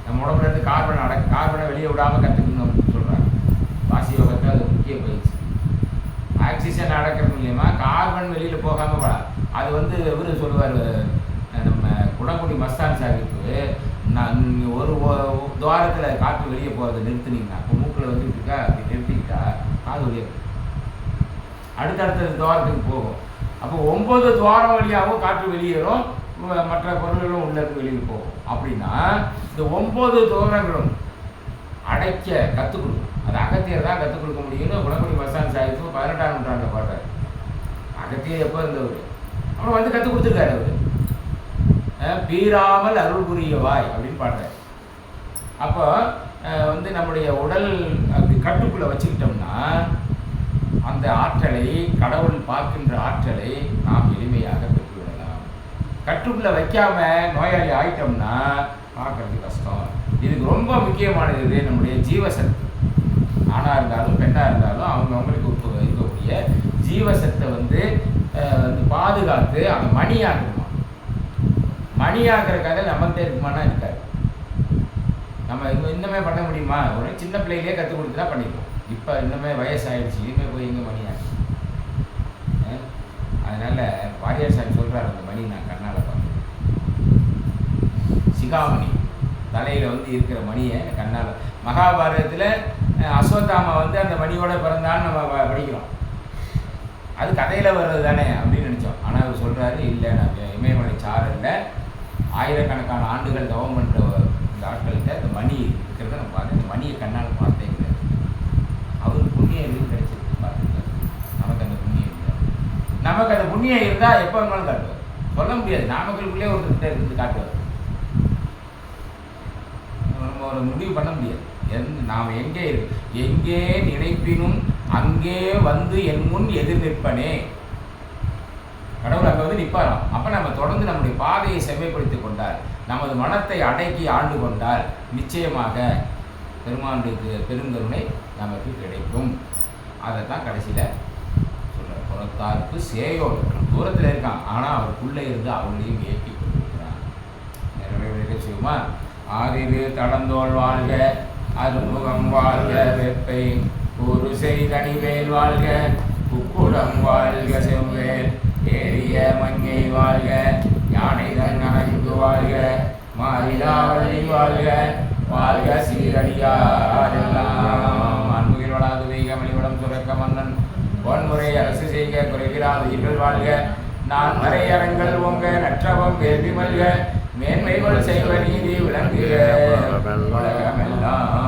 நம்ம உடம்புலேருந்து கார்பனை வெளியே விடாமல் கற்றுக்கணும் அப்படின்னு சொல்கிறாங்க. வாசி யோகத்தை அது முக்கிய பயிற்சி. ஆக்சிஜன் அடக்கிறது மூலியமாக கார்பன் வெளியில் போகாமல் அது வந்து இவர் சொல்லுவார், நம்ம குணங்குடி மஸ்தான் சாஹிப்பு, நான் ஒரு துவாரத்தில் காற்று வெளியே போகிறத நிறுத்தினீங்கன்னா, இப்போ மூக்கில் வந்துட்டு இருக்கா, அப்படி நிறுத்திக்கிட்டா காது வெளியே அடுத்தடுத்த துவாரத்துக்கு போகும். அப்போ 9 துவாரம் வழியாகவும் காற்று வெளியேறும், மற்ற பொருள்களும் உள்ளேருந்து வெளியில் போகும். அப்படின்னா இந்த 9 துவாரங்களும் அடைக்க கற்றுக் கொடுக்கும். அது அகத்தியர் தான் கற்றுக் கொடுக்க முடியும்னு குணங்குடி மஸ்தான் சாஹிப்பு 18ஆம் நூற்றாண்டில் பாடுறாரு. அகத்தியர் எப்போ இருந்தவர், அப்புறம் வந்து கற்றுக் கொடுத்துருக்காரு அவர். பீராமல் அருள் புரியவாய் அப்படின்னு பாடுறாரு. அப்போ வந்து நம்முடைய உடல் அப்படி கட்டுக்குள்ளே வச்சுக்கிட்டோம்னா அந்த ஆற்றலை, கடவுள் பார்க்கின்ற ஆற்றலை நாம் எளிமையாக பெற்றுவிடலாம். கட்டுக்குள்ளே வைக்காம நோயாளி ஆயிட்டோம்னா பார்க்கறது கஷ்டம். இதுக்கு ரொம்ப முக்கியமானது நம்முடைய ஜீவசக்தி. ஆணாக இருந்தாலும் பெண்ணாக இருந்தாலும் அவங்களுக்கு இருக்கக்கூடிய ஜீவசத்தை வந்து பாதுகாத்து அந்த மணியாக்கணும். மணியாக்குறக்காக நம்மகிட்ட இருக்குமானா இருக்காது. நம்ம இன்னுமே பண்ண முடியுமா? ஒரு சின்ன பிள்ளைகளே கற்றுக் கொடுத்து தான் பண்ணிக்கலாம். இப்போ இன்னுமே வயசாகிடுச்சு, இனிமேல் போய் எங்கே மணியாக்கு. அதனால் வாரியார் சாமி சொல்கிறார், அந்த மணி நான் கண்ணால் பார்த்தேன். சிகாமணி தலையில் வந்து இருக்கிற மணியை கண்ணால். மகாபாரதத்தில் அஸ்வத்தாமா வந்து அந்த மணியோட பிறந்தான்னு நம்ம படிக்கிறோம். அது கதையில் வர்றது தானே அப்படின்னு நினச்சோம். ஆனால் அவர் சொல்கிறாரு, இல்லை, நான் இமயமலை சாரல்ல ஆயிரக்கணக்கான ஆண்டுகள் தவம் பண்ணுற இந்த ஆட்கள்கிட்ட இந்த மணி இருக்கிறத நான் பார்த்தேன். இந்த மணியை கண்ணால் பார்த்தேன். அவருக்கு புண்ணியம் எதுவும் கிடைச்சிருக்கு பார்த்துருக்காரு. நமக்கு அந்த புண்ணியம் இல்லை. நமக்கு அந்த புண்ணியம் இருந்தால் எப்போ வேணாலும் காட்டுவார். சொல்ல முடியாது, நாமக்கலுக்குள்ளே ஒருத்தர்கிட்ட இருந்து காட்டுவார். நம்ம ஒரு முடிவு பண்ண முடியாது. நாம் எங்கே நினைப்பினும் அங்கே வந்து என் முன் எதிர் நிற்பனே. கடவுள் அங்கே வந்து நிற்பாராம். அப்போ நம்ம தொடர்ந்து நம்முடைய பாதையை செம்மைப்படுத்தி கொண்டால், நமது மனத்தை அடக்கி ஆண்டு கொண்டால் நிச்சயமாக பெருமானுக்கு பெருங்கருணை நமக்கு கிடைக்கும். அதை தான் கடைசியில் சொல்கிறார். புறத்தாருக்கு சேயோடு தூரத்தில் இருக்கான், ஆனால் அவருக்குள்ளே இருந்து அவங்களையும் ஏற்றி கொண்டிருக்கிறான். நிறைவேற செய்யுமா? ஆறிரு தடந்தோள் வாழ்க, அருமுகம் வாழ்க, வெப்பை ஒரு செய்தனிவேல் வாழ்க, குக்குடம் வாழ்க, செவ்வேல் ஏறிய மங்கை வாழ்க, யானை தன் அணைந்து வாழ்க, மாறிலாவதி வாழ்க, வாழ்க சீரடியாரெல்லாம். அன்புகில் வளாது வைக மணிவடம் சுரக்க மன்னன் பொன்முறை அரசு செய்க குறைகிறார் உயிர்கள் வாழ்க. நான் மறையரங்கள் உங்க நற்றவம் வேள்வி மல்க, மேன்மைகள் செய்வ நீதி விளங்குக உலகமெல்லாம்.